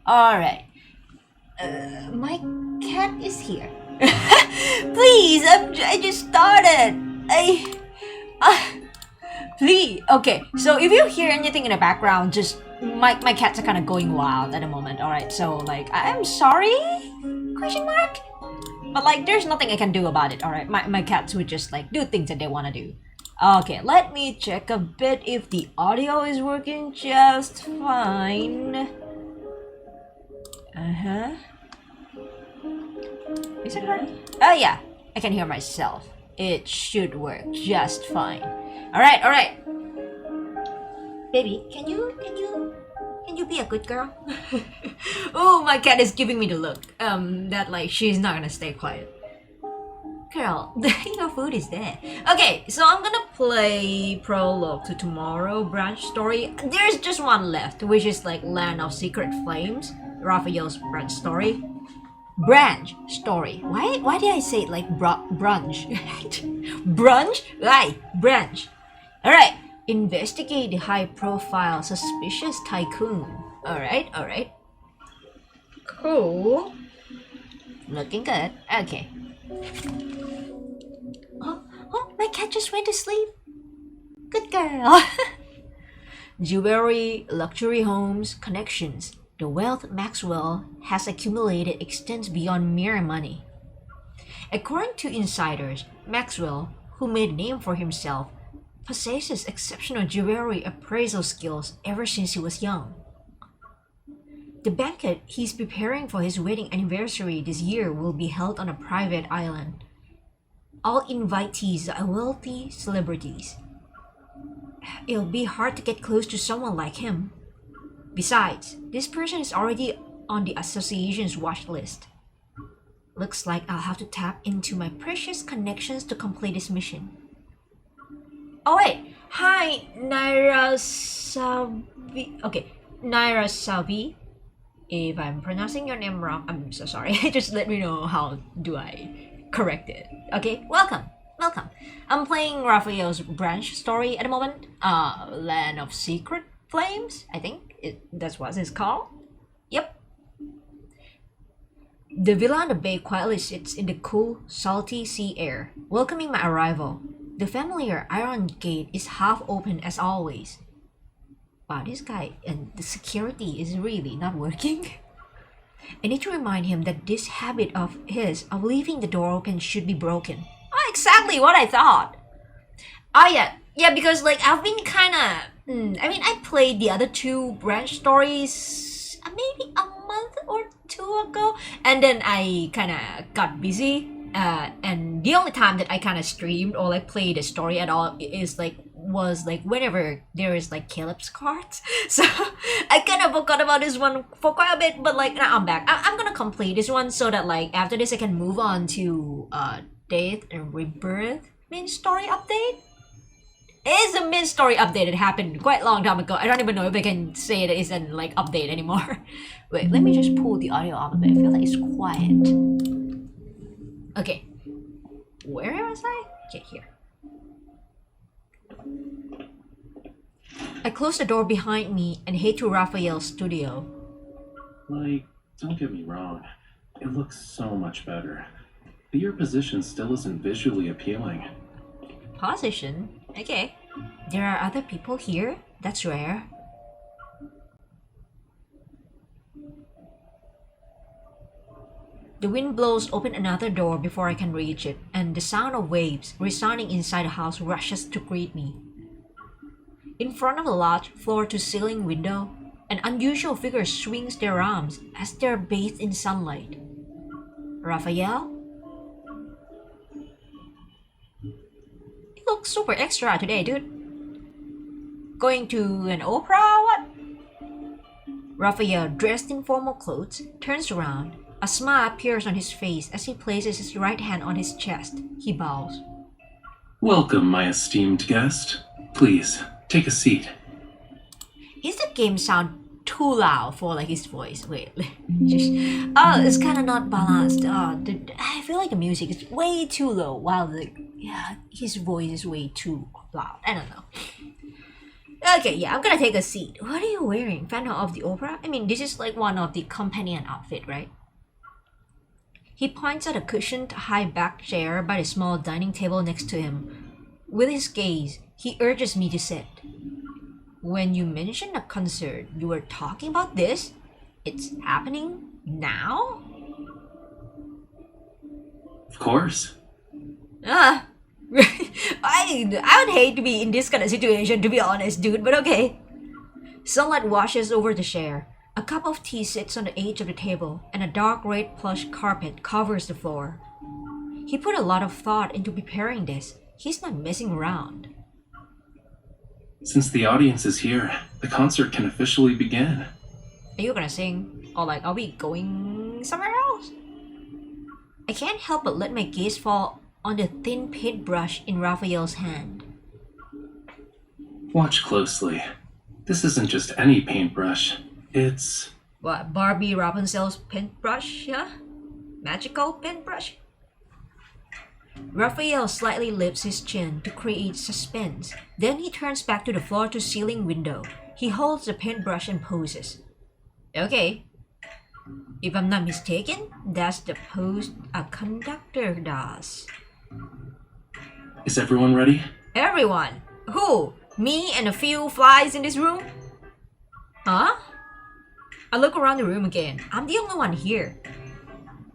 Alright. My cat is here. Please, I just started. Please. Okay, so if you hear anything in the background, just my cats are kind of going wild at the moment. Alright, so like I'm sorry? Question mark? But like there's nothing I can do about it. Alright, my cats would just like do things that they want to do. Okay, let me check a bit if the audio is working just fine. Is it right? Oh yeah, I can hear myself. It should work just fine. Alright. Baby, can you be a good girl? Oh, my cat is giving me the look. That like she's not gonna stay quiet. Girl, your food is there. Okay, so I'm gonna play Prologue to Tomorrow branch story. There's just one left, which is like Land of Secret Flames, Raphael's branch story. Branch story. Why did I say it like brunch? Brunch? Right, branch. Alright. Investigate the high-profile suspicious tycoon. Alright. Cool. Looking good. Okay. Oh, my cat just went to sleep. Good girl. Jewelry, luxury homes, connections. The wealth Maxwell has accumulated extends beyond mere money. According to insiders, Maxwell, who made a name for himself, possesses exceptional jewelry appraisal skills ever since he was young. The banquet he's preparing for his wedding anniversary this year will be held on a private island. All invitees are wealthy celebrities. It'll be hard to get close to someone like him. Besides, this person is already on the association's watch list. Looks like I'll have to tap into my precious connections to complete this mission. Oh wait, hi Naira Sabi. Okay, Naira Sabi. If I'm pronouncing your name wrong, I'm so sorry. Just let me know how do I correct it. Okay, welcome. I'm playing Raphael's branch story at the moment. Land of Secret Flames, I think that's what it's called. Yep. The villa on the bay quietly sits in the cool, salty sea air, welcoming my arrival. The familiar iron gate is half open as always. Wow, this guy and the security is really not working. I need to remind him that this habit of his of leaving the door open should be broken. Oh, exactly what I thought. Oh yeah, because like I've been kinda... I played the other two branch stories maybe a month or two ago, and then I kinda got busy. And the only time that I kind of streamed or like played a story at all was whenever there is like Caleb's cards. So I kind of forgot about this one for quite a bit, but like now I'm back. I'm gonna complete this one so that like after this I can move on to Death and Rebirth main story update. It's a main story update that happened quite a long time ago. I don't even know if I can say it isn't like update anymore. Wait, let me just pull the audio up a bit. I feel like it's quiet. Okay, where was I? Okay, here. I close the door behind me and head to Raphael's studio. Like, don't get me wrong, it looks so much better. But your position still isn't visually appealing. Position? Okay. There are other people here? That's rare. The wind blows open another door before I can reach it, and the sound of waves resounding inside the house rushes to greet me. In front of a large floor-to-ceiling window, an unusual figure swings their arms as they're bathed in sunlight. Raphael? You look super extra today, dude. Going to an opera or what? Raphael, dressed in formal clothes, turns around. A smile appears on his face as he places his right hand on his chest. He bows. Welcome, my esteemed guest. Please, take a seat. Is the game sound too loud for like his voice? Wait, it's kind of not balanced. I feel like the music is way too low while his voice is way too loud. I don't know. Okay, yeah, I'm gonna take a seat. What are you wearing? Phantom of the Opera? I mean, this is like one of the companion outfit, right? He points at a cushioned, high-backed chair by the small dining table next to him. With his gaze, he urges me to sit. When you mentioned a concert, you were talking about this? It's happening now? Of course. Ah, I would hate to be in this kind of situation, to be honest, dude, but okay. Sunlight washes over the chair. A cup of tea sits on the edge of the table, and a dark red plush carpet covers the floor. He put a lot of thought into preparing this. He's not messing around. Since the audience is here, the concert can officially begin. Are you gonna sing? Or like, are we going somewhere else? I can't help but let my gaze fall on the thin paintbrush in Raphael's hand. Watch closely. This isn't just any paintbrush. It's... What, Barbie Rapunzel's paintbrush, yeah? Magical paintbrush? Raphael slightly lifts his chin to create suspense. Then he turns back to the floor-to-ceiling window. He holds the paintbrush and poses. Okay. If I'm not mistaken, that's the pose a conductor does. Is everyone ready? Everyone? Who? Me and a few flies in this room? Huh? I look around the room again. I'm the only one here.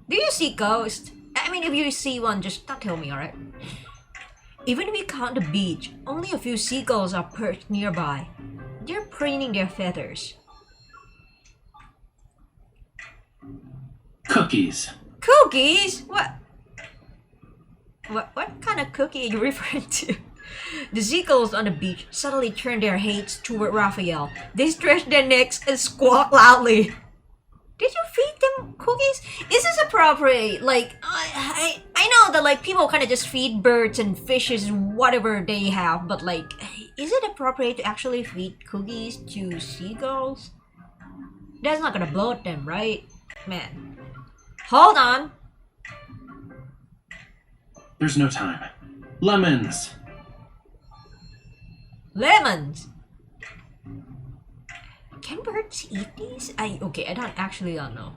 Do you see ghosts? I mean, if you see one, just don't tell me, alright? Even if you count the beach, only a few seagulls are perched nearby. They're preening their feathers. Cookies. Cookies? What kind of cookie are you referring to? The seagulls on the beach suddenly turn their heads toward Raphael. They stretch their necks and squawk loudly. Did you feed them cookies? Is this appropriate? Like, I know that like people kind of just feed birds and fishes whatever they have, but like, is it appropriate to actually feed cookies to seagulls? That's not gonna bloat them, right? Man. Hold on. There's no time. Lemons! Lemons! Can birds eat these? I don't know.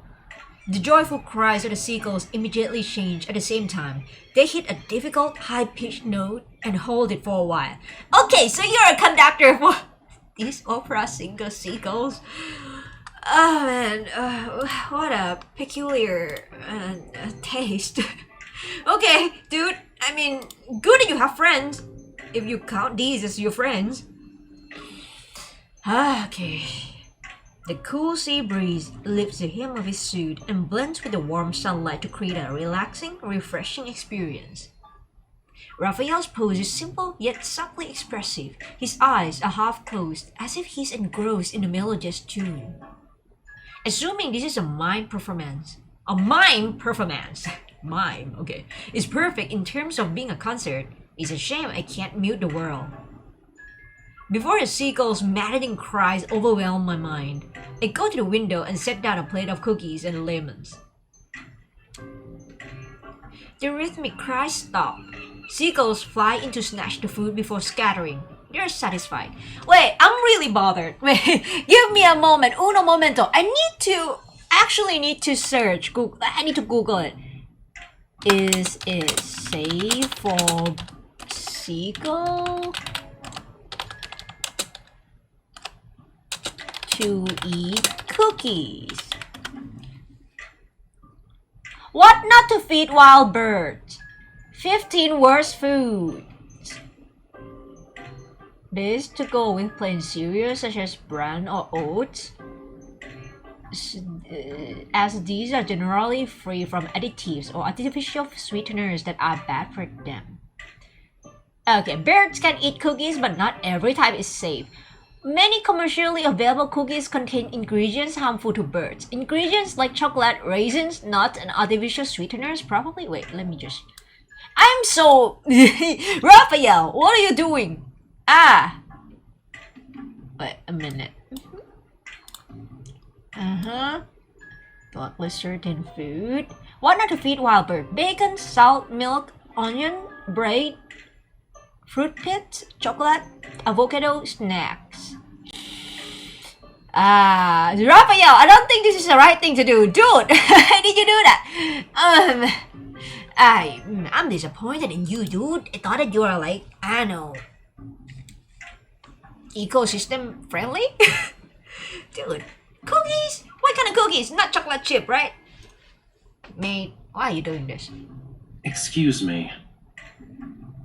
The joyful cries of the seagulls immediately change at the same time. They hit a difficult, high-pitched note and hold it for a while. Okay, so you're a conductor for these opera singer seagulls? Oh man, what a peculiar taste. Okay, dude, I mean, good that you have friends. If you count these as your friends. Okay. The cool sea breeze lifts the hem of his suit and blends with the warm sunlight to create a relaxing, refreshing experience. Raphael's pose is simple yet subtly expressive. His eyes are half closed, as if he's engrossed in the melodious tune. Assuming this is a mime performance, mime, okay, is perfect in terms of being a concert. It's a shame I can't mute the world. Before the seagull's maddening cries overwhelm my mind, I go to the window and set down a plate of cookies and lemons. The rhythmic cries stop. Seagulls fly in to snatch the food before scattering. They're satisfied. Wait, I'm really bothered. Wait, give me a moment. Uno momento. I need to search. Google. I need to Google it. Is it safe for seagull to eat cookies? What not to feed wild birds? 15 worst foods. This to go with plain cereals such as bran or oats, as these are generally free from additives or artificial sweeteners that are bad for them. Okay, birds can eat cookies, but not every type is safe. Many commercially available cookies contain ingredients harmful to birds. Ingredients like chocolate, raisins, nuts, and artificial sweeteners probably... Wait, let me just... I'm so... Raphael, what are you doing? Wait a minute. Thoughtless certain food. What not to feed wild bird? Bacon, salt, milk, onion, bread, fruit pits, chocolate, avocado, snacks. Raphael, I don't think this is the right thing to do. Dude, why did you do that? I'm disappointed in you, dude. I thought that you were like, I don't know, ecosystem friendly? Dude, cookies? What kind of cookies? Not chocolate chip, right? Mate, why are you doing this? Excuse me.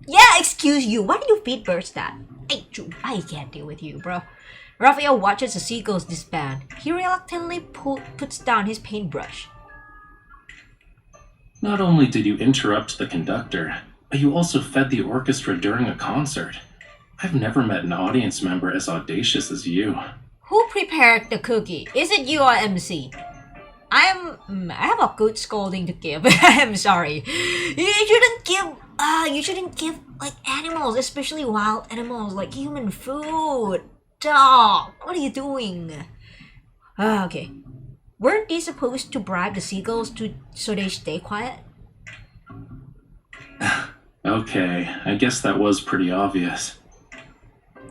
Yeah, excuse you. Why do you feed birds that? I can't deal with you, bro. Raphael watches the seagulls disband. He reluctantly puts down his paintbrush. Not only did you interrupt the conductor, but you also fed the orchestra during a concert. I've never met an audience member as audacious as you. Who prepared the cookie? Is it you or MC? I have a good scolding to give. I'm sorry. You shouldn't give like animals, especially wild animals, like human food. Dog, what are you doing? Okay. Weren't they supposed to bribe the seagulls so they stay quiet? Okay, I guess that was pretty obvious.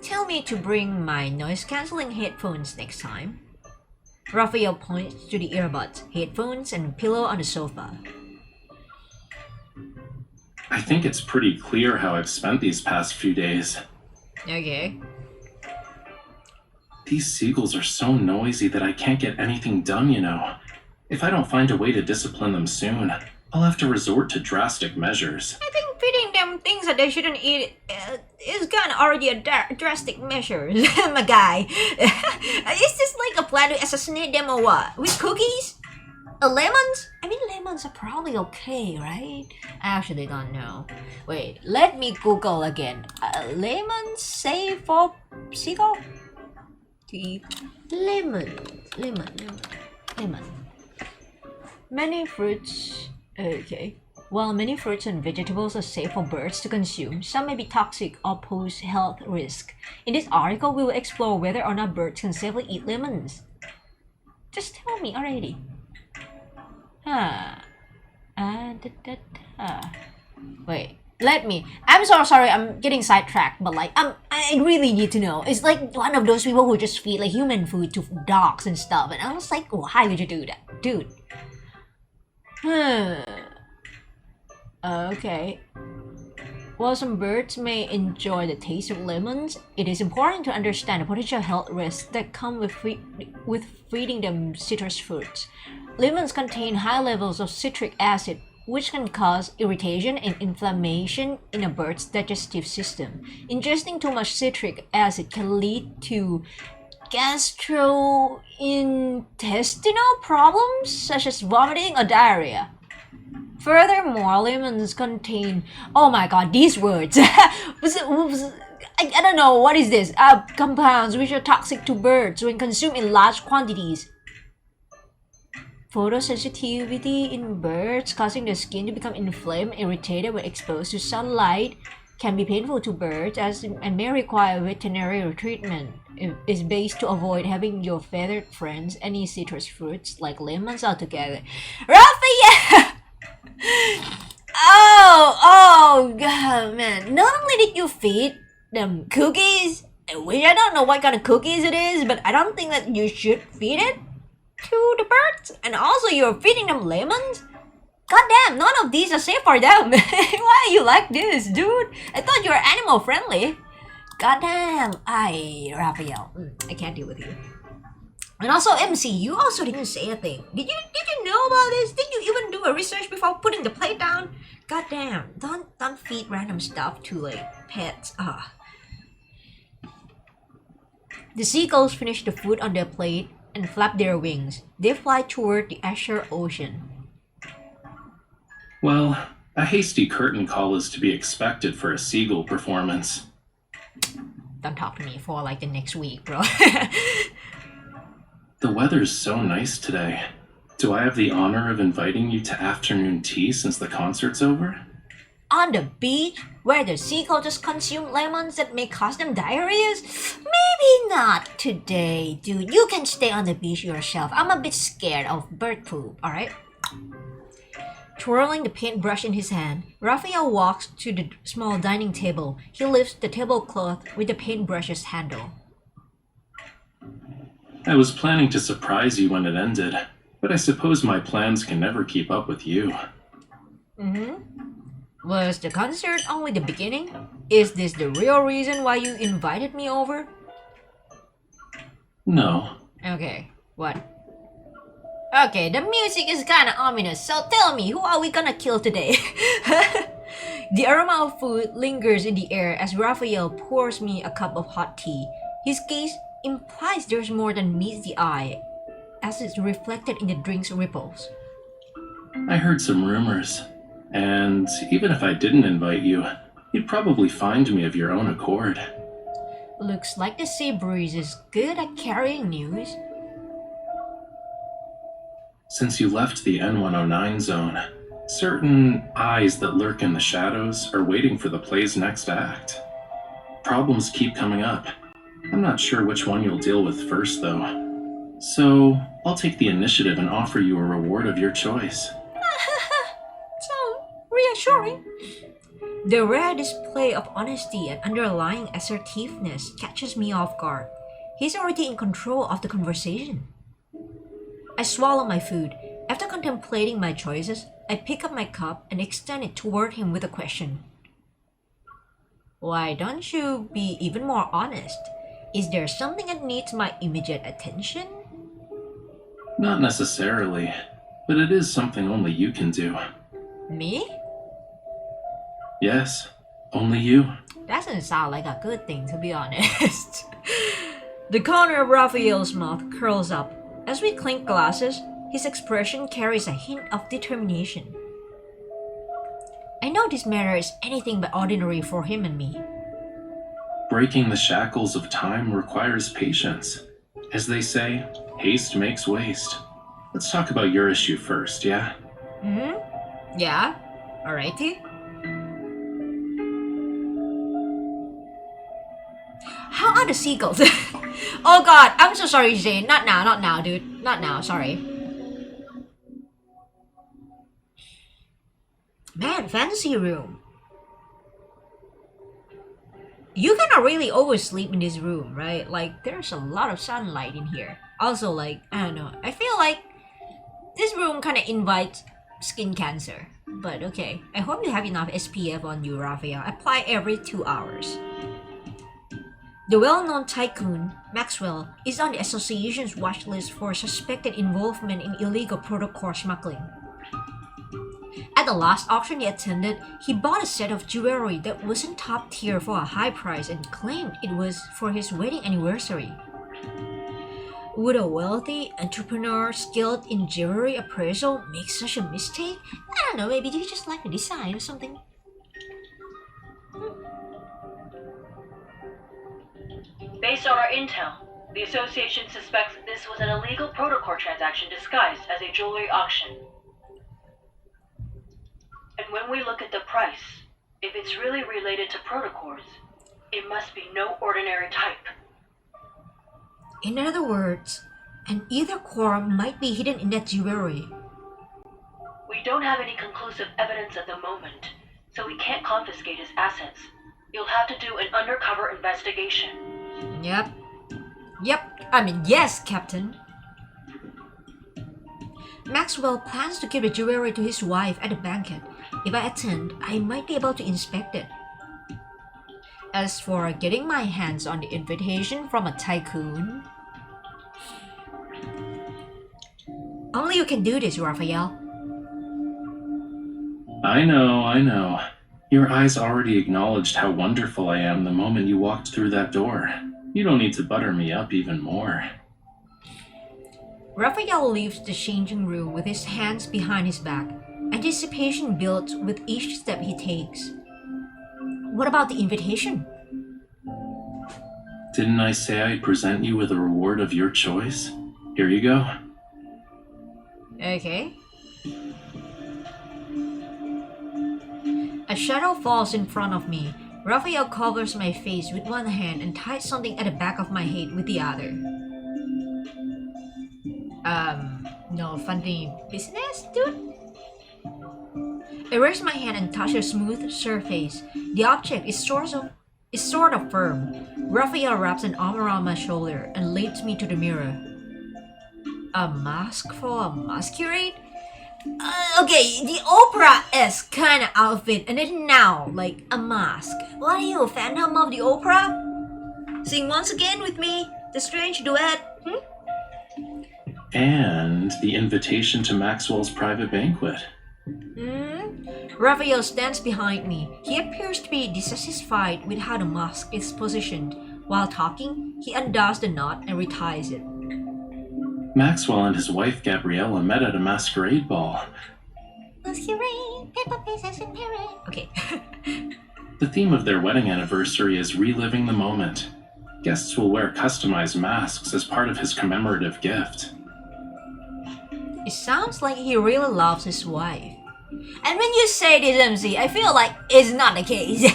Tell me to bring my noise-cancelling headphones next time. Raphael points to the earbuds, headphones, and pillow on the sofa. I think it's pretty clear how I've spent these past few days. Okay. These seagulls are so noisy that I can't get anything done, you know. If I don't find a way to discipline them soon, I'll have to resort to drastic measures. I think feeding them things that they shouldn't eat is kind of already a drastic measure, my guy. Is this like a plan to assassinate them or what? With cookies? Lemons? I mean, lemons are probably okay, right? I actually don't know. Wait, let me Google again. Lemons safe for seagull? Lemon. Many fruits. Okay. While many fruits and vegetables are safe for birds to consume, some may be toxic or pose health risk. In this article, we will explore whether or not birds can safely eat lemons. Just tell me already. Wait. I'm so sorry, I'm getting sidetracked, but like, I really need to know. It's like one of those people who just feed like human food to dogs and stuff, and I was like, why would you do that? Dude. Okay. While some birds may enjoy the taste of lemons, it is important to understand the potential health risks that come with feeding them citrus fruits. Lemons contain high levels of citric acid, which can cause irritation and inflammation in a bird's digestive system. Ingesting too much citric acid can lead to gastrointestinal problems such as vomiting or diarrhea. Furthermore, lemons contain, oh my god, these words. I don't know, what is this? Compounds which are toxic to birds when consumed in large quantities. Photosensitivity in birds, causing the skin to become inflamed and irritated when exposed to sunlight, can be painful to birds and may require veterinary treatment. It is best to avoid having your feathered friends any citrus fruits like lemons altogether. Raphael! Oh god, man. Not only did you feed them cookies, which I don't know what kind of cookies it is, but I don't think that you should feed it to the birds, and also you're feeding them lemons? God damn, none of these are safe for them. Why are you like this, dude? I thought you were animal friendly. God damn, Raphael, I can't deal with you. And also MC, you also didn't say a thing. Did you know about this? Did you even do a research before putting the plate down? God damn, don't feed random stuff to like pets. The seagulls finish the food on their plate and flap their wings. They fly toward the azure ocean. Well, a hasty curtain call is to be expected for a seagull performance. Don't talk to me for like the next week, bro. The weather's so nice today. Do I have the honor of inviting you to afternoon tea since the concert's over? On the beach, where the seagulls just consume lemons that may cause them diarrheas? Maybe not today, dude. You can stay on the beach yourself. I'm a bit scared of bird poop, alright? Twirling the paintbrush in his hand, Raphael walks to the small dining table. He lifts the tablecloth with the paintbrush's handle. I was planning to surprise you when it ended, but I suppose my plans can never keep up with you. Was the concert only the beginning? Is this the real reason why you invited me over? No. Okay, what? Okay, the music is kinda ominous, so tell me, who are we gonna kill today? The aroma of food lingers in the air as Raphael pours me a cup of hot tea. His gaze implies there's more than meets the eye, as it's reflected in the drink's ripples. I heard some rumors, and even if I didn't invite you, you'd probably find me of your own accord. Looks like the sea breeze is good at carrying news. Since you left the N109 zone, certain eyes that lurk in the shadows are waiting for the play's next act. Problems keep coming up. I'm not sure which one you'll deal with first, though. So, I'll take the initiative and offer you a reward of your choice. So reassuring. The rare display of honesty and underlying assertiveness catches me off guard. He's already in control of the conversation. I swallow my food. After contemplating my choices, I pick up my cup and extend it toward him with a question. Why don't you be even more honest? Is there something that needs my immediate attention? Not necessarily, but it is something only you can do. Me? Yes, only you. Doesn't sound like a good thing, to be honest. The corner of Raphael's mouth curls up. As we clink glasses, his expression carries a hint of determination. I know this matter is anything but ordinary for him and me. Breaking the shackles of time requires patience. As they say, haste makes waste. Let's talk about your issue first, yeah? Yeah? Alrighty. How are the seagulls? Oh god, I'm so sorry, Zane. Not now, dude. Not now, sorry. Man, fantasy room. You cannot really oversleep in this room, right? Like, there's a lot of sunlight in here. Also, like, I don't know. I feel like this room kind of invites skin cancer. But okay, I hope you have enough SPF on you, Raphael. Apply every 2 hours. The well-known tycoon, Maxwell, is on the association's watch list for suspected involvement in illegal protocol smuggling. At the last auction he attended, he bought a set of jewelry that wasn't top tier for a high price and claimed it was for his wedding anniversary. Would a wealthy entrepreneur skilled in jewelry appraisal make such a mistake? I don't know, maybe he just liked the design or something. Based on our intel, the association suspects this was an illegal protocol transaction disguised as a jewelry auction. And when we look at the price, if it's really related to protocols, it must be no ordinary type. In other words, an ether core might be hidden in that jewelry. We don't have any conclusive evidence at the moment, so we can't confiscate his assets. You'll have to do an undercover investigation. Yep. I mean, yes, Captain. Maxwell plans to give the jewelry to his wife at the banquet. If I attend, I might be able to inspect it. As for getting my hands on the invitation from a tycoon, only you can do this, Raphael. I know. Your eyes already acknowledged how wonderful I am the moment you walked through that door. You don't need to butter me up even more. Raphael leaves the changing room with his hands behind his back. Anticipation builds with each step he takes. What about the invitation? Didn't I say I'd present you with a reward of your choice? Here you go. Okay. A shadow falls in front of me. Raphael covers my face with one hand and ties something at the back of my head with the other. No funny business, dude? I raise my hand and touch a smooth surface. The object is sort of firm. Raphael wraps an arm around my shoulder and leads me to the mirror. A mask for a masquerade? Okay, the opera-esque kind of outfit, and then now, like, a mask. What are you, a phantom of the opera? Sing once again with me, the strange duet, And the invitation to Maxwell's private banquet. Raphael stands behind me. He appears to be dissatisfied with how the mask is positioned. While talking, he undoes the knot and reties it. Maxwell and his wife Gabriella met at a masquerade ball. Masquerade, paper faces in parade. Okay. The theme of their wedding anniversary is reliving the moment. Guests will wear customized masks as part of his commemorative gift. It sounds like he really loves his wife. And when you say this, MC, I feel like it's not the case.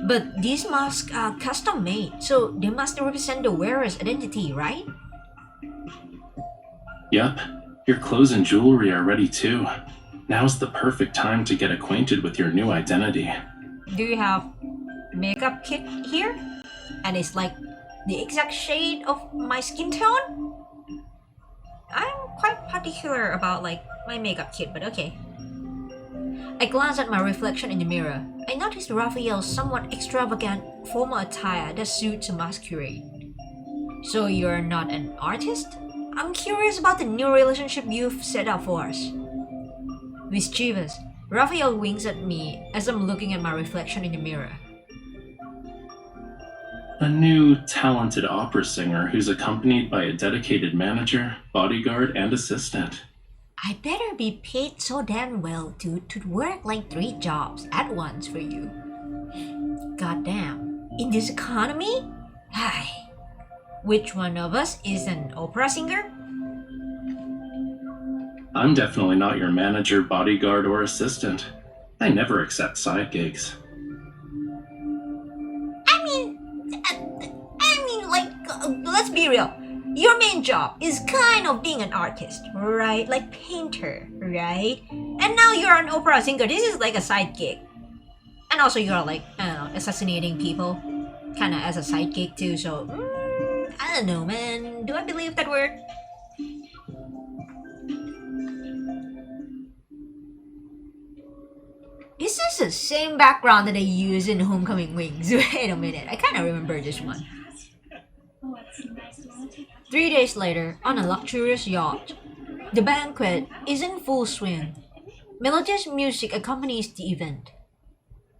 But these masks are custom made, so they must represent the wearer's identity, right? Yep, your clothes and jewelry are ready too. Now's the perfect time to get acquainted with your new identity. Do you have makeup kit here? And it's like the exact shade of my skin tone? I'm quite particular about like my makeup kit, but okay. I glance at my reflection in the mirror. I noticed Raphael's somewhat extravagant formal attire that suits a masquerade. So you're not an artist? I'm curious about the new relationship you've set up for us. Mischievous, Raphael winks at me as I'm looking at my reflection in the mirror. A new, talented opera singer who's accompanied by a dedicated manager, bodyguard, and assistant. I better be paid so damn well, dude, to work like 3 jobs at once for you. Goddamn, in this economy? Hi. Which one of us is an opera singer? I'm definitely not your manager, bodyguard, or assistant. I never accept side gigs. Let's be real. Your main job is kind of being an artist, right? Like painter, right? And now you're an opera singer. This is like a side gig. And also you're like, I don't know, assassinating people. Kinda as a side gig too, so... I don't know, man. Do I believe that word? Is this the same background that I use in Homecoming Wings? Wait a minute, I kinda remember this one. 3 days later, on a luxurious yacht, the banquet is in full swing. Melodious music accompanies the event.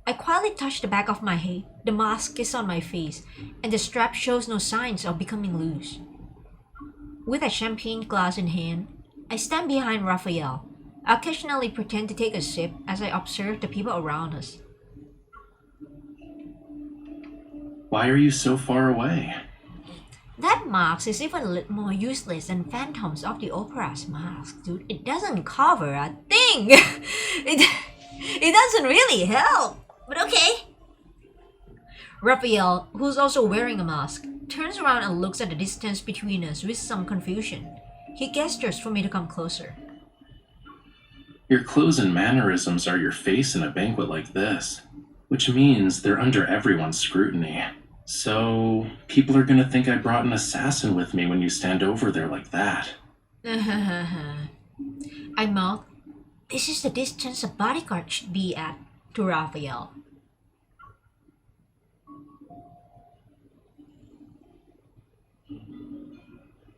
I quietly touch the back of my head, the mask is on my face, and the strap shows no signs of becoming loose. With a champagne glass in hand, I stand behind Raphael. I occasionally pretend to take a sip as I observe the people around us. Why are you so far away? That mask is even a little more useless than Phantoms of the Opera's mask, dude. It doesn't cover a thing! it doesn't really help, but okay. Raphael, who's also wearing a mask, turns around and looks at the distance between us with some confusion. He gestures for me to come closer. Your clothes and mannerisms are your face in a banquet like this, which means they're under everyone's scrutiny. So, people are gonna think I brought an assassin with me when you stand over there like that. I mouth, this is the distance a bodyguard should be at, to Raphael.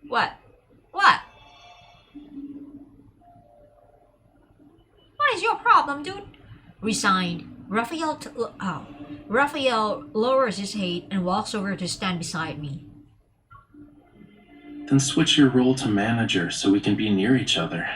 What? What? What is your problem, dude? Resigned, Raphael lowers his head and walks over to stand beside me. Then switch your role to manager so we can be near each other.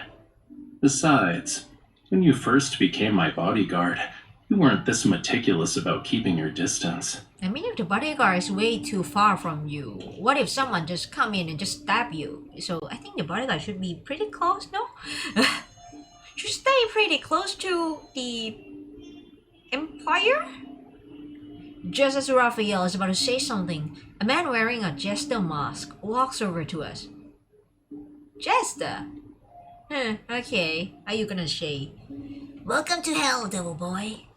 Besides, when you first became my bodyguard, you weren't this meticulous about keeping your distance. I mean, if the bodyguard is way too far from you, what if someone just come in and just stab you? So I think the bodyguard should be pretty close, no? Should stay pretty close to the Empire? Just as Raphael is about to say something, a man wearing a jester mask walks over to us. Jester? Okay, are you gonna say? Welcome to hell, devil boy.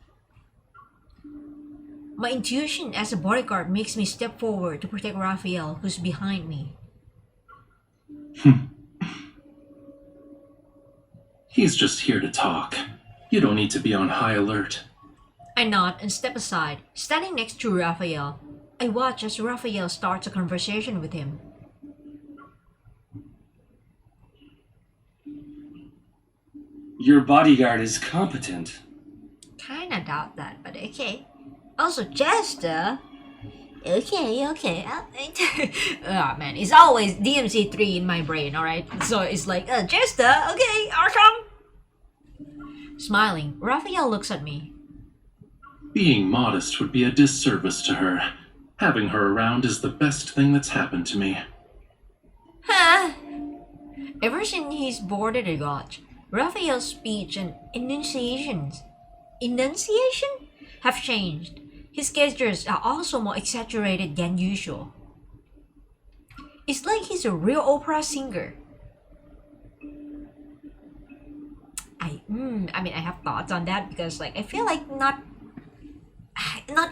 My intuition as a bodyguard makes me step forward to protect Raphael, who's behind me. He's just here to talk. You don't need to be on high alert. I nod and step aside, standing next to Raphael. I watch as Raphael starts a conversation with him. Your bodyguard is competent. Kinda doubt that, but okay. Also, Jester. Okay. Oh man, it's always DMC3 in my brain, alright? So it's like, Jester, okay, Arkham! Smiling, Raphael looks at me. Being modest would be a disservice to her. Having her around is the best thing that's happened to me. Huh? Ever since he's boarded the yacht, Raphael's speech and enunciation have changed. His gestures are also more exaggerated than usual. It's like he's a real opera singer. I have thoughts on that because I feel like not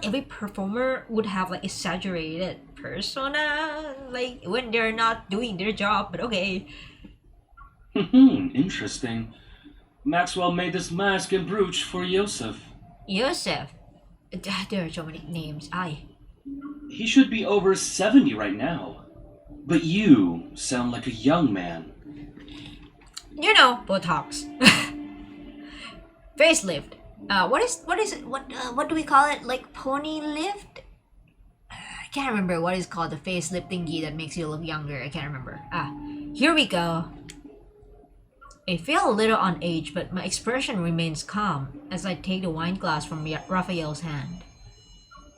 every performer would have exaggerated persona when they're not doing their job, but okay. Interesting. Maxwell made this mask and brooch for Yosef. Yosef. There are so many names. He should be over 70 right now. But you sound like a young man. You know, Botox. Facelift. What is it? What do we call it? Pony lift? I can't remember what is called the facelift thingy that makes you look younger. I can't remember. Here we go. I feel a little on edge, but my expression remains calm as I take the wine glass from Raphael's hand.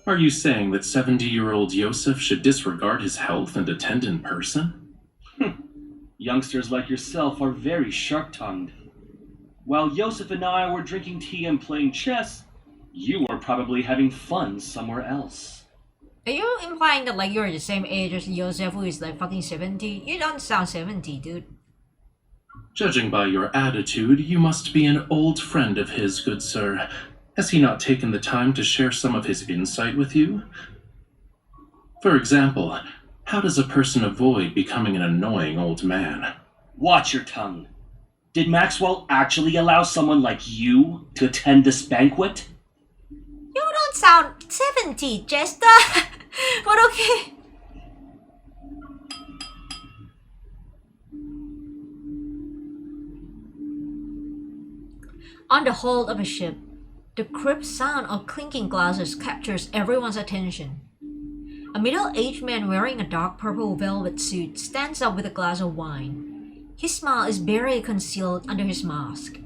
Are you saying that 70-year-old Yosef should disregard his health and attend in person? Youngsters like yourself are very sharp-tongued. While Yosef and I were drinking tea and playing chess, you were probably having fun somewhere else. Are you implying that you're the same age as Yosef, who is fucking 70? You don't sound 70, dude. Judging by your attitude, you must be an old friend of his, good sir. Has he not taken the time to share some of his insight with you? For example, how does a person avoid becoming an annoying old man? Watch your tongue. Did Maxwell actually allow someone like you to attend this banquet? You don't sound 70, Jester. But okay. On the hull of a ship, the crisp sound of clinking glasses captures everyone's attention. A middle-aged man wearing a dark purple velvet suit stands up with a glass of wine. His smile is barely concealed under his mask.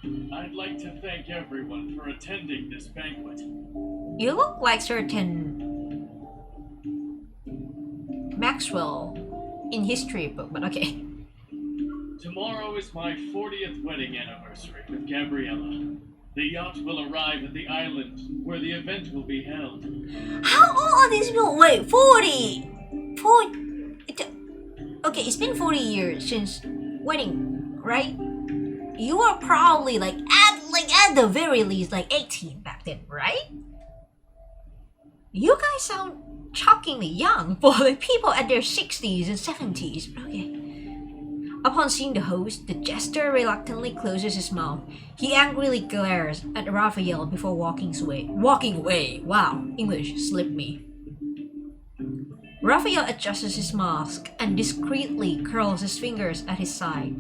I'd like to thank everyone for attending this banquet. You look like certain Maxwell in history book, but okay. Tomorrow is my 40th wedding anniversary with Gabriella. The yacht will arrive at the island where the event will be held. How old are these people? Wait, 40! Okay, it's been 40 years since wedding, right? You were probably at the very least 18 back then, right? You guys sound shockingly young for people at their 60s and 70s, but okay. Upon seeing the host, the jester reluctantly closes his mouth. He angrily glares at Raphael before walking away. Wow, English slipped me. Raphael adjusts his mask and discreetly curls his fingers at his side.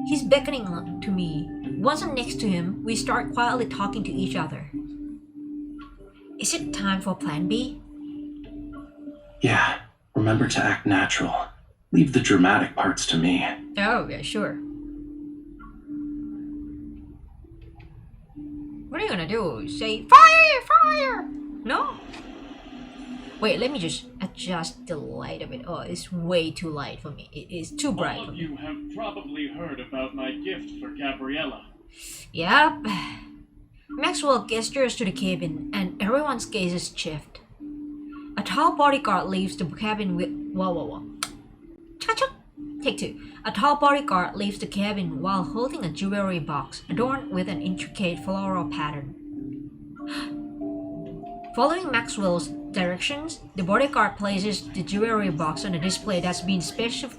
He's beckoning to me. Once I'm next to him, we start quietly talking to each other. Is it time for Plan B? Yeah, remember to act natural. Leave the dramatic parts to me. Oh, yeah, sure. What are you gonna do? Say, fire! No? Wait, let me just adjust the light a bit. Oh, it's way too light for me. It is too bright All for of me. you have probably heard about my gift for Gabriella. Yep. Maxwell gestures to the cabin, and everyone's gazes shift. A tall bodyguard leaves the cabin with... Whoa. Take 2. A tall bodyguard leaves the cabin while holding a jewelry box adorned with an intricate floral pattern. Following Maxwell's directions, the bodyguard places the jewelry box on a display that's been specifically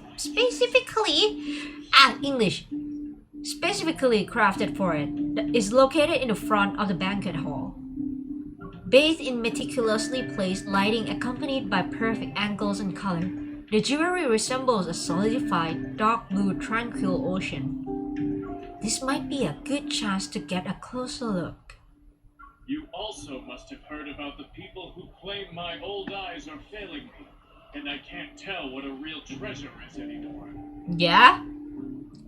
crafted for it. That is located in the front of the banquet hall. Bathed in meticulously placed lighting accompanied by perfect angles and color, the jewelry resembles a solidified, dark blue, tranquil ocean. This might be a good chance to get a closer look. You also must have heard about the people who claim my old eyes are failing me, and I can't tell what a real treasure is anymore. Yeah?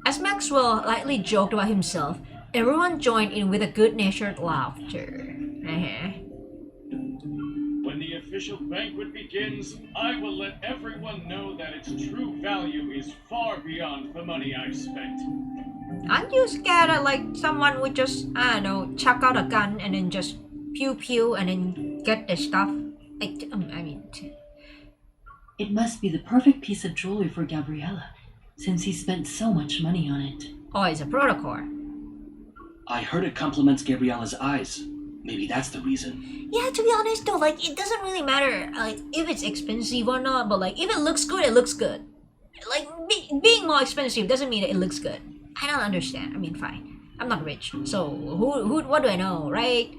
As Maxwell lightly joked about himself, everyone joined in with a good-natured laughter. When the official banquet begins, I will let everyone know that its true value is far beyond the money I've spent. Aren't you scared that like someone would just, I don't know, chuck out a gun and then just pew pew and then get the stuff? Like, I mean... It must be the perfect piece of jewelry for Gabriella, since he spent so much money on it. Oh, it's a protocol. I heard it compliments Gabriella's eyes. Maybe that's the reason. Yeah, to be honest though, like, it doesn't really matter like if it's expensive or not, but like, if it looks good, it looks good. Like, being more expensive doesn't mean that it looks good. I don't understand. I mean, fine. I'm not rich, so what do I know, right?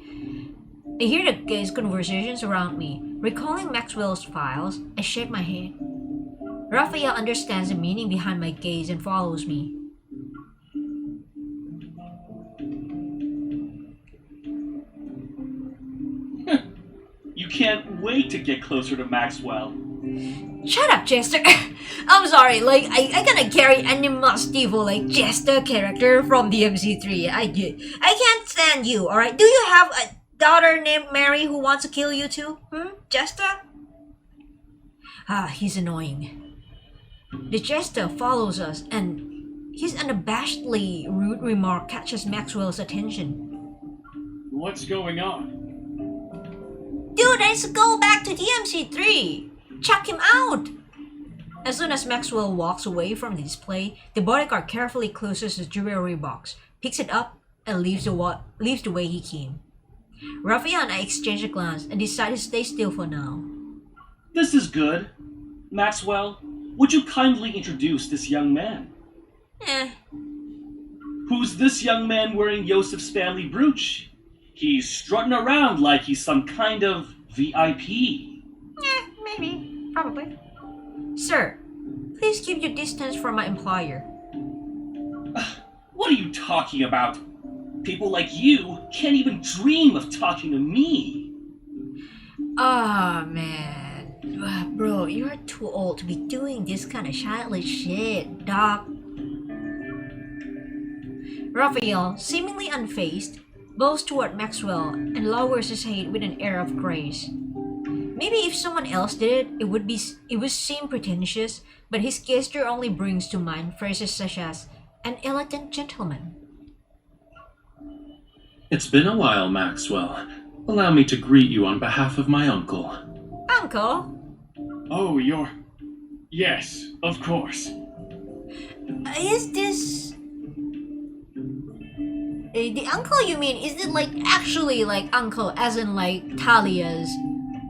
I hear the guy's conversations around me. Recalling Maxwell's files, I shake my head. Rafayel understands the meaning behind my gaze and follows me. You can't wait to get closer to Maxwell. Shut up, Jester. I'm sorry, like, I gonna carry animosity for, like, Jester character from DMC3. I can't stand you, alright? Do you have a daughter named Mary who wants to kill you too? Jester? Ah, he's annoying. The Jester follows us, and his unabashedly rude remark catches Maxwell's attention. What's going on? Dude, let's go back to DMC3! Check him out! As soon as Maxwell walks away from the display, the bodyguard carefully closes the jewelry box, picks it up, and leaves the way he came. Rafayel and I exchange a glance and decide to stay still for now. This is good. Maxwell, would you kindly introduce this young man? Who's this young man wearing Yosef's family brooch? He's strutting around like he's some kind of VIP. Maybe. Probably. Sir, please keep your distance from my employer. What are you talking about? People like you can't even dream of talking to me. Ah, man. Bro, you're too old to be doing this kind of childish shit, doc. Rafayel, seemingly unfazed, bows toward Maxwell and lowers his head with an air of grace. Maybe if someone else did it, it would seem pretentious, but his gesture only brings to mind phrases such as an elegant gentleman. It's been a while, Maxwell. Allow me to greet you on behalf of my uncle. Uncle? Oh, Yes, of course. Is this... the uncle you mean, is it like actually like uncle as in like Talia's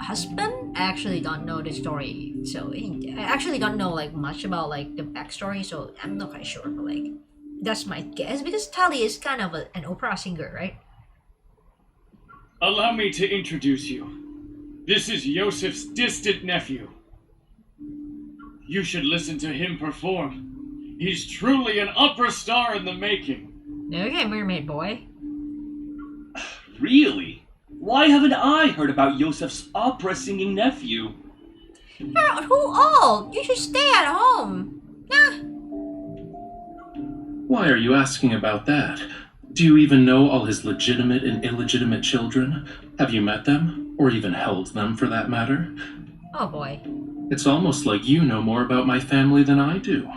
husband? I actually don't know the story, so I actually don't know like much about like the backstory, so I'm not quite sure, but like that's my guess because Talia is kind of an opera singer, right? Allow me to introduce you. This is Yosef's distant nephew. You should listen to him perform. He's truly an opera star in the making. Okay, mermaid boy. Really? Why haven't I heard about Yosef's opera-singing nephew? You're too old. You should stay at home. Why are you asking about that? Do you even know all his legitimate and illegitimate children? Have you met them? Or even held them, for that matter? Oh boy. It's almost like you know more about my family than I do.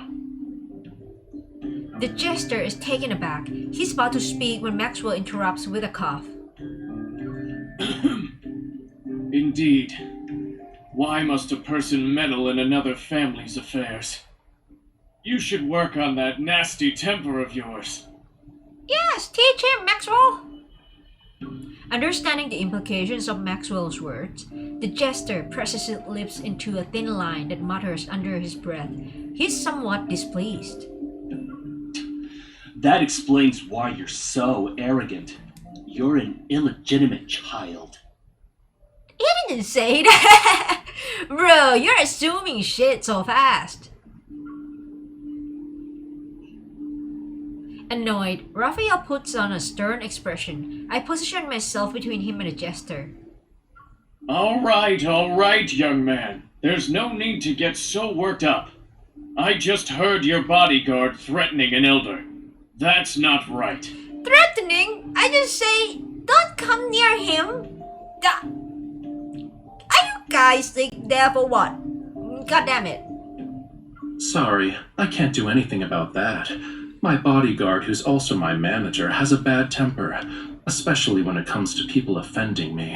The jester is taken aback. He's about to speak when Maxwell interrupts with a cough. Indeed. Why must a person meddle in another family's affairs? You should work on that nasty temper of yours. Yes, teach him, Maxwell! Understanding the implications of Maxwell's words, the jester presses his lips into a thin line that mutters under his breath. He's somewhat displeased. That explains why you're so arrogant. You're an illegitimate child. He didn't say that! Bro, you're assuming shit so fast. Annoyed, Raphael puts on a stern expression. I position myself between him and the jester. All right, young man. There's no need to get so worked up. I just heard your bodyguard threatening an elder. That's not right. Threatening? I just say, don't come near him. Are you guys like there for what? God damn it. Sorry, I can't do anything about that. My bodyguard, who's also my manager, has a bad temper, especially when it comes to people offending me.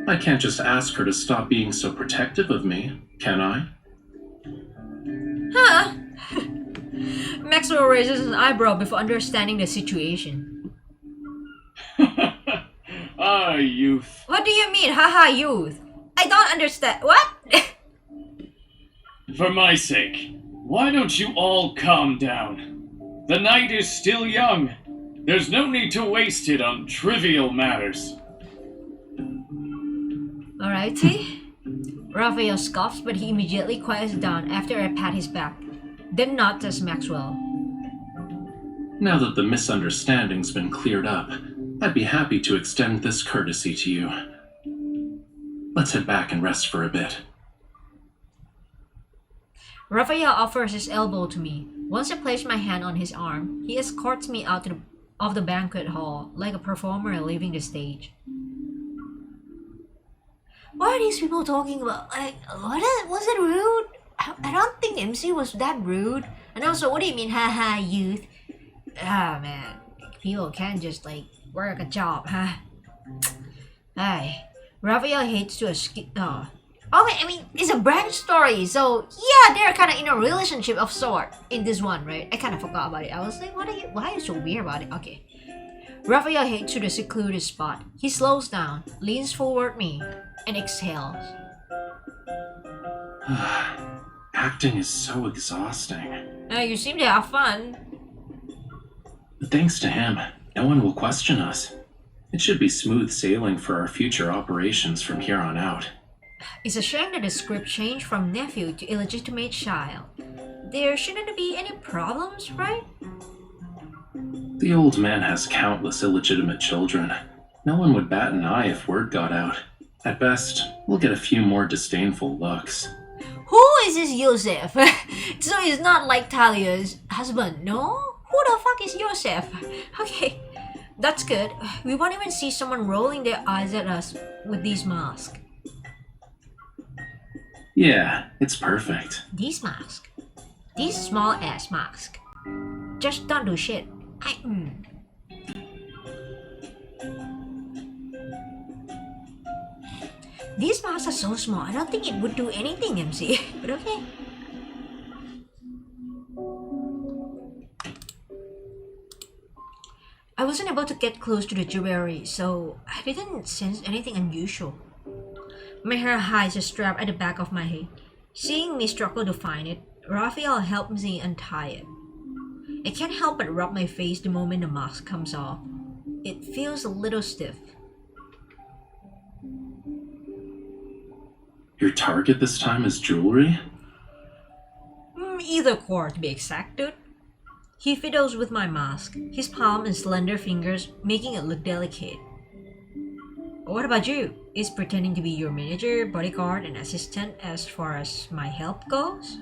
I can't just ask her to stop being so protective of me, can I? Huh? Maxwell raises an eyebrow before understanding the situation. Ah, youth. What do you mean, haha, youth? I don't understand. What? For my sake, why don't you all calm down? The night is still young. There's no need to waste it on trivial matters. Alrighty. Raphael scoffs, but he immediately quiets down after I pat his back. Then nods at Maxwell. Now that the misunderstanding's been cleared up, I'd be happy to extend this courtesy to you. Let's head back and rest for a bit. Raphael offers his elbow to me. Once I place my hand on his arm, he escorts me out of the banquet hall like a performer leaving the stage. What are these people talking about? Like, was it rude? I don't think MC was that rude. And also, what do you mean, haha, youth? Ah, man. People can't just, like, work a job, huh? Ay. Raphael hates to I mean, it's a branch story, so yeah, they're kind of in a relationship of sort in this one, right? I kind of forgot about it. I was like, why are you so weird about it? Okay. Raphael heads to the secluded spot. He slows down, leans forward me, and exhales. Acting is so exhausting. You seem to have fun. But thanks to him, no one will question us. It should be smooth sailing for our future operations from here on out. It's a shame that the script changed from nephew to illegitimate child. There shouldn't be any problems, right? The old man has countless illegitimate children. No one would bat an eye if word got out. At best, we'll get a few more disdainful looks. Who is this Yosef? So he's not like Talia's husband, no? Who the fuck is Yosef? Okay, that's good. We won't even see someone rolling their eyes at us with these masks. Yeah, it's perfect. These masks. These small ass masks. Just don't do shit. These masks are so small, I don't think it would do anything, MC. But okay. I wasn't able to get close to the jewelry, so I didn't sense anything unusual. My hair hides a strap at the back of my head. Seeing me struggle to find it, Raphael helped me untie it. I can't help but rub my face the moment the mask comes off. It feels a little stiff. Your target this time is jewelry? Either core to be exact, dude. He fiddles with my mask, his palm and slender fingers making it look delicate. What about you? Is pretending to be your manager, bodyguard, and assistant as far as my help goes?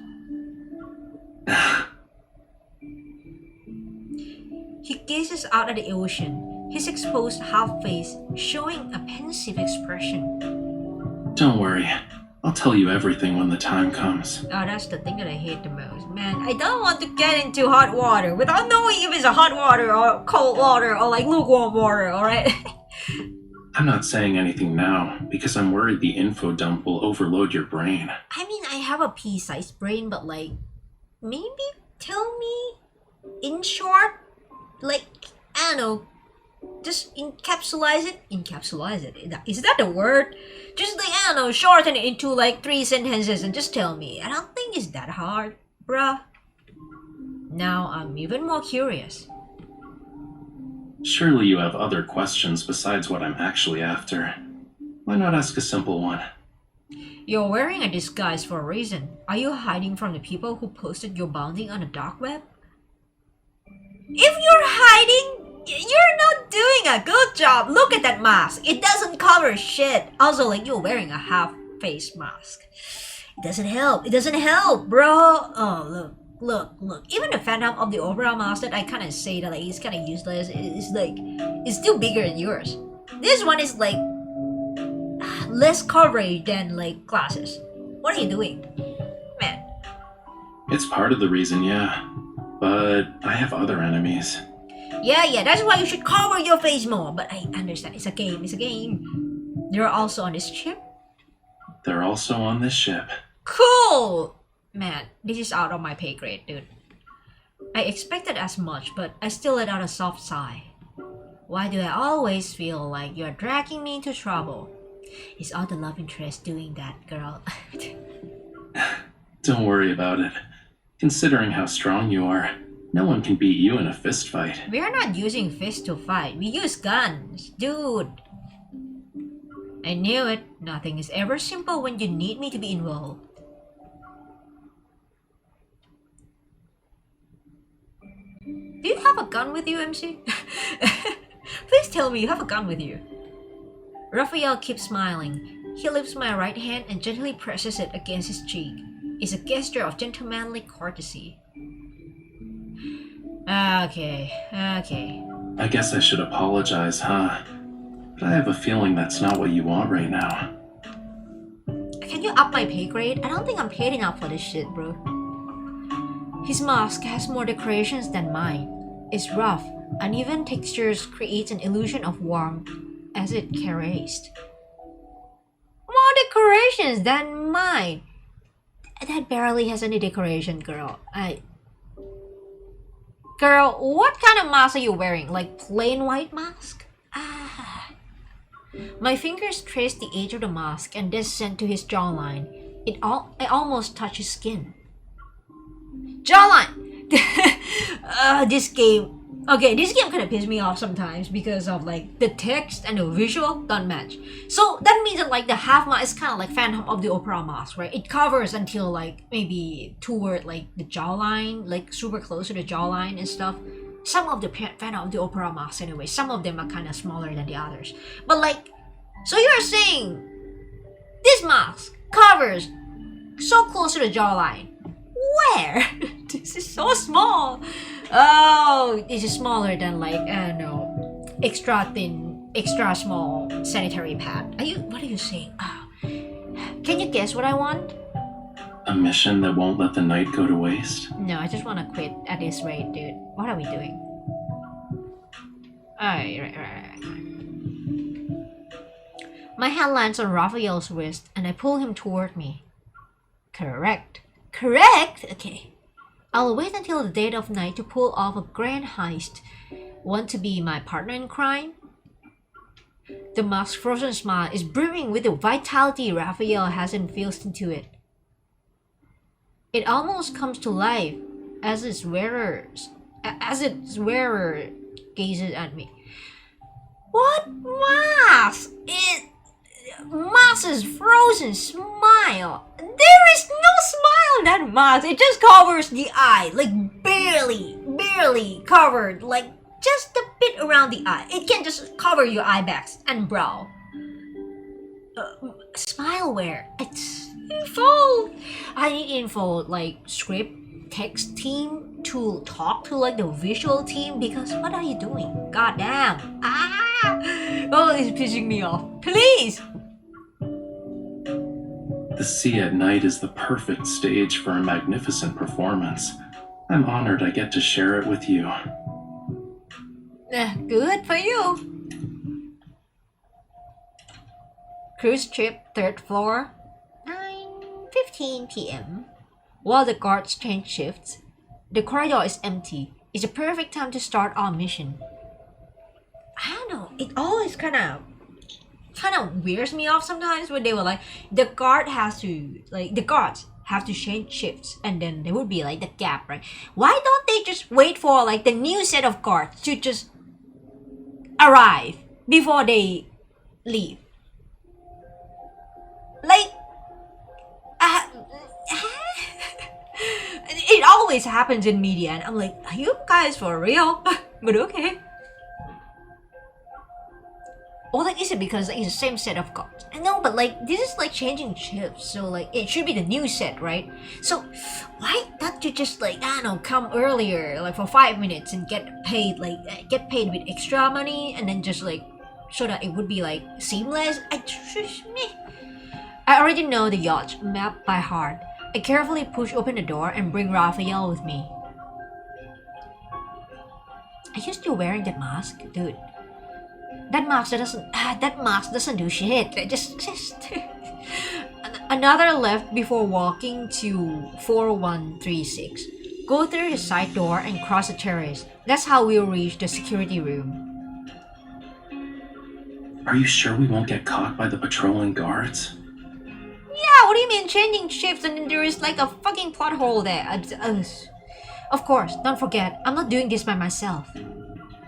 He gazes out at the ocean, his exposed half face showing a pensive expression. Don't worry. I'll tell you everything when the time comes. Oh, that's the thing that I hate the most. Man, I don't want to get into hot water without knowing if it's a hot water or cold water or like lukewarm water, alright? I'm not saying anything now because I'm worried the info dump will overload your brain. I mean, I have a pea-sized brain, but like, maybe tell me in short, like, I don't know, just encapsulize it. Is that the word? Just like, I don't know, shorten it into like 3 sentences and just tell me. I don't think it's that hard, bruh. Now I'm even more curious. Surely you have other questions besides what I'm actually after. Why not ask a simple one? You're wearing a disguise for a reason. Are you hiding from the people who posted your bounty on the dark web? If you're hiding, you're not doing a good job. Look at that mask. It doesn't cover shit. Also, like, you're wearing a half-face mask. It doesn't help. It doesn't help, bro. Oh, look. Even the Phantom of the Opera mask that I kind of say that like it's kind of useless. It's still bigger than yours. This one is like less coverage than like glasses. What are you doing, man? It's part of the reason, yeah. But I have other enemies. Yeah, that's why you should cover your face more. But I understand, it's a game. They're also on this ship? They're also on this ship. Cool! Man, this is out of my pay grade, dude. I expected as much, but I still let out a soft sigh. Why do I always feel like you're dragging me into trouble? Is all the love interest doing that, girl? Don't worry about it. Considering how strong you are, no one can beat you in a fist fight. We are not using fists to fight. We use guns, dude. I knew it. Nothing is ever simple when you need me to be involved. Do you have a gun with you, MC? Please tell me you have a gun with you. Raphael keeps smiling. He lifts my right hand and gently presses it against his cheek. It's a gesture of gentlemanly courtesy. Okay. I guess I should apologize, huh? But I have a feeling that's not what you want right now. Can you up my pay grade? I don't think I'm paid enough for this shit, bro. His mask has more decorations than mine. It's rough. Uneven textures create an illusion of warmth as it caressed. More decorations than mine. That barely has any decoration, girl. Girl, what kind of mask are you wearing? Like plain white mask? My fingers trace the edge of the mask and descend to his jawline. I almost touch his skin. Jawline! This game kind of pisses me off sometimes because of like the text and the visual don't match. So that means that like the half mask is kind of like Phantom of the Opera mask, right? It covers until like maybe toward like the jawline, like super close to the jawline and stuff. Some of the Phantom of the Opera masks anyway, some of them are kind of smaller than the others. But like, so you're saying this mask covers so close to the jawline. Where? This is so small. Oh, this is smaller than like, I don't know, extra thin, extra small sanitary pad. What are you saying? Can you guess what I want? A mission that won't let the night go to waste? No, I just want to quit at this rate, dude. What are we doing? Right. My hand lands on Raphael's wrist and I pull him toward me. Correct? Okay. I'll wait until the dead of night to pull off a grand heist. Want to be my partner in crime? The mask's frozen smile is brimming with the vitality Raphael has infused into it. It almost comes to life as its wearer gazes at me. What mask? Mask's frozen smile. There is no smile in that mask. It just covers the eye, like barely covered, like just a bit around the eye. It can just cover your eye bags and brow. Smile where? It's info. I need info, like script, text team to talk to like the visual team because what are you doing? God damn. Oh, it's pissing me off. Please. The sea at night is the perfect stage for a magnificent performance. I'm honored I get to share it with you. Good for you. Cruise trip, 3rd floor, 9:15 p.m. While the guards change shifts, The corridor is empty. It's a perfect time to start our mission. I don't know. It always kind of weirds me off sometimes when they were like, the guards have to change shifts, and then there would be like the gap, right? Why don't they just wait for like the new set of guards to just arrive before they leave? Like, it always happens in media, and I'm like, are you guys for real? But okay. Or like, is it because like, it's the same set of cards? I know, but like, this is like changing shifts, so like, it should be the new set, right? So, why not you just like, I don't know, come earlier, like for 5 minutes and get paid with extra money, and then just like, so that it would be like seamless? I already know the yacht map by heart. I carefully push open the door and bring Rafayel with me. Are you still wearing that mask, dude? That mask doesn't do shit. Just another left before walking to 4136. Go through the side door and cross the terrace. That's how we'll reach the security room. Are you sure we won't get caught by the patrolling guards? Yeah, what do you mean changing shifts and then there is like a fucking plot hole there? Of course, don't forget, I'm not doing this by myself.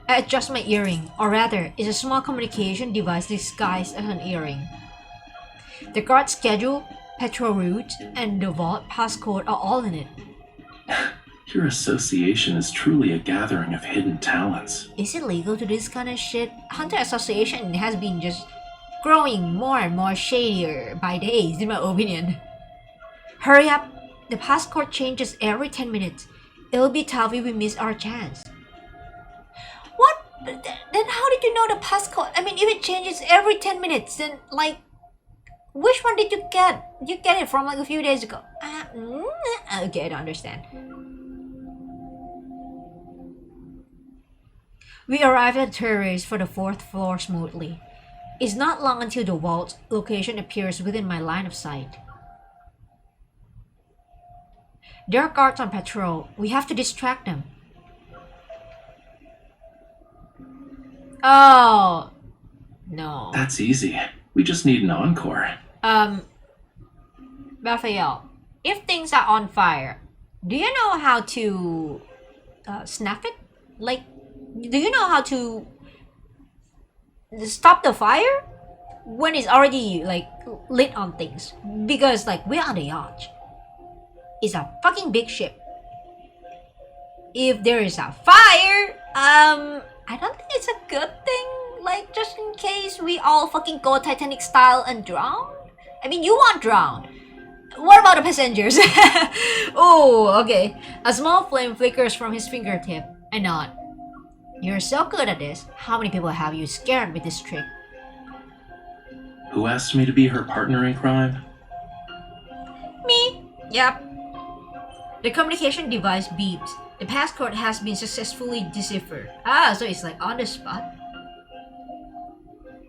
I adjust my earring, or rather, it's a small communication device disguised as an earring. The guard schedule, petrol route, and the vault passcode are all in it. Your association is truly a gathering of hidden talents. Is it legal to do this kind of shit? Hunter Association has been just growing more and more shadier by days, in my opinion. Hurry up! The passcode changes every 10 minutes. It'll be tough if we miss our chance. What? Then how did you know the passcode? I mean, if it changes every 10 minutes, then like, which one did you get? You get it from like a few days ago. Okay, I don't understand. We arrived at the terrace for the 4th floor smoothly. It's not long until the vault location appears within my line of sight. There are guards on patrol. We have to distract them. Oh, no. That's easy. We just need an encore. Raphael, if things are on fire, do you know how to snap it? Like, do you know how to stop the fire when it's already like lit on things? Because like we're on the yacht. It's a fucking big ship. If there is a fire, I don't think it's a good thing. Like, just in case we all fucking go Titanic style and drown. I mean, you won't drown. What about the passengers? Oh, okay. A small flame flickers from his fingertip. I nod. You're so good at this. How many people have you scared with this trick? Who asked me to be her partner in crime? Me. Yep. The communication device beeps. The passcode has been successfully deciphered. Ah, so it's like on the spot.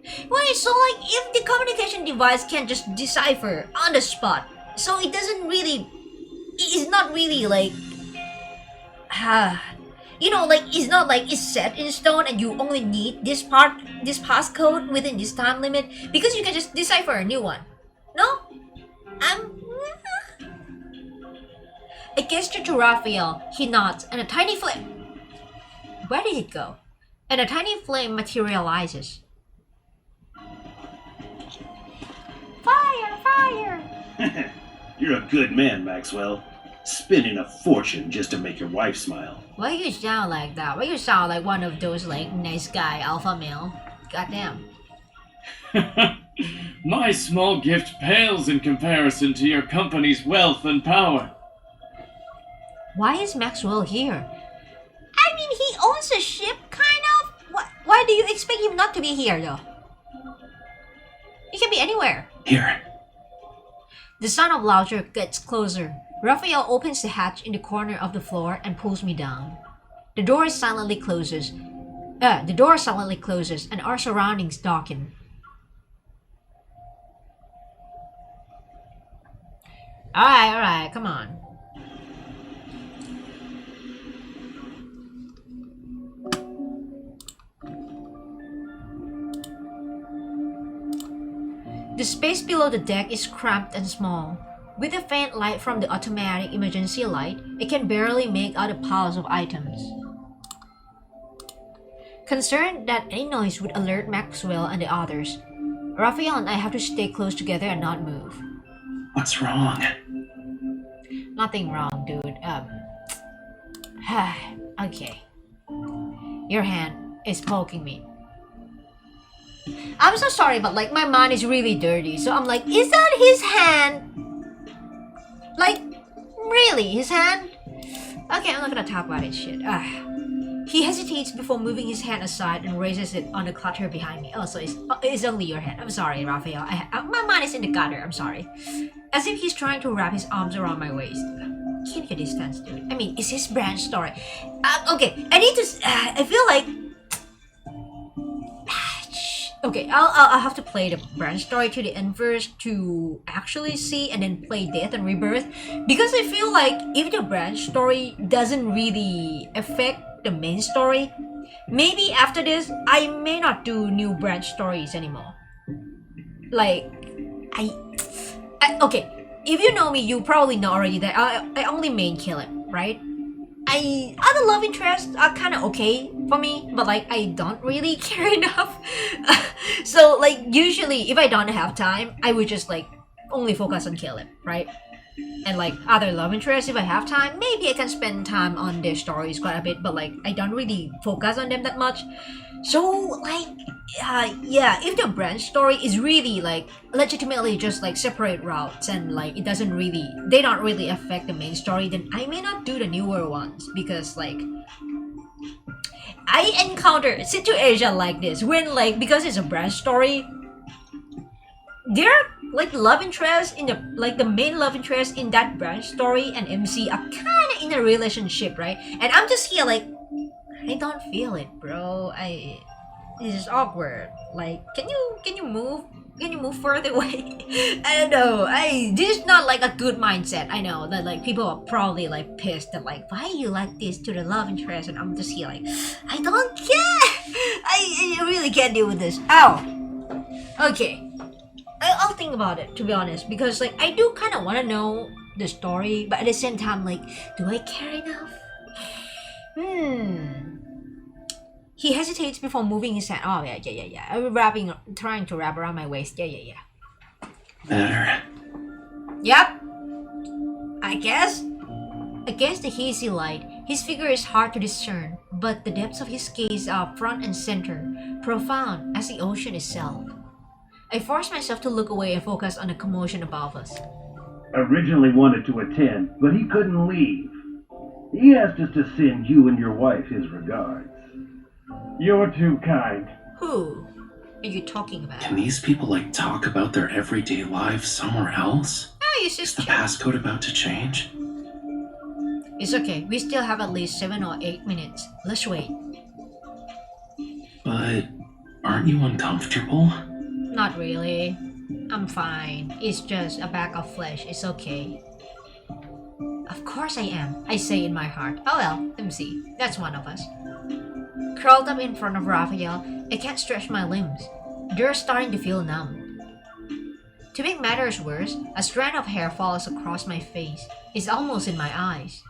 Wait, so like if the communication device can just decipher on the spot, so it doesn't really, it's not really like, you know, like it's not like it's set in stone and you only need this passcode within this time limit, because you can just decipher a new one. No? I gesture to Raphael. He nods, and a tiny flame. Where did it go? And a tiny flame materializes. Fire! Fire! You're a good man, Maxwell. Spending a fortune just to make your wife smile. Why you sound like that? Why you sound like one of those like nice guy alpha male? Goddamn. My small gift pales in comparison to your company's wealth and power. Why is Maxwell here? I mean, he owns a ship, kind of. Why do you expect him not to be here, though? He can be anywhere. Here. The sound of laughter gets closer. Raphael opens the hatch in the corner of the floor and pulls me down. The door silently closes, and our surroundings darken. Alright, come on. The space below the deck is cramped and small. With the faint light from the automatic emergency light, it can barely make out the piles of items. Concerned that any noise would alert Maxwell and the others, Rafayel and I have to stay close together and not move. What's wrong? Nothing wrong, dude. Okay. Your hand is poking me. I'm so sorry, but like my mind is really dirty, so I'm like, is that his hand? Like, really, his hand? Okay, I'm not gonna talk about it, shit. He hesitates before moving his hand aside and raises it on the clutter behind me. Oh, so it's only your hand. I'm sorry, Rafayel. My mind is in the gutter. I'm sorry. As if he's trying to wrap his arms around my waist. Keep your distance, dude. I mean, it's his branch story. Okay, I need to. I feel like. Okay, I'll have to play the branch story to the end first to actually see, and then play Death and Rebirth, because I feel like if the branch story doesn't really affect the main story, maybe after this I may not do new branch stories anymore. Like, okay, if you know me, you probably know already that I only main kill him, right? Other love interests are kind of okay for me, but like I don't really care enough. So like usually if I don't have time, I would just like only focus on killing, right? And like other love interests, if I have time, maybe I can spend time on their stories quite a bit, but like I don't really focus on them that much. So like yeah, if the branch story is really like legitimately just like separate routes and like they don't really affect the main story, then I may not do the newer ones, because like I encounter a situation like this when like, because it's a branch story, there like love interest in the main love interest in that branch story and MC are kind of in a relationship, right? And I'm just here like, I don't feel it, bro. This is awkward. Like, can you move? Can you move further away? I don't know. This is not like a good mindset. I know that like people are probably like pissed that like, why are you like this to the love interest? And I'm just here like, I don't care. I really can't deal with this. Ow. Okay. I'll think about it, to be honest, because like I do kind of want to know the story, but at the same time, like, do I care enough? He hesitates before moving his hand. Oh yeah. I'm trying to wrap around my waist. Yeah. Better. Yep. I guess. Against the hazy light, his figure is hard to discern, but the depths of his gaze are front and center, profound as the ocean itself. I force myself to look away and focus on the commotion above us. Originally wanted to attend, but he couldn't leave. He asked us to send you and your wife his regards. You're too kind. Who are you talking about? Can these people like talk about their everyday lives somewhere else? Oh, Is the passcode about to change? It's okay. We still have at least 7 or 8 minutes. Let's wait. But aren't you uncomfortable? Not really. I'm fine. It's just a bag of flesh. It's okay. Of course I am, I say in my heart. Oh well, let me see. That's one of us. Curled up in front of Rafayel, I can't stretch my limbs. They're starting to feel numb. To make matters worse, a strand of hair falls across my face. It's almost in my eyes.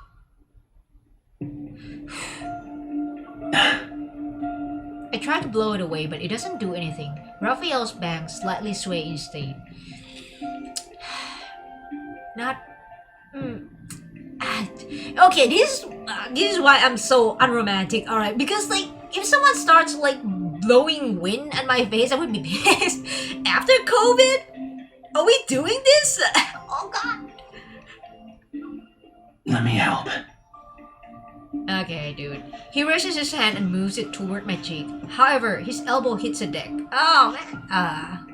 I try to blow it away, but it doesn't do anything. Rafayel's bangs slightly sway instead. Okay, this is why I'm so unromantic, alright? Because like, if someone starts like blowing wind at my face, I would be pissed. After COVID? Are we doing this? Oh god. Let me help. Okay, dude. He raises his hand and moves it toward my cheek. However, his elbow hits a deck. Oh, man.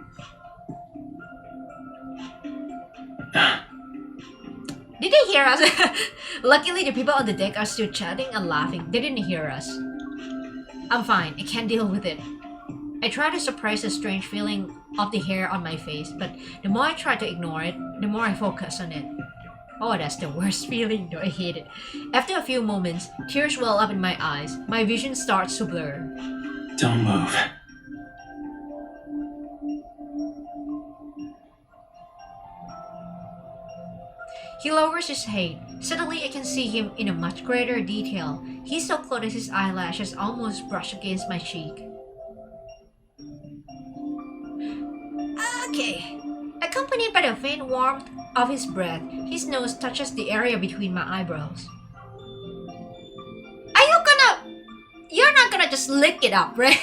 Did they hear us? Luckily, the people on the deck are still chatting and laughing. They didn't hear us. I'm fine. I can't deal with it. I try to suppress the strange feeling of the hair on my face, but the more I try to ignore it, the more I focus on it. Oh, that's the worst feeling, though. I hate it. After a few moments, tears well up in my eyes. My vision starts to blur. Don't move. He lowers his head. Suddenly, I can see him in a much greater detail. He's so close that his eyelashes almost brush against my cheek. Okay. Accompanied by the faint warmth of his breath, his nose touches the area between my eyebrows. You're not gonna just lick it up, right?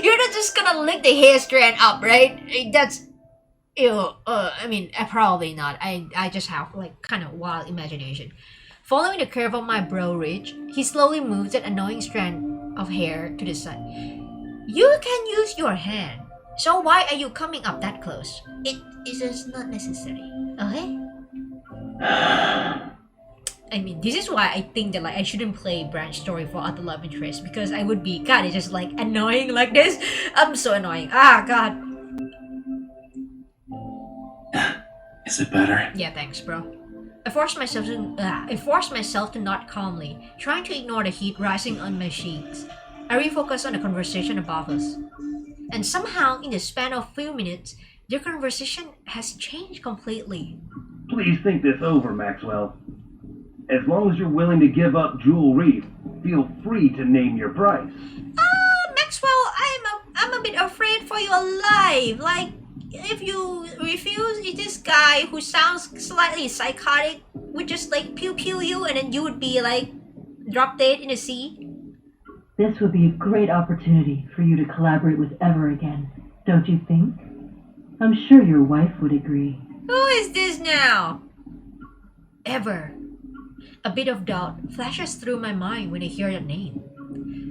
You're not just gonna lick the hair strand up, right? That's... Ew, probably not. I just have, like, kind of wild imagination. Following the curve of my brow ridge, he slowly moves that annoying strand of hair to the side. You can use your hand. So why are you coming up that close? It is just not necessary, okay? I mean, this is why I think that, like, I shouldn't play branch story for other love interest, because I would be, God, it's just, like, annoying like this. I'm so annoying. Ah, God. Is it better? Yeah, thanks, bro. I forced myself to nod calmly, trying to ignore the heat rising on my cheeks. I refocused on the conversation above us. And somehow, in the span of few minutes, their conversation has changed completely. Please think this over, Maxwell. As long as you're willing to give up Jewel Reef, feel free to name your price. Maxwell, I'm a bit afraid for your life. Like, if you refuse, is this guy who sounds slightly psychotic would just, like, pew you, and then you would be, like, drop dead in the sea? This would be a great opportunity for you to collaborate with Ever again, don't you think? I'm sure your wife would agree. Who is this now? Ever. A bit of doubt flashes through my mind when I hear that name.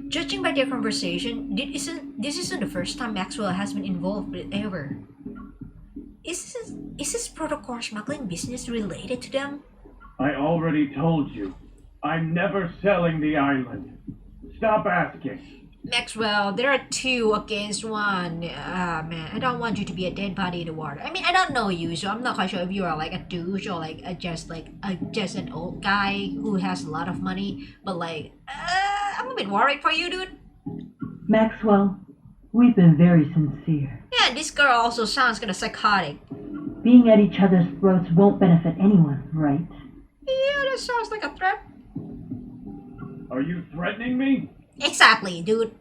Judging by their conversation, this isn't the first time Maxwell has been involved with Ever. Is this protocol smuggling business related to them? I already told you. I'm never selling the island. Stop asking. Maxwell, there are 2 against 1. Man, I don't want you to be a dead body in the water. I mean, I don't know you, so I'm not quite sure if you are like a douche or like just an old guy who has a lot of money. But like, I'm a bit worried for you, dude. Maxwell, we've been very sincere. Yeah, this girl also sounds kind of psychotic. Being at each other's throats won't benefit anyone, right? Yeah, that sounds like a threat. Are you threatening me? Exactly, dude.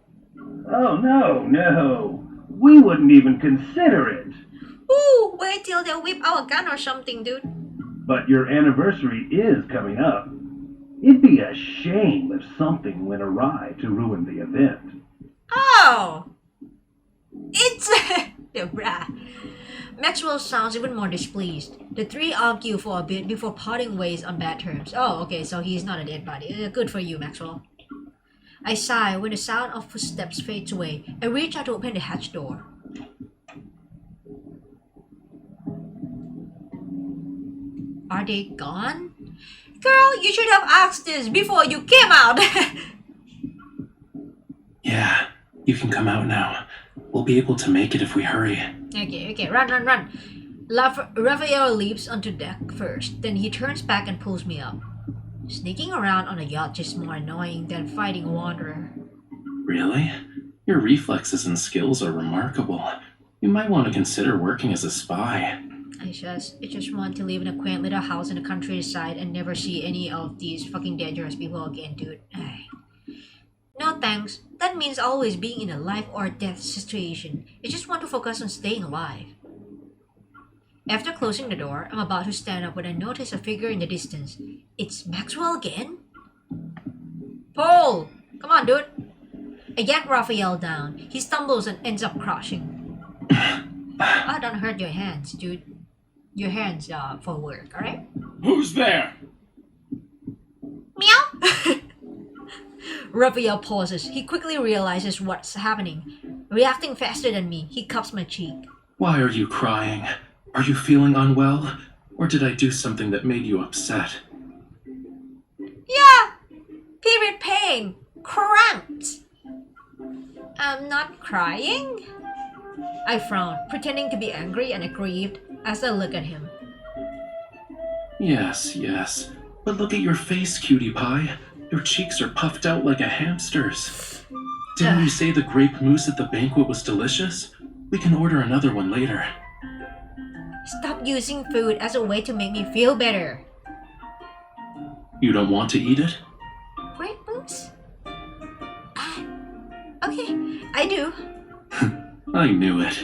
Oh, no. We wouldn't even consider it. Ooh, wait till they whip out a gun or something, dude. But your anniversary is coming up. It'd be a shame if something went awry to ruin the event. Oh! It's... Bruh. Maxwell sounds even more displeased. The 3 argue for a bit before parting ways on bad terms. Oh, okay, so he's not a dead body. Good for you, Maxwell. I sigh when the sound of footsteps fades away. I reach out to open the hatch door. Are they gone? Girl, you should have asked this before you came out. Yeah, you can come out now. We'll be able to make it if we hurry. Okay, run. Rafayel leaps onto deck first, then he turns back and pulls me up. Sneaking around on a yacht is more annoying than fighting a wanderer. Really? Your reflexes and skills are remarkable. You might want to consider working as a spy. I just want to live in a quaint little house in the countryside and never see any of these fucking dangerous people again, dude. No thanks. That means always being in a life or death situation. I just want to focus on staying alive. After closing the door, I'm about to stand up when I notice a figure in the distance. It's Maxwell again? Paul! Come on, dude! I yank Rafayel down. He stumbles and ends up crashing. Oh, don't hurt your hands, dude. Your hands are for work, alright? Who's there? Meow! Rafayel pauses. He quickly realizes what's happening. Reacting faster than me, he cups my cheek. Why are you crying? Are you feeling unwell? Or did I do something that made you upset? Yeah! Period pain! Cramps! I'm not crying? I frown, pretending to be angry and aggrieved as I look at him. Yes. But look at your face, cutie pie. Your cheeks are puffed out like a hamster's. Didn't you say the grape mousse at the banquet was delicious? We can order another one later. Stop using food as a way to make me feel better. You don't want to eat it? Great boots? Okay, I do. I knew it.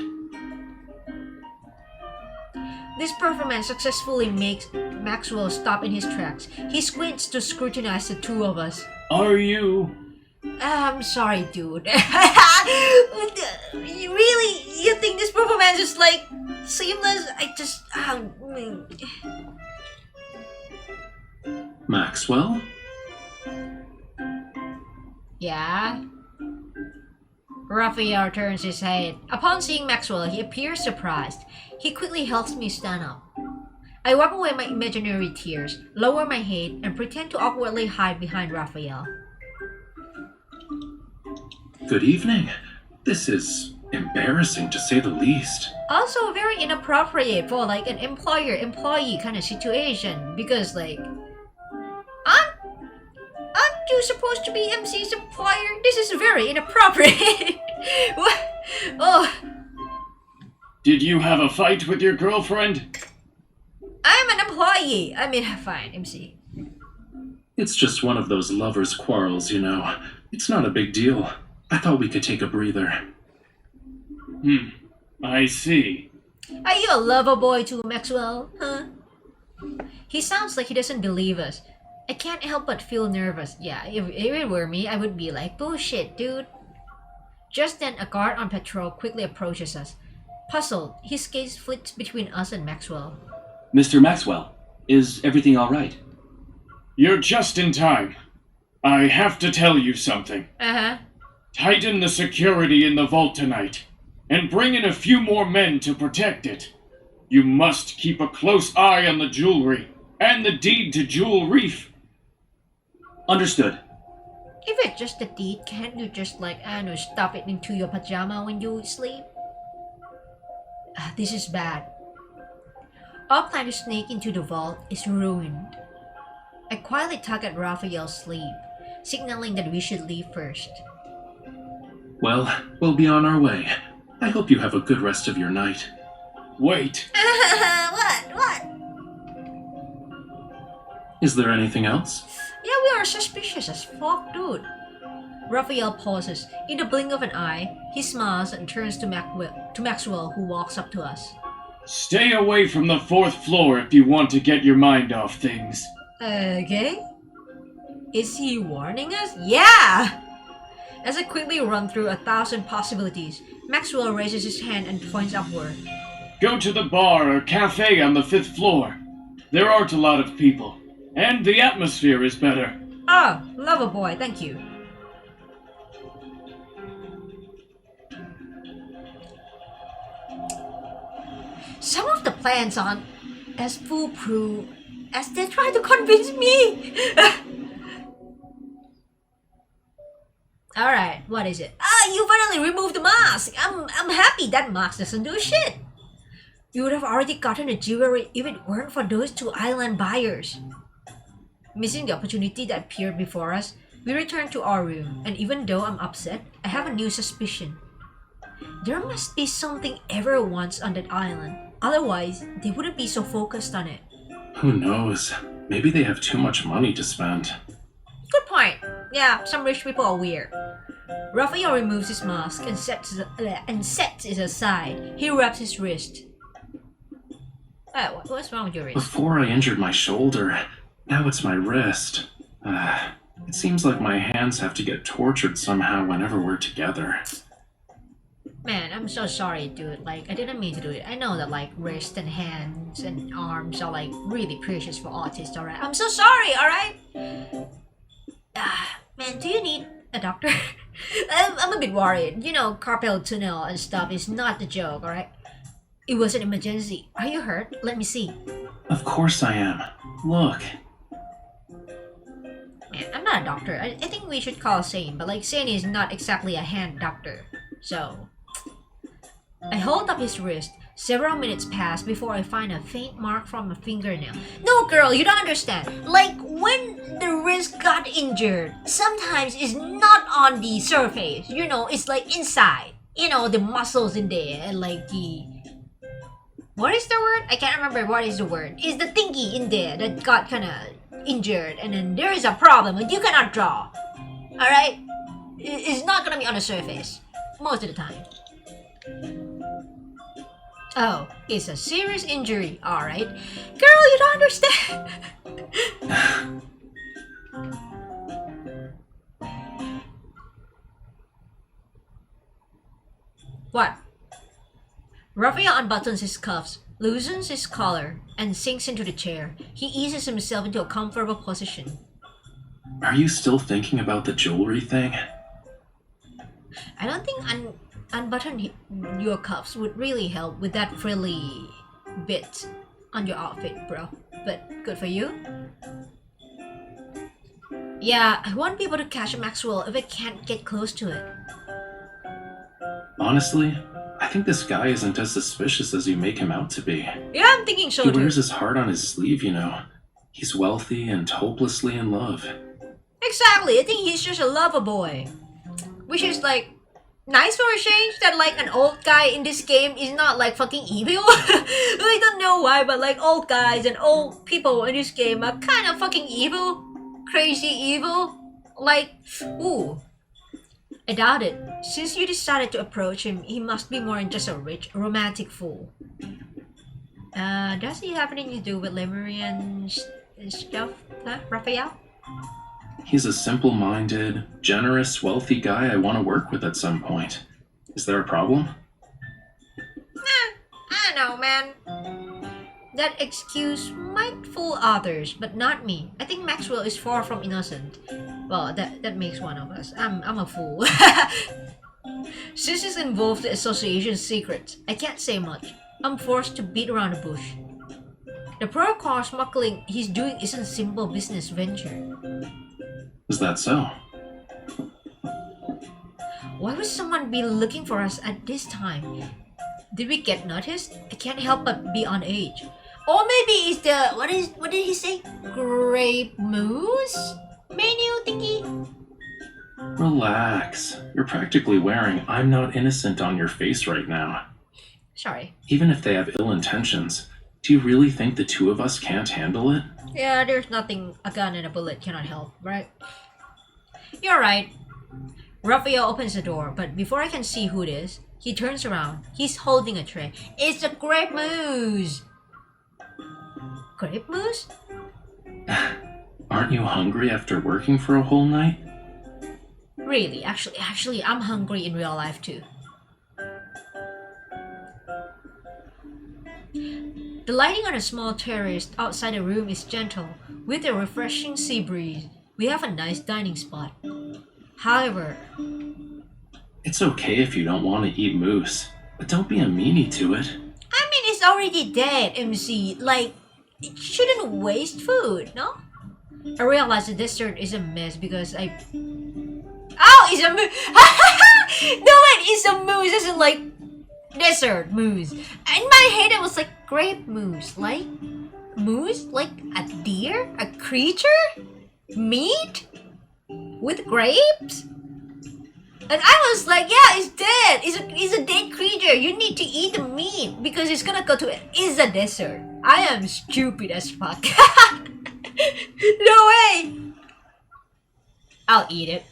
This performance successfully makes Maxwell stop in his tracks. He squints to scrutinize the two of us. Are you? I'm sorry, dude. You think this performance is like seamless? Maxwell? Yeah? Raphael turns his head. Upon seeing Maxwell, he appears surprised. He quickly helps me stand up. I wipe away my imaginary tears, lower my head, and pretend to awkwardly hide behind Raphael. Good evening. This is embarrassing to say the least. Also very inappropriate for like an employer-employee kind of situation, because like, aren't you supposed to be MC supplier? This is very inappropriate. What? Oh. Did you have a fight with your girlfriend? I'm an employee. I mean, fine, MC. It's just one of those lovers' quarrels, you know. It's not a big deal. I thought we could take a breather. I see. Are you a lover boy too, Maxwell? Huh? He sounds like he doesn't believe us. I can't help but feel nervous. Yeah, if it were me, I would be like, bullshit, dude. Just then, a guard on patrol quickly approaches us. Puzzled, his gaze flits between us and Maxwell. Mr. Maxwell, is everything all right? You're just in time. I have to tell you something. Uh-huh. Tighten the security in the vault tonight, and bring in a few more men to protect it. You must keep a close eye on the jewelry, and the deed to Jewel Reef. Understood. If it's just a deed, can't you just like, stuff it into your pajama when you sleep? This is bad. Our plan to sneak into the vault is ruined. I quietly tug at Raphael's sleeve, signaling that we should leave first. Well, we'll be on our way. I hope you have a good rest of your night. Wait. What? Is there anything else? Yeah, we are suspicious as fuck, dude. Raphael pauses. In the blink of an eye, he smiles and turns to Maxwell, who walks up to us. Stay away from the 4th floor if you want to get your mind off things. Okay. Is he warning us? Yeah! As I quickly run through 1,000 possibilities, Maxwell raises his hand and points upward. Go to the bar or cafe on the 5th floor. There aren't a lot of people, and the atmosphere is better. Oh, lover boy, thank you. Some of the plans aren't as foolproof as they try to convince me. Alright, what is it? You finally removed the mask! I'm happy that mask doesn't do shit! You would have already gotten the jewelry if it weren't for those 2 island buyers. Missing the opportunity that appeared before us, we return to our room, and even though I'm upset, I have a new suspicion. There must be something everyone wants on that island, otherwise they wouldn't be so focused on it. Who knows? Maybe they have too much money to spend. Good point. Yeah, some rich people are weird. Raphael removes his mask and sets it aside. He wraps his wrist. What's wrong with your wrist? Before I injured my shoulder, now it's my wrist. It seems like my hands have to get tortured somehow whenever we're together. Man, I'm so sorry, dude. Like, I didn't mean to do it. I know that, like, wrists and hands and arms are, like, really precious for artists, alright? I'm so sorry, alright? Man, do you need a doctor? I'm a bit worried. You know, carpal tunnel and stuff is not the joke, alright? It was an emergency. Are you hurt? Let me see. Of course I am. Look. Man, I'm not a doctor. I think we should call Sane, but like Sane is not exactly a hand doctor. So, I hold up his wrist. Several minutes pass before I find a faint mark from a fingernail. No, girl, you don't understand. Like, when the wrist got injured, sometimes it's not on the surface. You know, it's like inside. You know, the muscles in there and like the... What is the word? I can't remember what is the word. It's the thingy in there that got kind of injured and then there is a problem and you cannot draw. Alright? It's not gonna be on the surface. Most of the time. Oh, it's a serious injury. Alright. Girl, you don't understand. What? Rafayel unbuttons his cuffs, loosens his collar, and sinks into the chair. He eases himself into a comfortable position. Are you still thinking about the jewelry thing? I don't think unbutton your cuffs would really help with that frilly bit on your outfit, bro. But good for you. Yeah, I won't be able to catch Maxwell if I can't get close to it. Honestly, I think this guy isn't as suspicious as you make him out to be. Yeah, I'm thinking so He too. wears his heart on his sleeve, you know. He's wealthy and hopelessly in love. Exactly, I think he's just a lover boy. Which is like nice for a change that like an old guy in this game is not like fucking evil. I don't know why, but like old guys and old people in this game are kind of fucking evil. Crazy evil. Like, ooh. I doubt it. Since you decided to approach him, he must be more than just a rich, romantic fool. Does he have anything to do with Lemurian stuff, Rafayel? He's a simple-minded, generous, wealthy guy I want to work with at some point. Is there a problem? I don't know, man. That excuse might fool others, but not me. I think Maxwell is far from innocent. Well, that makes one of us. I'm a fool. Since it's involved the association's secrets, I can't say much. I'm forced to beat around the bush. The pearl car smuggling he's doing isn't a simple business venture. Is that so? Why would someone be looking for us at this time? Did we get noticed? I can't help but be on edge. Or maybe it's the what did he say? Grape mousse menu thingy? Relax. You're practically wearing "I'm not innocent" on your face right now. Sorry. Even if they have ill intentions, do you really think the two of us can't handle it? Yeah, there's nothing a gun and a bullet cannot help, right? You're right. Rafayel opens the door, but before I can see who it is, he turns around. He's holding a tray. It's a grape mousse! Grape mousse? Aren't you hungry after working for a whole night? Really, actually, I'm hungry in real life too. The lighting on a small terrace outside the room is gentle, with a refreshing sea breeze. We have a nice dining spot. However, It's okay if you don't want to eat moose, but don't be a meanie to it. I mean, it's already dead, MC. Like, it shouldn't waste food, no? I realize the dessert is a mess because I... Oh, it's a moose! No, wait, it's a moose, isn't like dessert mousse. In my head, it was like grape mousse. Like, moose? Like a deer? A creature? Meat? With grapes? And I was like, yeah, it's dead. It's a dead creature. You need to eat the meat because it's gonna go to it. It's a dessert. I am stupid as fuck. No way. I'll eat it.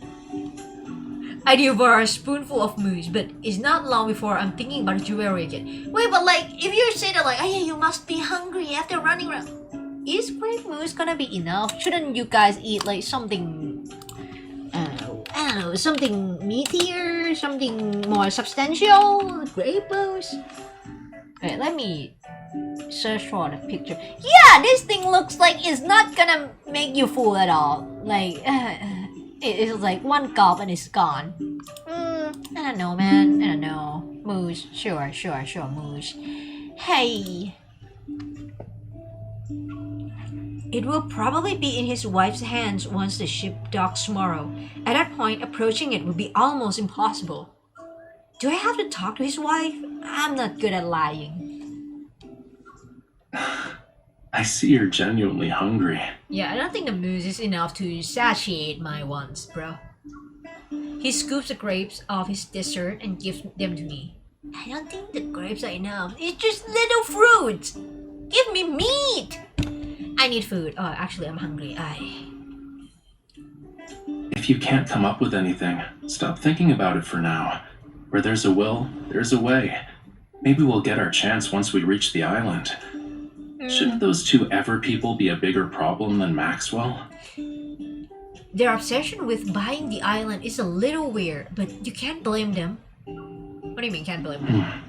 I devour a spoonful of mousse, but it's not long before I'm thinking about jewelry again. Wait, but like, if you say that like, oh yeah, you must be hungry after running around. Is grape mousse gonna be enough? Shouldn't you guys eat like something... I don't know, something meatier, something more substantial, grape mousse. Wait, let me search for the picture. Yeah, this thing looks like it's not gonna make you full at all. Like, it's like one gulp and it's gone. I don't know, man. I don't know. Mousse, sure, mousse. Hey. It will probably be in his wife's hands once the ship docks tomorrow. At that point, approaching it would be almost impossible. Do I have to talk to his wife? I'm not good at lying. I see you're genuinely hungry. Yeah, I don't think the mousse is enough to satiate my wants, bro. He scoops the grapes off his dessert and gives them to me. I don't think the grapes are enough. It's just little fruits. Give me meat. I need food. Oh, actually, I'm hungry. If you can't come up with anything, stop thinking about it for now. Where there's a will, there's a way. Maybe we'll get our chance once we reach the island. Shouldn't those two Ever people be a bigger problem than Maxwell? Their obsession with buying the island is a little weird, but you can't blame them. What do you mean, can't blame them?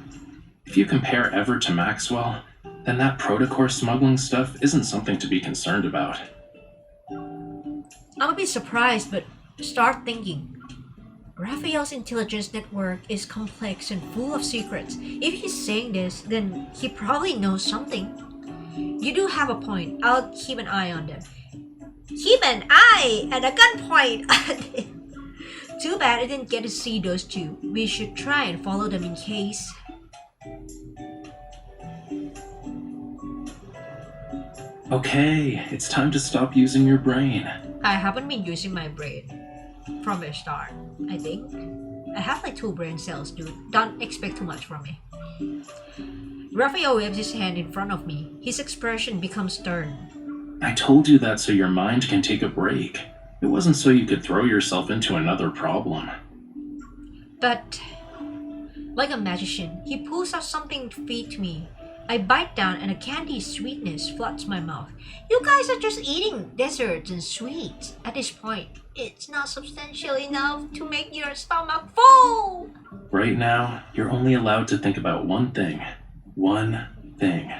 If you compare Ever to Maxwell, then that protocore smuggling stuff isn't something to be concerned about. I'm a bit surprised, but start thinking. Rafayel's intelligence network is complex and full of secrets. If he's saying this, then he probably knows something. You do have a point. I'll keep an eye on them. Keep an eye and a gunpoint! Too bad I didn't get to see those two. We should try and follow them in case. Okay, it's time to stop using your brain. I haven't been using my brain from the start, I think. I have like 2 brain cells, dude. Don't expect too much from me. Rafayel waves his hand in front of me. His expression becomes stern. I told you that so your mind can take a break. It wasn't so you could throw yourself into another problem. But, like a magician, he pulls out something to feed me. I bite down and a candy sweetness floods my mouth. You guys are just eating desserts and sweets. At this point, it's not substantial enough to make your stomach full. Right now, you're only allowed to think about one thing. One thing.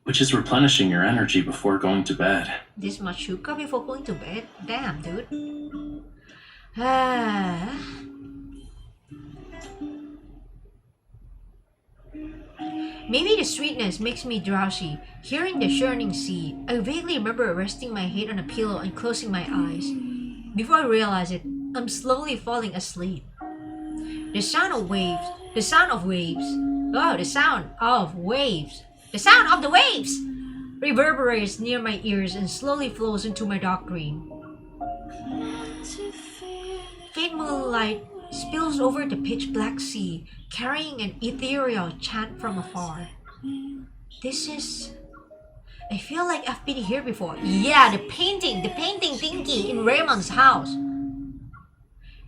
Which is replenishing your energy before going to bed. This much sugar before going to bed? Damn, dude. Maybe the sweetness makes me drowsy. Hearing the churning sea, I vaguely remember resting my head on a pillow and closing my eyes. Before I realize it, I'm slowly falling asleep. The sound of waves. The sound of the waves reverberates near my ears and slowly flows into my dark dream. Faint moonlight spills over the pitch black sea, carrying an ethereal chant from afar. I feel like I've been here before. Yeah, the painting thingy in Raymond's house.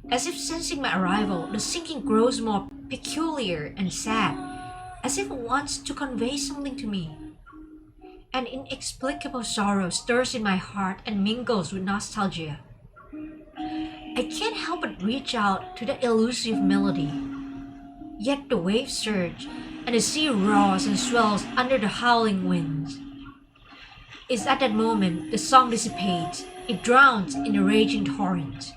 As if sensing my arrival, the singing grows more peculiar and sad, as if it wants to convey something to me. An inexplicable sorrow stirs in my heart and mingles with nostalgia. I can't help but reach out to the elusive melody. Yet the waves surge, and the sea roars and swells under the howling winds. It's at that moment the song dissipates. It drowns in the raging torrent.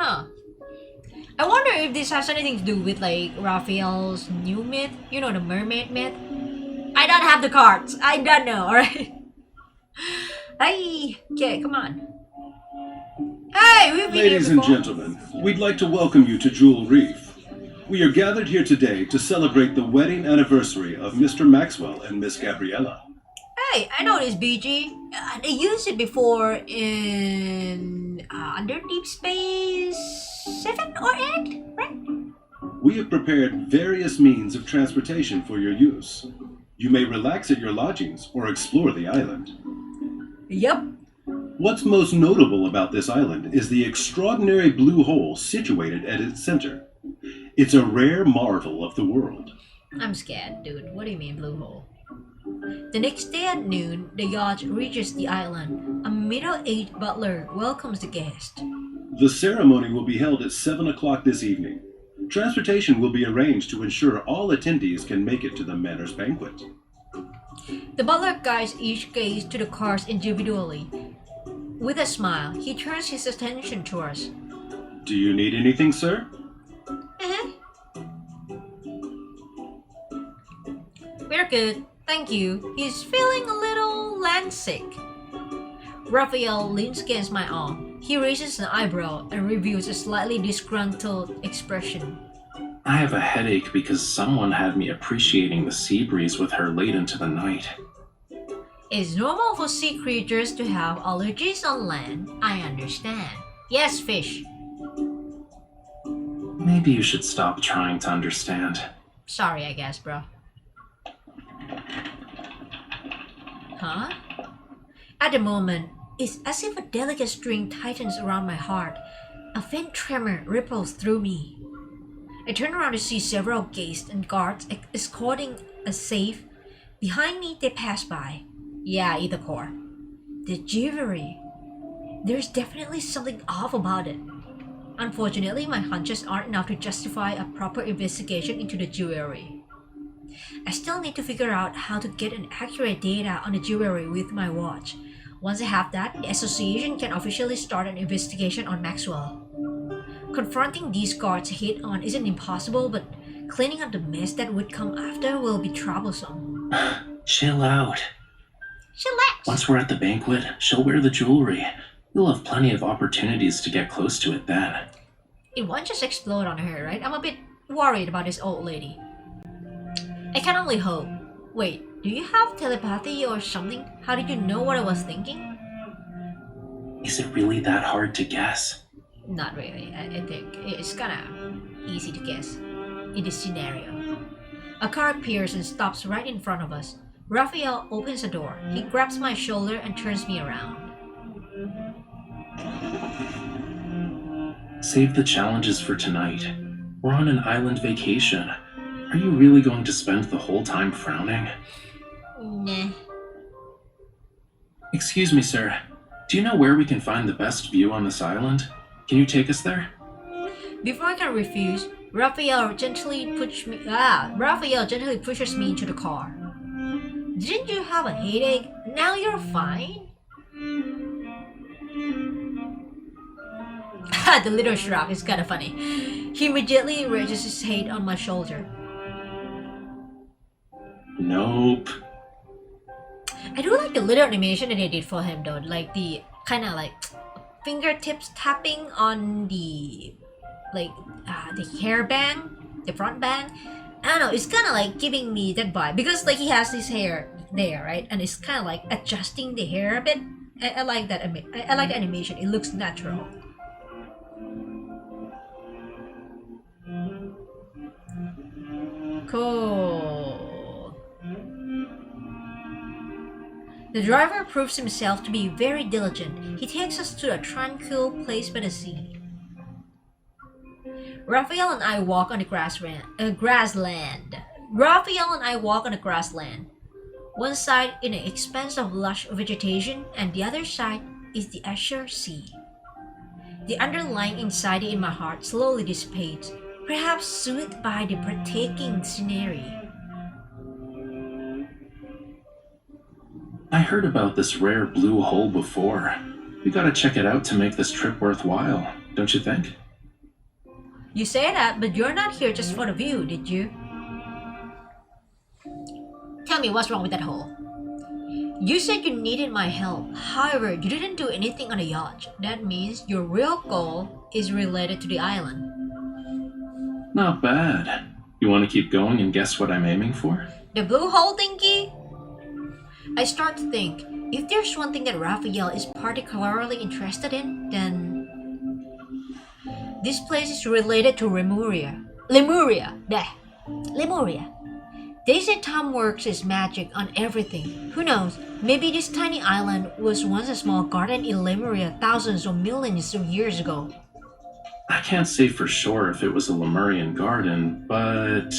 I wonder if this has anything to do with like Raphael's new myth. You know, the mermaid myth? I don't have the cards. I don't know, alright? Hey, okay, come on. Hey, we've been Ladies here and before. gentlemen, we'd like to welcome you to Jewel Reef. We are gathered here today to celebrate the wedding anniversary of Mr. Maxwell and Miss Gabriella. Hey, I know this BG. They used it before in under Deepspace 7 or 8, right? We have prepared various means of transportation for your use. You may relax at your lodgings or explore the island. Yep. What's most notable about this island is the extraordinary blue hole situated at its center. It's a rare marvel of the world. I'm scared, dude. What do you mean, blue hole? The next day at noon, the yacht reaches the island. A middle-aged butler welcomes the guest. The ceremony will be held at 7 o'clock this evening. Transportation will be arranged to ensure all attendees can make it to the manor's banquet. The butler guides each guest to the cars individually. With a smile, he turns his attention to us. Do you need anything, sir? We're good, thank you. He's feeling a little landsick. Raphael leans against my arm. He raises an eyebrow and reveals a slightly disgruntled expression. I have a headache because someone had me appreciating the sea breeze with her late into the night. It's normal for sea creatures to have allergies on land. I understand. Yes, fish. Maybe you should stop trying to understand. Sorry, I guess, bro. Huh? At the moment, it's as if a delicate string tightens around my heart. A faint tremor ripples through me. I turn around to see several guests and guards escorting a safe. Behind me, they pass by. Yeah, either core. The jewelry. There's definitely something off about it. Unfortunately, my hunches aren't enough to justify a proper investigation into the jewelry. I still need to figure out how to get an accurate data on the jewelry with my watch. Once I have that, the association can officially start an investigation on Maxwell. Confronting these guards head on isn't impossible, but cleaning up the mess that would come after will be troublesome. Chill out. Chillax! Once we're at the banquet, she'll wear the jewelry. You'll have plenty of opportunities to get close to it then. It won't just explode on her, right? I'm a bit worried about this old lady. I can only hope. Wait, do you have telepathy or something? How did you know what I was thinking? Is it really that hard to guess? Not really. I think it's kinda easy to guess in this scenario. A car appears and stops right in front of us. Rafayel opens the door. He grabs my shoulder and turns me around. Save the challenges for tonight. We're on an island vacation. Are you really going to spend the whole time frowning? Nah. Excuse me, sir. Do you know where we can find the best view on this island? Can you take us there? Before I can refuse, Rafayel gently pushes me into the car. Didn't you have a headache? Now you're fine? The little shrug is kinda funny. He immediately raises his head on my shoulder. Nope. I do like the little animation that they did for him though, like the kinda like fingertips tapping on the hairband, the front band. I don't know, it's kinda like giving me that vibe because like he has his hair there, right? And it's kinda like adjusting the hair a bit. I like that. I like the animation. It looks natural. Cool. The driver proves himself to be very diligent. He takes us to a tranquil place by the sea. Rafayel and I walk on the grassland. Rafayel and I walk on the grassland. One side in an expanse of lush vegetation, and the other side is the azure sea. The underlying anxiety in my heart slowly dissipates, perhaps soothed by the breathtaking scenery. I heard about this rare blue hole before. We gotta check it out to make this trip worthwhile, don't you think? You say that, but you're not here just for the view, did you? Tell me what's wrong with that hole. You said you needed my help. However, you didn't do anything on the yacht. That means your real goal is related to the island. Not bad. You want to keep going and guess what I'm aiming for? The blue hole thingy? I start to think, if there's one thing that Rafayel is particularly interested in, then this place is related to Lemuria. They say Tom works his magic on everything. Who knows? Maybe this tiny island was once a small garden in Lemuria thousands or millions of years ago. I can't say for sure if it was a Lemurian garden, but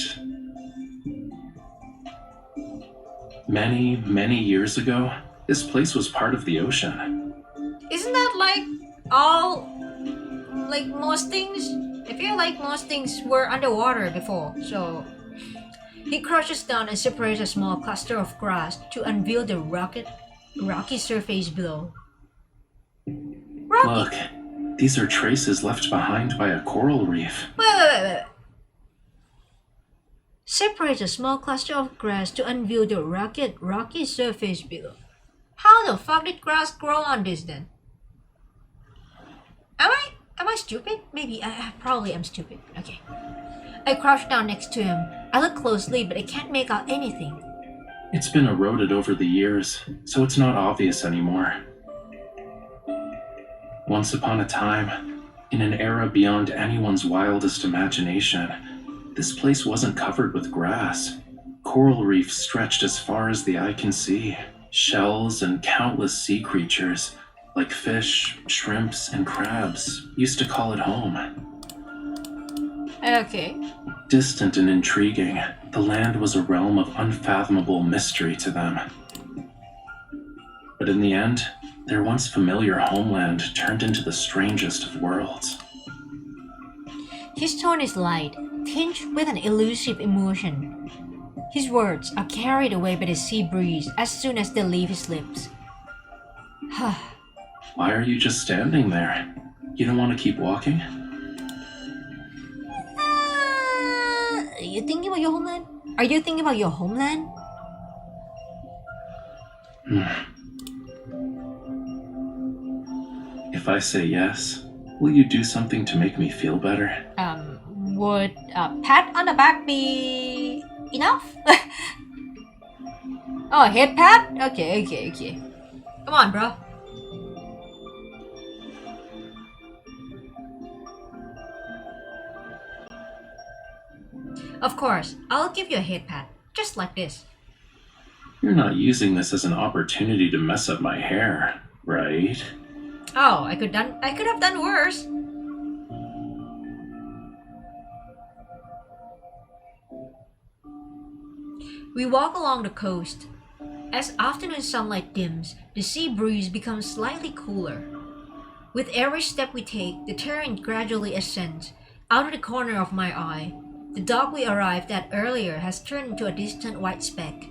many years ago, this place was part of the ocean. Isn't that like most things? I feel like most things were underwater before, so... He crouches down and separates a small cluster of grass to unveil the rocky surface below. Rocky. Look, these are traces left behind by a coral reef. Wait. Separates a small cluster of grass to unveil the rocky surface below. How the fuck did grass grow on this then? Am I stupid? Maybe. I probably am stupid. Okay. I crouch down next to him. I look closely, but I can't make out anything. It's been eroded over the years, so it's not obvious anymore. Once upon a time, in an era beyond anyone's wildest imagination, this place wasn't covered with grass. Coral reefs stretched as far as the eye can see. Shells and countless sea creatures, like fish, shrimps, and crabs, used to call it home. Okay. Distant and intriguing, the land was a realm of unfathomable mystery to them. But in the end, their once familiar homeland turned into the strangest of worlds. His tone is light, tinged with an elusive emotion. His words are carried away by the sea breeze as soon as they leave his lips. Why are you just standing there? You don't want to keep walking? Are you thinking about your homeland? Are you thinking about your homeland? If I say yes, will you do something to make me feel better? Would a pat on the back be enough? Oh, a head pat? Okay. Come on, bro. Of course, I'll give you a head pat, just like this. You're not using this as an opportunity to mess up my hair, right? Oh, I could have done worse. We walk along the coast. As afternoon sunlight dims, the sea breeze becomes slightly cooler. With every step we take, the terrain gradually ascends. Out of the corner of my eye, the dock we arrived at earlier has turned into a distant white speck.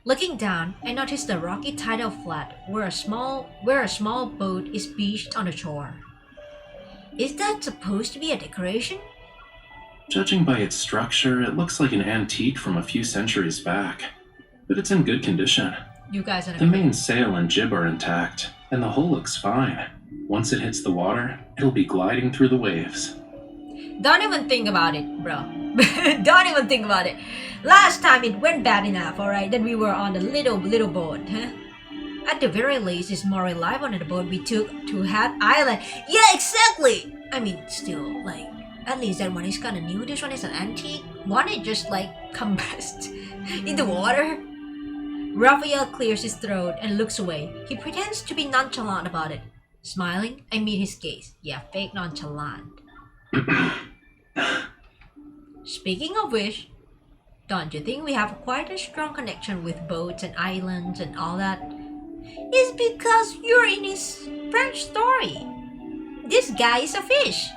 Looking down, I notice the rocky tidal flat where a small boat is beached on the shore. Is that supposed to be a decoration? Judging by its structure, it looks like an antique from a few centuries back, but it's in good condition. You guys are The main sail and jib are intact, and the hull looks fine. Once it hits the water, it'll be gliding through the waves. Don't even think about it, bro. Don't even think about it. Last time it went bad enough, alright? Then we were on the little boat, huh? At the very least, it's more reliable than the boat we took to Hat Island. Yeah, exactly! I mean, still, like, at least that one is kinda new. This one is an antique. One is just like combust in the water. Rafayel clears his throat and looks away. He pretends to be nonchalant about it. Smiling, I meet his gaze. Yeah, fake nonchalant. Speaking of which, don't you think we have quite a strong connection with boats and islands and all that? It's because you're in his French story. This guy is a fish.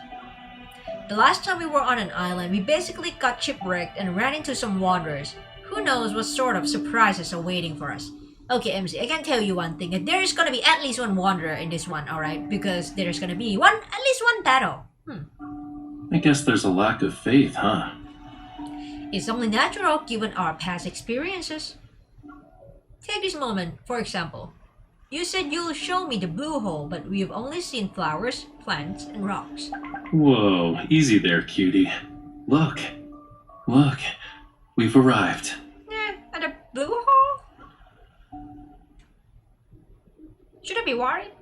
The last time we were on an island, we basically got shipwrecked and ran into some wanderers. Who knows what sort of surprises are waiting for us. Okay, MC, I can tell you one thing. There is gonna be at least one wanderer in this one, alright? Because there's gonna be at least one battle. I guess there's a lack of faith, huh? It's only natural given our past experiences. Take this moment, for example. You said you'll show me the blue hole, but we've only seen flowers, plants, and rocks. Whoa, easy there, cutie. Look, we've arrived. At the blue hole? Should I be worried?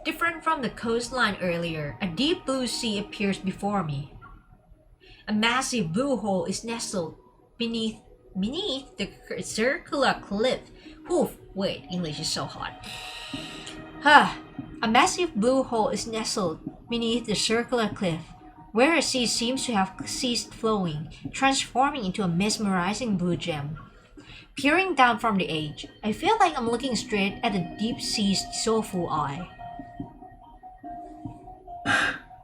Different from the coastline earlier, a deep blue sea appears before me. A massive blue hole is nestled beneath the circular cliff. Oof, wait, English is so hard. A massive blue hole is nestled beneath the circular cliff, where a sea seems to have ceased flowing, transforming into a mesmerizing blue gem. Peering down from the edge, I feel like I'm looking straight at the deep sea's soulful eye.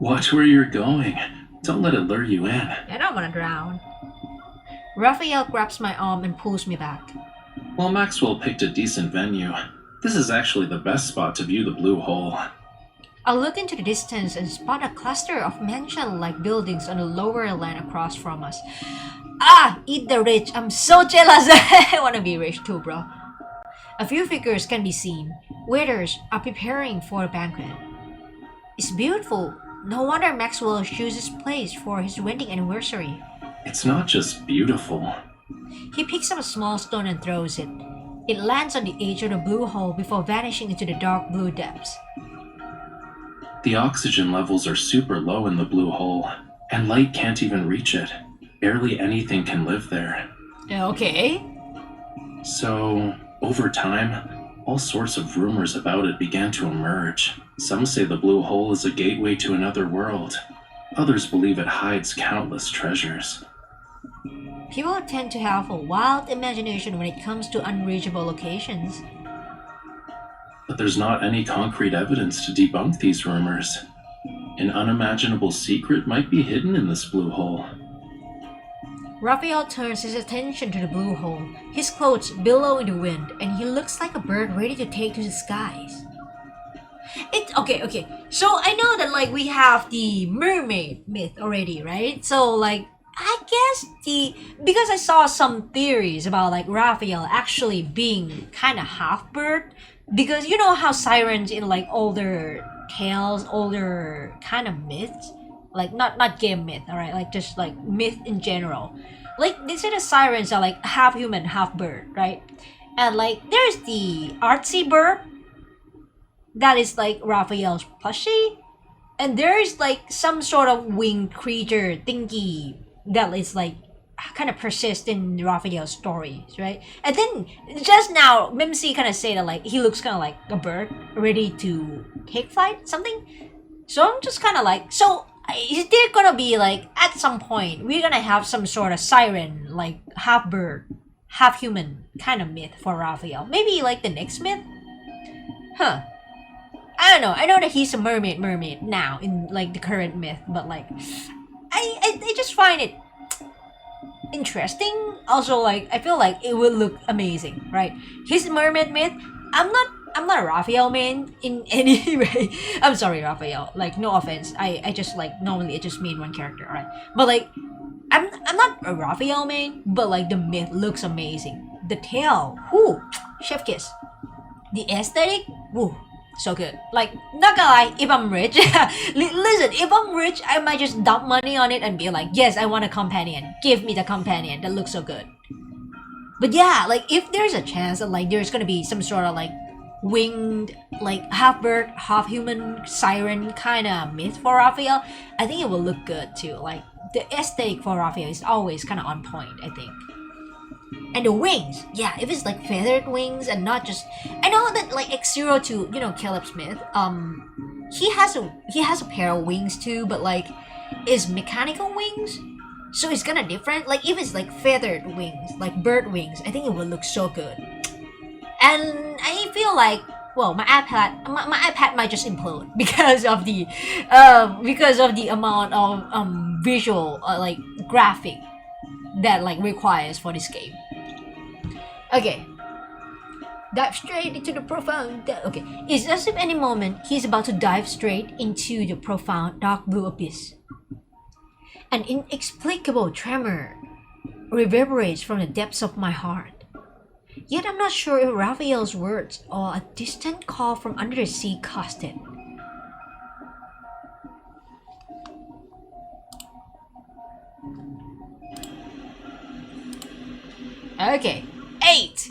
Watch where you're going. Don't let it lure you in. I don't want to drown. Raphael grabs my arm and pulls me back. Well, Maxwell picked a decent venue. This is actually the best spot to view the blue hole. I look into the distance and spot a cluster of mansion-like buildings on the lower land across from us. Eat the rich. I'm so jealous. I want to be rich too, bro. A few figures can be seen. Waiters are preparing for a banquet. It's beautiful. No wonder Maxwell chooses this place for his wedding anniversary. It's not just beautiful. He picks up a small stone and throws it. It lands on the edge of the blue hole before vanishing into the dark blue depths. The oxygen levels are super low in the blue hole, and light can't even reach it. Barely anything can live there. Okay. So, Over time, all sorts of rumors about it began to emerge. Some say the blue hole is a gateway to another world. Others believe it hides countless treasures. People tend to have a wild imagination when it comes to unreachable locations. But there's not any concrete evidence to debunk these rumors. An unimaginable secret might be hidden in this blue hole. Raphael turns his attention to the blue hole. His clothes billow in the wind, and he looks like a bird ready to take to the skies. Okay. So I know that like we have the mermaid myth already, right? So like I guess because I saw some theories about like Raphael actually being kind of half bird, because you know how sirens in like older tales, older kind of myths, like not game myth, all right, like just like myth in general, like they say the sirens are like half human, half bird, right? And like there's the artsy bird that is like Raphael's plushie, and there's like some sort of winged creature thingy that is like kind of persist in Raphael's stories, right? And then just now Mimsy kind of say that like he looks kind of like a bird ready to take flight, something. So I'm just kind of like, so is there gonna be like at some point we're gonna have some sort of siren, like half bird, half human kind of myth for Raphael? Maybe like the next myth? Huh. I don't know. I know that he's a mermaid now in like the current myth, but like I just find it interesting. Also, like I feel like it would look amazing, right? His mermaid myth. I'm not a Raphael main in any way. I'm sorry, Raphael. Like no offense. I just like normally I just mean one character, right? But like I'm not a Raphael main, but like the myth looks amazing. The tale, whoo, chef kiss. The aesthetic, whoo, so good. Like not gonna lie, if I'm rich, listen, if I'm rich, I might just dump money on it and be like, yes, I want a companion. Give me the companion that looks so good. But yeah, like if there's a chance that like there's gonna be some sort of like winged, like half bird, half human siren kind of myth for Raphael, I think it will look good too. Like the aesthetic for Raphael is always kind of on point, I think. And the wings, yeah, if it's like feathered wings and not just, I know that like X-Zero to, you know, Caleb Smith, he has a pair of wings too, but like is mechanical wings, so it's kind of different. Like if it's like feathered wings, like bird wings, I think it would look so good. And I feel like, well, my iPad might just implode because of the amount of visual like graphic that like requires for this game. Okay, dive straight into the profound. Okay, it's as if any moment he's about to dive straight into the profound dark blue abyss. An inexplicable tremor reverberates from the depths of my heart. Yet I'm not sure if Raphael's words or a distant call from under the sea caused it. Okay, 8.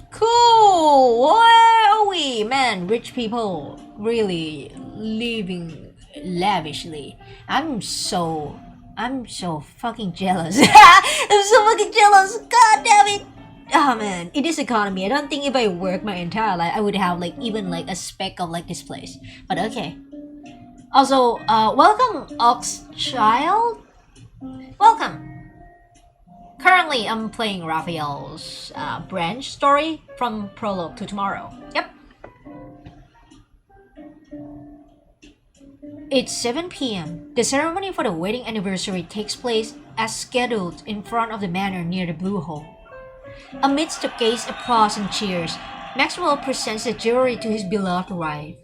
Cool. Where are we, man? Rich people really living lavishly. I'm so fucking jealous. I'm so fucking jealous. God damn it. Oh man, in this economy, I don't think if I work my entire life, I would have like even like a speck of like this place. But okay. Also, welcome, Oxchild. Welcome. Currently, I'm playing Raphael's branch story from Prologue to Tomorrow. Yep. It's 7 p.m. The ceremony for the wedding anniversary takes place as scheduled in front of the manor near the Blue Hole. Amidst the gay's applause and cheers, Maxwell presents the jewelry to his beloved wife,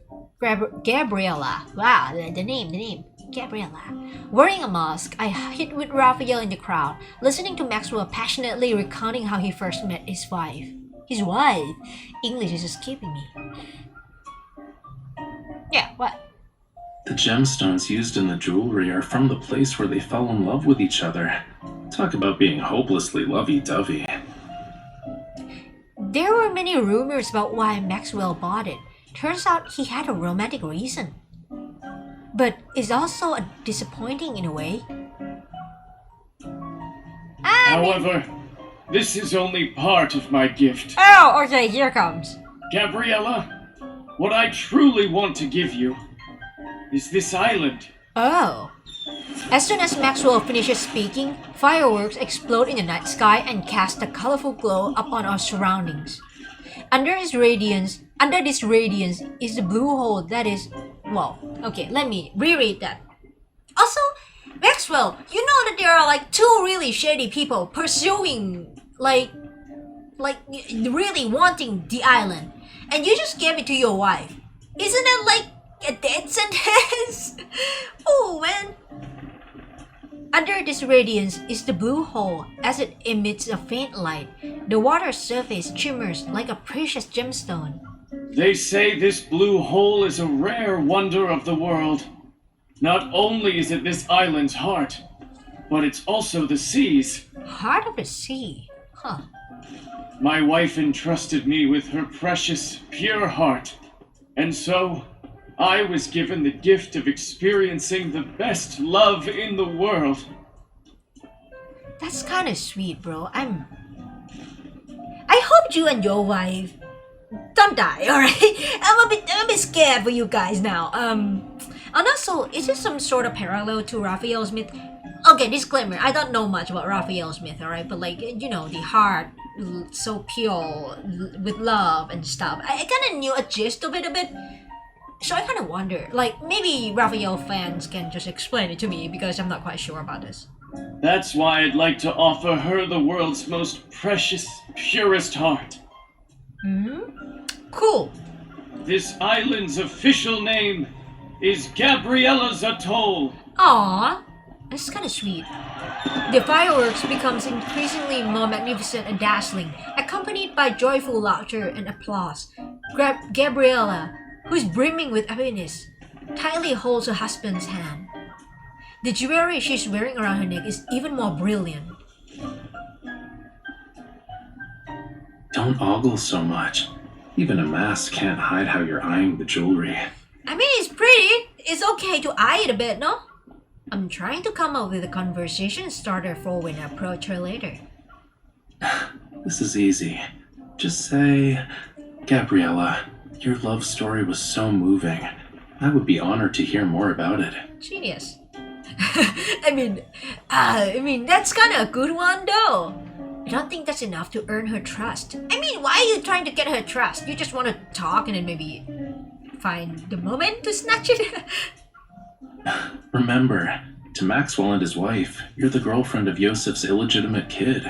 Gabriella. Wow, the name. Gabriella. Wearing a mask, I hid with Raphael in the crowd, listening to Maxwell passionately recounting how he first met his wife. His wife? English is escaping me. Yeah, what? The gemstones used in the jewelry are from the place where they fell in love with each other. Talk about being hopelessly lovey-dovey. There were many rumors about why Maxwell bought it. Turns out he had a romantic reason. But it's also disappointing in a way. However, This is only part of my gift. Oh, okay, here comes. Gabriella, what I truly want to give you is this island. Oh. As soon as Maxwell finishes speaking, fireworks explode in the night sky and cast a colorful glow upon our surroundings. Under this radiance is the blue hole that is... Well, okay, let me reread that. Also, Maxwell, you know that there are like two really shady people pursuing, like really wanting the island, and you just gave it to your wife. Isn't that like a death sentence? Oh man. Under this radiance is the blue hole. As it emits a faint light, the water surface shimmers like a precious gemstone. They say this blue hole is a rare wonder of the world. Not only is it this island's heart, but it's also the sea's. Heart of the sea? Huh. My wife entrusted me with her precious, pure heart, and so I was given the gift of experiencing the best love in the world. That's kind of sweet, bro. I hope you and your wife don't die, alright? I'm a bit scared for you guys now. And also, is this some sort of parallel to Raphael's myth? Okay, disclaimer, I don't know much about Raphael's myth, alright? But like, you know, the heart, so pure, with love and stuff. I kind of knew a gist of it a bit. So I kind of wonder, like, maybe Raphael fans can just explain it to me because I'm not quite sure about this. That's why I'd like to offer her the world's most precious, purest heart. Cool. This island's official name is Gabriella's Atoll. Aww, that's kind of sweet. The fireworks becomes increasingly more magnificent and dazzling, accompanied by joyful laughter and applause. Gabriella, who's brimming with happiness, tightly holds her husband's hand. The jewelry she's wearing around her neck is even more brilliant. Don't ogle so much. Even a mask can't hide how you're eyeing the jewelry. I mean, it's pretty. It's okay to eye it a bit, no? I'm trying to come up with a conversation starter for when I approach her later. This is easy. Just say, Gabriella, your love story was so moving. I would be honored to hear more about it. Genius. I mean, that's kind of a good one, though. I don't think that's enough to earn her trust. I mean, why are you trying to get her trust? You just want to talk and then maybe find the moment to snatch it? Remember, to Maxwell and his wife, you're the girlfriend of Yosef's illegitimate kid.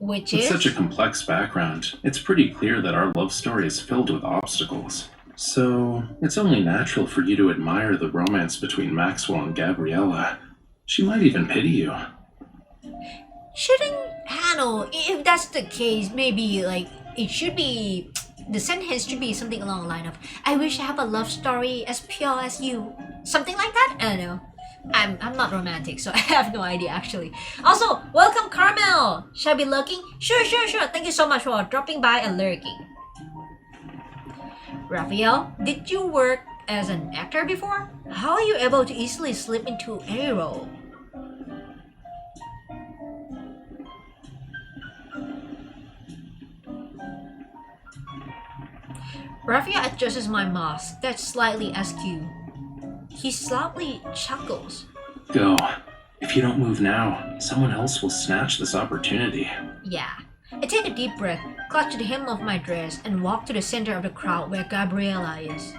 Which With is? such a complex background, it's pretty clear that our love story is filled with obstacles. So, it's only natural for you to admire the romance between Maxwell and Gabriella. She might even pity you. Shouldn't Hannah, if that's the case, maybe like it should be, the sentence should be something along the line of, I wish I have a love story as pure as you. Something like that? I don't know. I'm not romantic, so I have no idea actually. Also, welcome Carmel! Shall I be lurking? Sure. Thank you so much for dropping by and lurking. Raphael, did you work as an actor before? How are you able to easily slip into any role? Raphael adjusts my mask that's slightly askew. He slightly chuckles. Go. If you don't move now, someone else will snatch this opportunity. Yeah. I take a deep breath, clutch the hem of my dress, and walk to the center of the crowd where Gabriella is.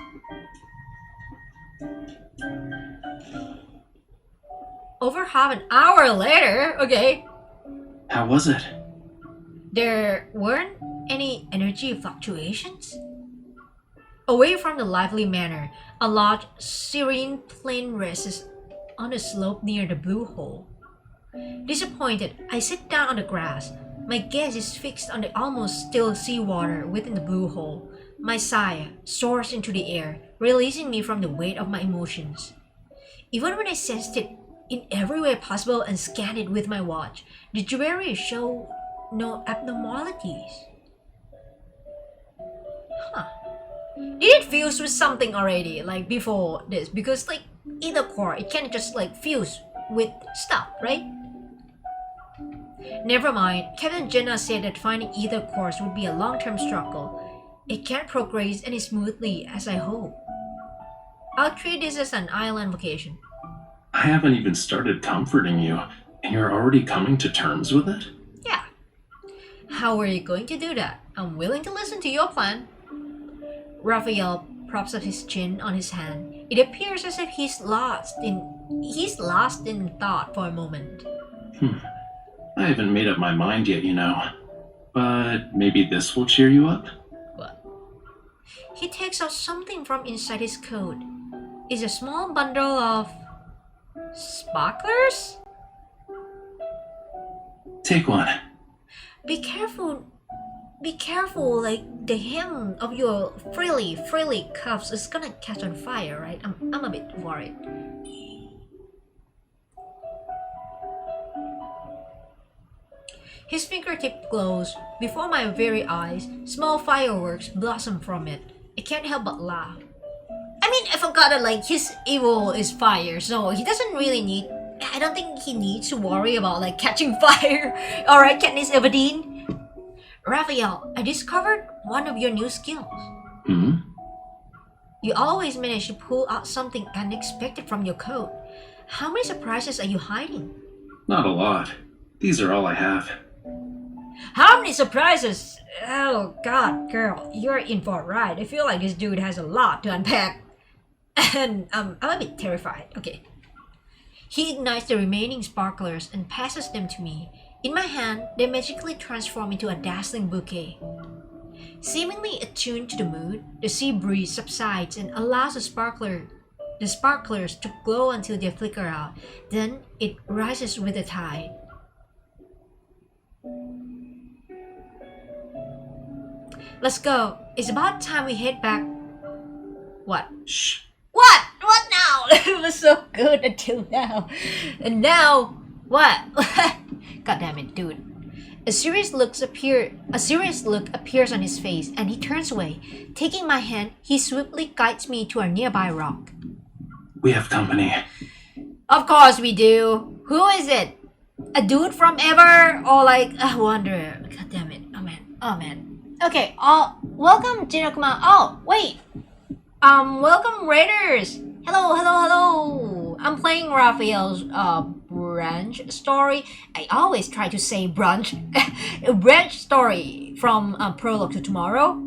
Over half an hour later, okay. How was it? There weren't any energy fluctuations? Away from the lively manor, a large, serene plain rests on a slope near the blue hole. Disappointed, I sit down on the grass. My gaze is fixed on the almost still seawater within the blue hole. My sigh soars into the air, releasing me from the weight of my emotions. Even when I sensed it in every way possible and scanned it with my watch, the jewelry showed no abnormalities. Huh. Did it fuse with something already, like before this? Because like either core, it can't just like fuse with stuff, right? Never mind, Captain Jenna said that finding either course would be a long-term struggle. It can't progress any smoothly as I hope. I'll treat this as an island vacation. I haven't even started comforting you, and you're already coming to terms with it? Yeah. How are you going to do that? I'm willing to listen to your plan. Raphael props up his chin on his hand. It appears as if he's lost in thought for a moment. I haven't made up my mind yet, you know. But maybe this will cheer you up? What? He takes out something from inside his coat. It's a small bundle of sparklers? Take one. Be careful, like the hem of your frilly cuffs is gonna catch on fire, right? I'm a bit worried. His fingertip glows. Before my very eyes, small fireworks blossom from it. I can't help but laugh. I mean, I forgot that like his evil is fire, so he doesn't really need. I don't think he needs to worry about like catching fire. Alright, Katniss Everdeen. Raphael, I discovered one of your new skills. You always manage to pull out something unexpected from your coat. How many surprises are you hiding? Not a lot. These are all I have. How many surprises? Oh god, girl, you're in for a ride. I feel like this dude has a lot to unpack. And I'm a bit terrified. Okay. He ignites the remaining sparklers and passes them to me. In my hand, they magically transform into a dazzling bouquet. Seemingly attuned to the mood, the sea breeze subsides and allows the sparklers to glow until they flicker out. Then it rises with the tide. Let's go. It's about time we head back. What? Shh. What? What now? It was so good until now. And now, what? God damn it, dude. A serious look appears on his face and he turns away. Taking my hand, he swiftly guides me to a nearby rock. We have company. Of course we do. Who is it? A dude from Ever? Or like a wanderer? God damn it. Oh man. Okay, welcome Jinokuma. Oh, wait. Welcome Raiders. Hello. I'm playing Raphael's branch story. I always try to say branch. Branch story from Prologue to Tomorrow.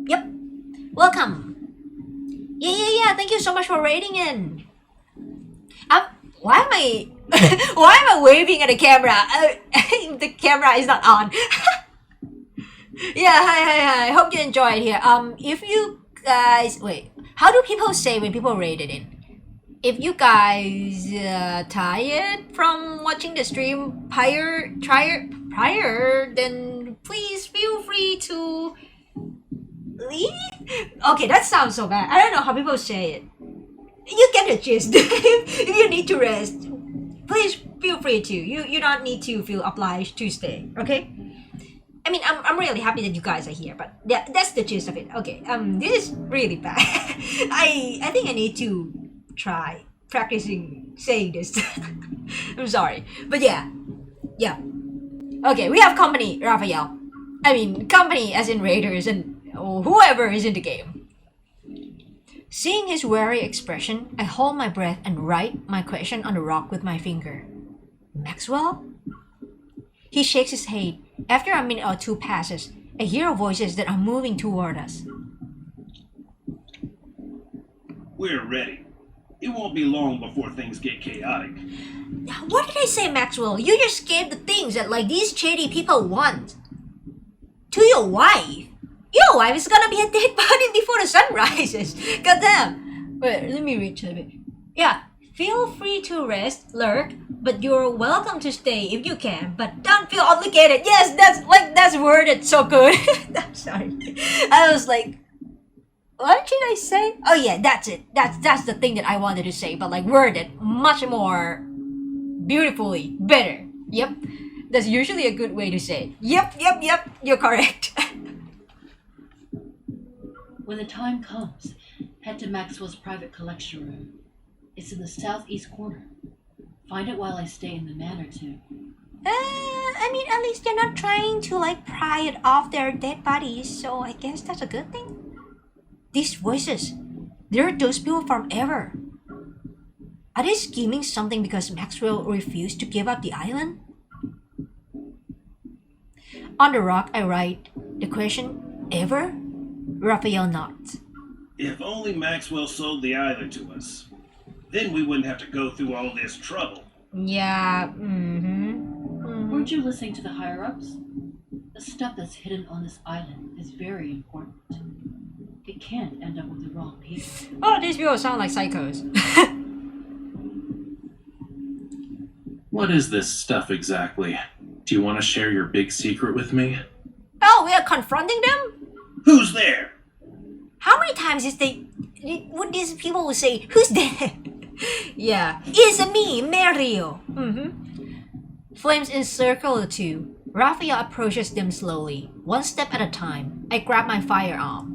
Yep. Welcome. Yeah. Thank you so much for raiding in. Why am I waving at the camera? The camera is not on. Yeah, hi. Hope you enjoyed here. If you guys wait, how do people say when people raided in? If you guys tired from watching the stream prior, then please feel free to leave. Okay, that sounds so bad. I don't know how people say it. You get the gist. If you need to rest, please feel free to. You don't need to feel obliged to stay. Okay. I mean, I'm really happy that you guys are here, but yeah, that's the gist of it. Okay, this is really bad. I think I need to try practicing saying this. I'm sorry, but yeah. Okay, we have company, Raphael. I mean, company as in raiders and whoever is in the game. Seeing his wary expression, I hold my breath and write my question on the rock with my finger. Maxwell? He shakes his head. After a minute or two passes, I hear voices that are moving toward us. We're ready. It won't be long before things get chaotic. What did I say, Maxwell? You just gave the things that like these shady people want. To your wife. Your wife is gonna be a dead body before the sun rises. Goddamn. Wait, let me read a bit. Yeah. Feel free to rest, lurk, but you're welcome to stay if you can, but don't feel obligated. Yes, that's worded so good. I'm sorry. I was like, what should I say? Oh yeah, that's it. That's the thing that I wanted to say, but like worded much more beautifully, better. Yep. That's usually a good way to say it. Yep. You're correct. When the time comes, head to Maxwell's private collection room. It's in the southeast corner. Find it while I stay in the manor too. I mean, at least they're not trying to like pry it off their dead bodies, so I guess that's a good thing. These voices, they're those people from Ever. Are they scheming something because Maxwell refused to give up the island? On the rock, I write the question, Ever? Rafayel nods. If only Maxwell sold the island to us. Then we wouldn't have to go through all this trouble. Yeah, Weren't you listening to the higher-ups? The stuff that's hidden on this island is very important. It can't end up with the wrong people. Oh, these people sound like psychos. What is this stuff exactly? Do you want to share your big secret with me? Oh, we are confronting them? Who's there? How many times would these people say, who's there? Yeah, it's me, Mario. Flames encircle the two. Raphael approaches them slowly, one step at a time. I grab my firearm.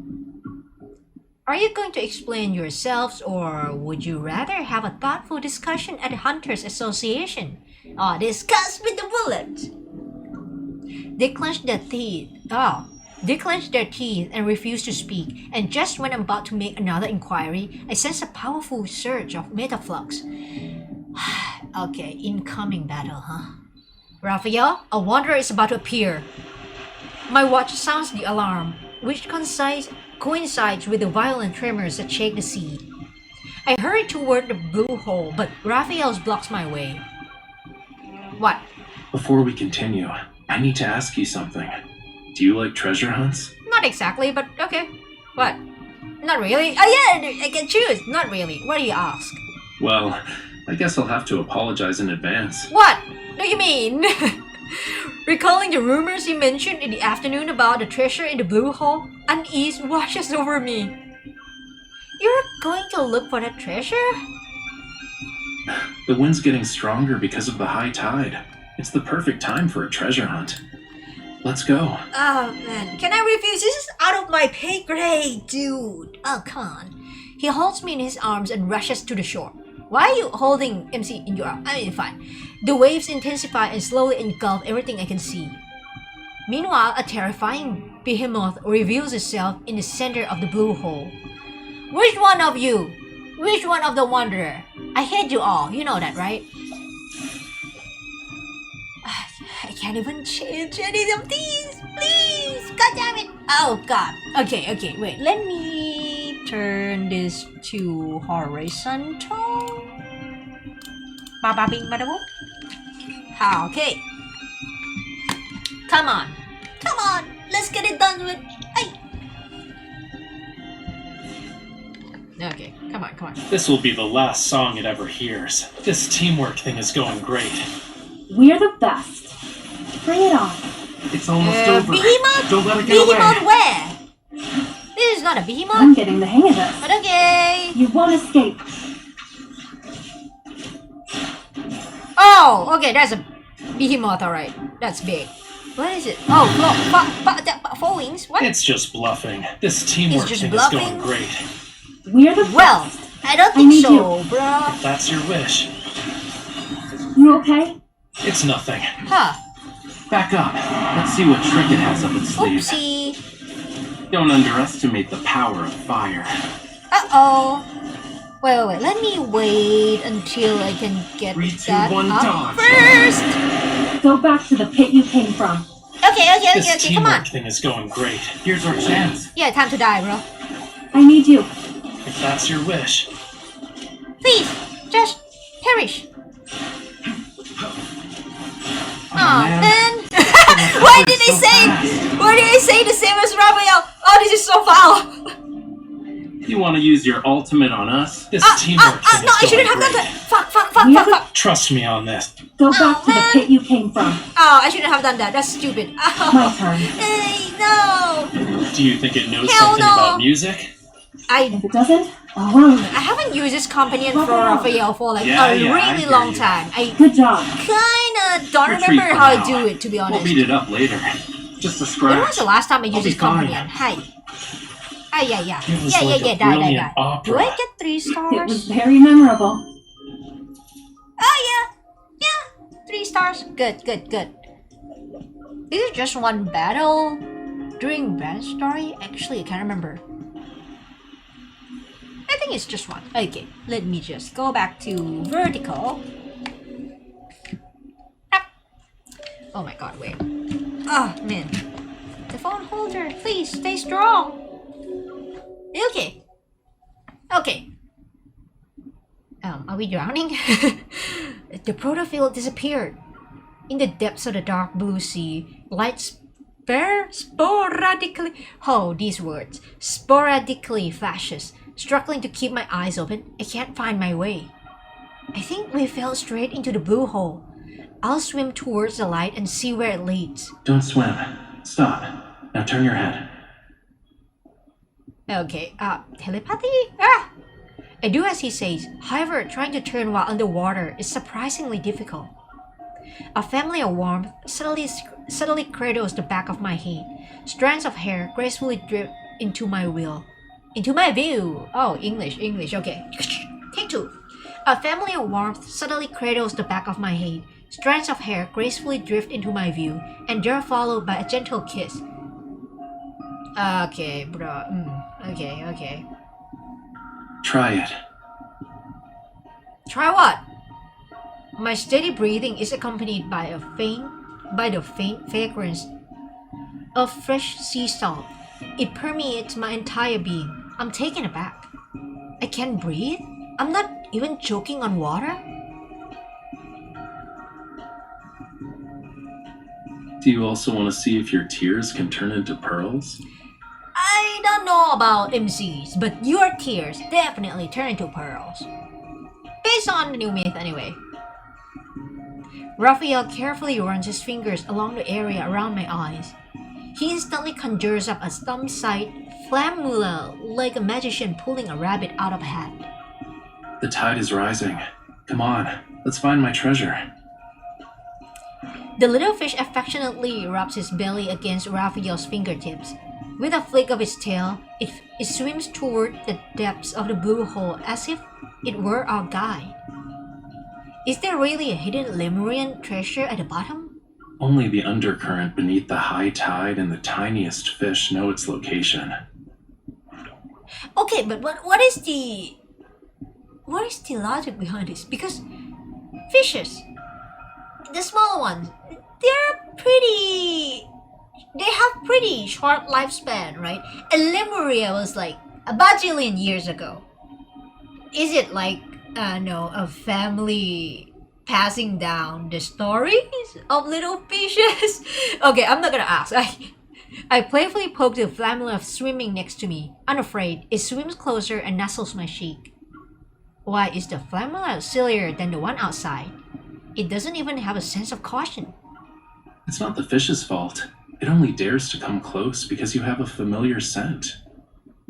Are you going to explain yourselves, or would you rather have a thoughtful discussion at the Hunters Association? Discuss with the bullet! They clench their teeth. They clench their teeth and refuse to speak, and just when I'm about to make another inquiry, I sense a powerful surge of metaflux. Okay, incoming battle, huh? Raphael, a wanderer is about to appear. My watch sounds the alarm, which coincides with the violent tremors that shake the sea. I hurry toward the blue hole, but Raphael blocks my way. What? Before we continue, I need to ask you something. Do you like treasure hunts? Not exactly, but okay. What? Not really? Oh yeah, I can choose. Not really. What do you ask? Well, I guess I'll have to apologize in advance. What do you mean? Recalling the rumors you mentioned in the afternoon about the treasure in the blue hole, unease washes over me. You're going to look for that treasure? The wind's getting stronger because of the high tide. It's the perfect time for a treasure hunt. Let's go. Oh man, can I refuse? This is out of my pay grade, dude. Oh, come on. He holds me in his arms and rushes to the shore. Why are you holding MC in your arm? I mean, fine. The waves intensify and slowly engulf everything I can see. Meanwhile, a terrifying behemoth reveals itself in the center of the blue hole. Which one of you? Which one of the wanderer? I hate you all. You know that, right? I can't even change any of these. Please, god damn it. Oh god. Okay, wait. Let me turn this to horizontal. Ba bing bada boom. Okay. Come on. Let's get it done with. Okay, come on. This will be the last song it ever hears. This teamwork thing is going great. We're the best. Bring it on. It's almost over. Behemoth? Don't let it get away. Behemoth where? This is not a behemoth. I'm getting the hang of this. But okay. You won't escape. Oh, okay, that's a behemoth, alright. That's big. What is it? Oh, four wings? What? It's just bluffing. This teamwork just thing bluffing? is going great. We're the Well, best. I don't I think need so, you. bruh. If that's your wish, You okay? it's nothing. Huh. Back up. Let's see what trick it has up its sleeve. Oopsie. Don't underestimate the power of fire. Uh-oh. Wait. Let me wait until I can get 3, 2, that 1, up dodge. first. Go back to the pit you came from. Okay, This come on. teamwork thing is going great. Here's our chance. Yeah, time to die, bro. I need you. If that's your wish. Please, just perish. Oh, Man. Why did I say the same as Raphael? Oh, this is so foul. You want to use your ultimate on us? This teamwork thing No, I is shouldn't going have done great. that. Fuck. Trust me on this. Go back to the man. pit you came from. Oh, I shouldn't have done that. That's stupid. Oh. My turn. Hey, no. Do you think it knows Hell something no. about music? If it doesn't, I'll ruin it. I haven't used this companion for Raphael for like Yeah, a I really hear long you. time. I Good job. kinda don't Retreat remember for how now. I do it, to be We'll honest. beat it up later. Just a scratch. When was the last time I I'll used be this companion? fine. Hi. Yeah. It was like a Die. brilliant Do opera. I get 3 It stars? was very memorable. Oh yeah. 3 stars. Good. Is it just one battle during Ben's story? Actually, I can't remember. I think it's just one. Okay, let me just go back to vertical. Ah. Oh my god, wait. Oh man. The phone holder, please stay strong. Okay. Okay. Are we drowning? The protofield disappeared. In the depths of the dark blue sea, light sporadically, these words, sporadically flashes. Struggling to keep my eyes open, I can't find my way. I think we fell straight into the blue hole. I'll swim towards the light and see where it leads. Don't swim. Stop. Now turn your head. Okay, telepathy? I do as he says. However, trying to turn while underwater is surprisingly difficult. A family of warmth subtly cradles the back of my head. Strands of hair gracefully drip into my view. Oh, English, okay. Take two. A family of warmth subtly cradles the back of my head. Strands of hair gracefully drift into my view, and they're followed by a gentle kiss. Okay, bro. Okay. Try it. Try what? My steady breathing is accompanied by the faint fragrance of fresh sea salt. It permeates my entire being. I'm taken aback. I can't breathe? I'm not even choking on water? Do you also want to see if your tears can turn into pearls? I don't know about MCs, but your tears definitely turn into pearls. Based on the new myth anyway. Rafayel carefully runs his fingers along the area around my eyes. He instantly conjures up a thumb-sized flammula like a magician pulling a rabbit out of a hat. The tide is rising. Come on, let's find my treasure. The little fish affectionately rubs his belly against Raphael's fingertips. With a flick of its tail, it swims toward the depths of the blue hole as if it were our guide. Is there really a hidden Lemurian treasure at the bottom? Only the undercurrent beneath the high tide and the tiniest fish know its location. Okay, but what is the logic behind this? Because fishes, the small ones, they have pretty short lifespan, right? And Lemuria was like a bajillion years ago. Is it like, a family passing down the stories of little fishes? Okay, I'm not gonna ask. I playfully poke the flammula swimming next to me. Unafraid, it swims closer and nuzzles my cheek. Why is the flammula sillier than the one outside? It doesn't even have a sense of caution. It's not the fish's fault. It only dares to come close because you have a familiar scent.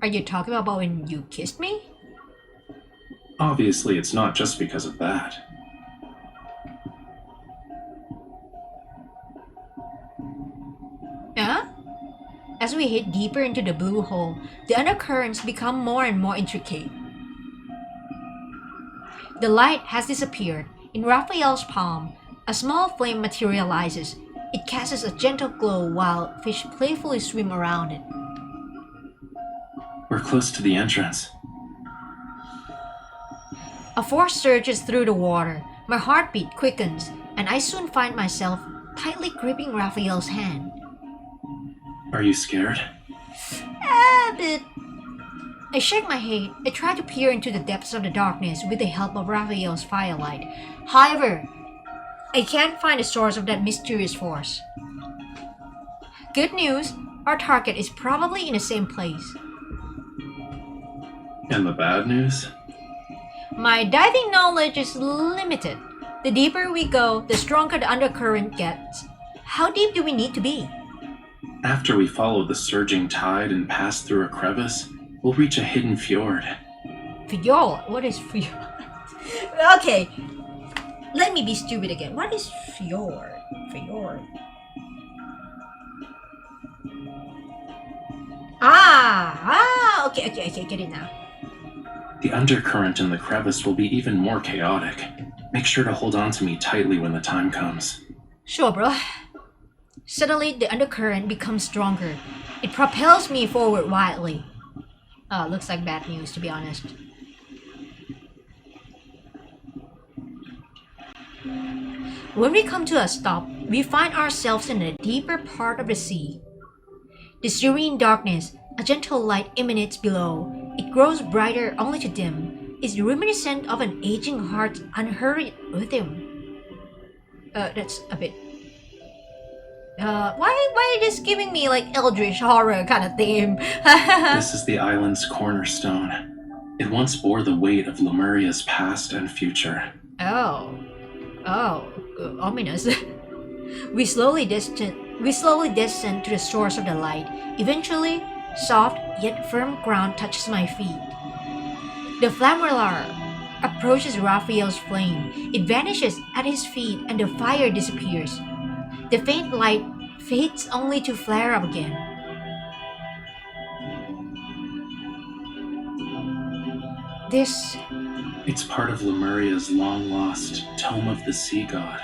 Are you talking about when you kissed me? Obviously, it's not just because of that. Huh? As we hit deeper into the blue hole, the undercurrents become more and more intricate. The light has disappeared. In Raphael's palm, a small flame materializes. It casts a gentle glow while fish playfully swim around it. We're close to the entrance. A force surges through the water. My heartbeat quickens, and I soon find myself tightly gripping Raphael's hand. Are you scared? A bit. I shake my head. I try to peer into the depths of the darkness with the help of Raphael's firelight. However, I can't find the source of that mysterious force. Good news, our target is probably in the same place. And the bad news? My diving knowledge is limited. The deeper we go, the stronger the undercurrent gets. How deep do we need to be? After we follow the surging tide and pass through a crevice, we'll reach a hidden fjord. Fjord? What is fjord? Okay, let me be stupid again. What is fjord? Fjord. Okay, get it now. The undercurrent in the crevice will be even more chaotic. Make sure to hold on to me tightly when the time comes. Sure, bro. Suddenly, the undercurrent becomes stronger. It propels me forward wildly. Looks like bad news, to be honest. When we come to a stop, we find ourselves in a deeper part of the sea. The serene darkness, a gentle light emanates below. It grows brighter only to dim. It's reminiscent of an aging heart's unhurried rhythm. That's a bit... why are you just giving me like eldritch horror kind of theme? This is the island's cornerstone. It once bore the weight of Lemuria's past and future. Oh, ominous. We slowly descend to the source of the light. Eventually, soft yet firm ground touches my feet. The flammar approaches Raphael's flame. It vanishes at his feet and the fire disappears. The faint light fades only to flare up again. It's part of Lemuria's long-lost Tome of the Sea God.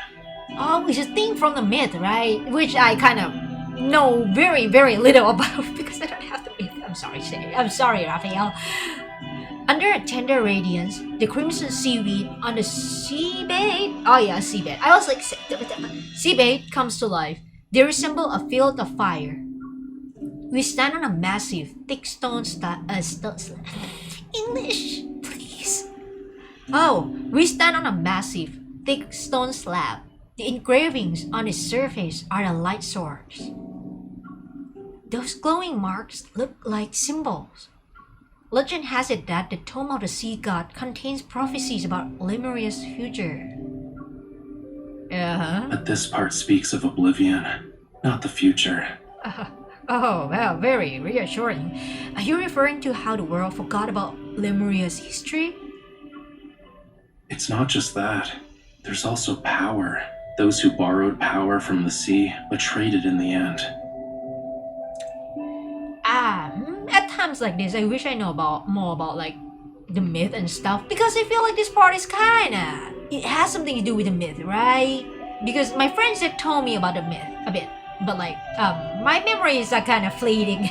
Oh, it's a thing from the myth, right? Which I kind of know very, very little about because I don't have the myth. I'm sorry, Raphael. Under a tender radiance, the crimson seaweed on the seabed... Oh yeah, seabed. I was like... Seabed comes to life. They resemble a field of fire. We stand on a massive, thick stone English, please. We stand on a massive, thick stone slab. The engravings on its surface are the light source. Those glowing marks look like symbols. Legend has it that the Tome of the Sea God contains prophecies about Lemuria's future. But this part speaks of oblivion, not the future. Oh, well, very reassuring. Are you referring to how the world forgot about Lemuria's history? It's not just that. There's also power. Those who borrowed power from the sea, but traded in the end. At times like this, I wish I know more about like the myth and stuff, because I feel like this part is it has something to do with the myth, right? Because my friends have told me about the myth a bit, but like my memories are kind of fleeting.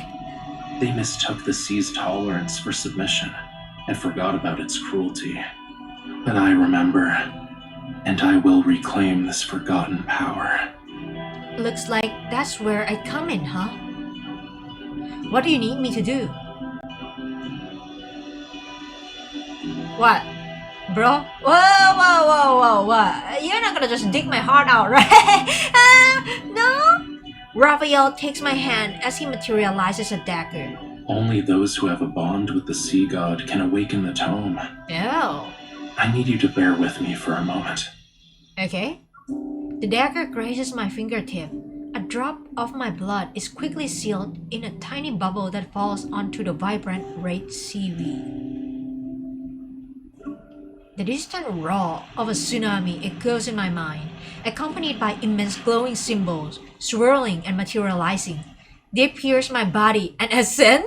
They mistook the sea's tolerance for submission and forgot about its cruelty. But I remember, and I will reclaim this forgotten power. Looks like that's where I come in, huh? What do you need me to do? What? Bro? Whoa, what? You're not gonna just dig my heart out, right? No? Raphael takes my hand as he materializes a dagger. Only those who have a bond with the sea god can awaken the tome. Oh. I need you to bear with me for a moment. Okay. The dagger grazes my fingertip. A drop of my blood is quickly sealed in a tiny bubble that falls onto the vibrant red seaweed. The distant roar of a tsunami echoes in my mind, accompanied by immense glowing symbols, swirling and materializing. They pierce my body and ascend?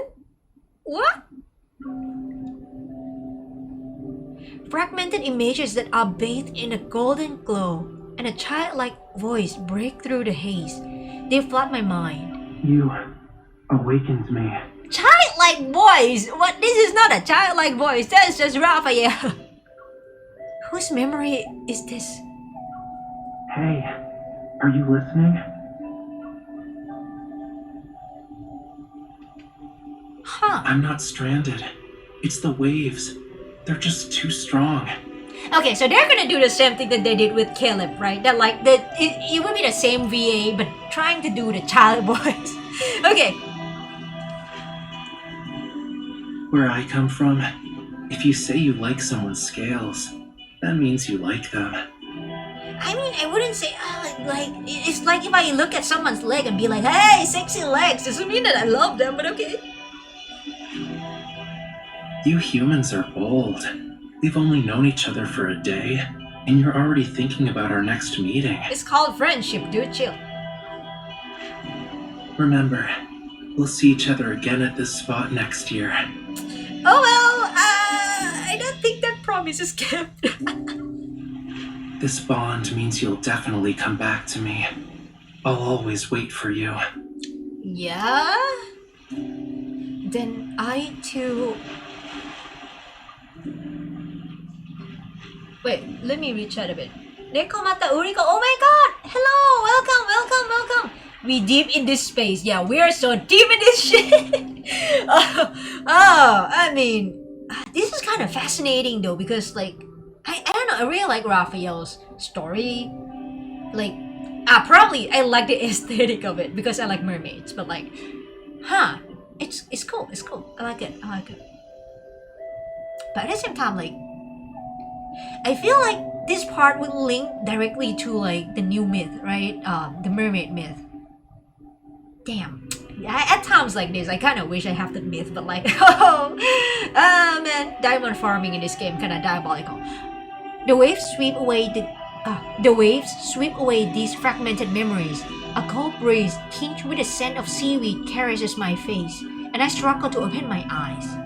What? Fragmented images that are bathed in a golden glow and a childlike voice break through the haze. They flood my mind. You awakened me. Childlike voice? What? This is not a childlike voice. That's just Raphael. Whose memory is this? Hey, are you listening? Huh. I'm not stranded. It's the waves. They're just too strong. Okay, so they're gonna do the same thing that they did with Caleb, right? That like it will be the same VA, but trying to do the child voice. Okay. Where I come from, if you say you like someone's scales, that means you like them. I mean, I wouldn't say like it's like if I look at someone's leg and be like, "Hey, sexy legs," doesn't mean that I love them, but okay. You humans are bold. We've only known each other for a day, and you're already thinking about our next meeting. It's called friendship, dude. Chill. Remember, we'll see each other again at this spot next year. Oh well, I don't think that promise is kept. This bond means you'll definitely come back to me. I'll always wait for you. Yeah? Then I too... Wait, let me rechat a bit. Nekomata Uriko, oh my god! Hello! Welcome! We deep in this space. Yeah, we are so deep in this shit! I mean... This is kind of fascinating though, because like... I don't know, I really like Raphael's story. Like... probably I like the aesthetic of it, because I like mermaids, but like... It's cool, I like it. But at the same time, like... I feel like this part would link directly to like the new myth, right? The mermaid myth. Damn. At times like this, I kind of wish I have the myth, but like, man, diamond farming in this game kind of diabolical. The waves sweep away these fragmented memories. A cold breeze tinged with a scent of seaweed caresses my face, and I struggle to open my eyes.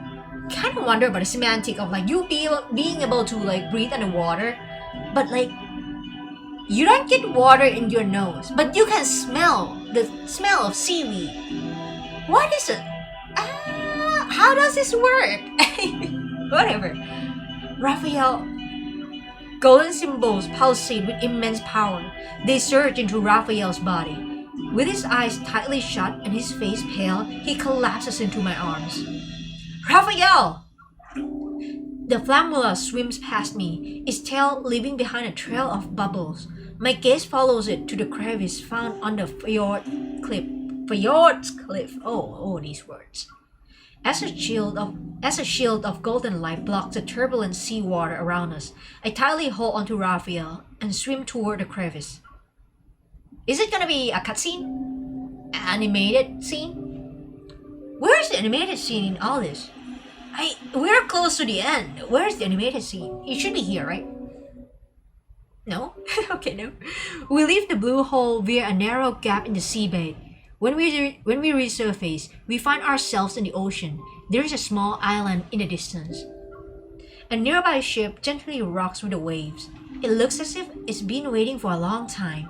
Kind of wonder about the semantic of like you being able to like breathe underwater, but like you don't get water in your nose, but you can smell the smell of seaweed. What is it? How does this work? Whatever. Raphael. Golden symbols pulsate with immense power. They surge into Raphael's body. With his eyes tightly shut and his face pale, he collapses into my arms. Raphael! The flammula swims past me, its tail leaving behind a trail of bubbles. My gaze follows it to the crevice found on the fjord's cliff. Oh, these words. As a shield of golden light blocks the turbulent seawater around us, I tightly hold onto Raphael and swim toward the crevice. Is it gonna be a cutscene? An animated scene? Where's the animated scene in all this? We're close to the end. Where's the animated scene? It should be here, right? No? Okay, no. We leave the blue hole via a narrow gap in the seabed. When we resurface, we find ourselves in the ocean. There is a small island in the distance. A nearby ship gently rocks with the waves. It looks as if it's been waiting for a long time.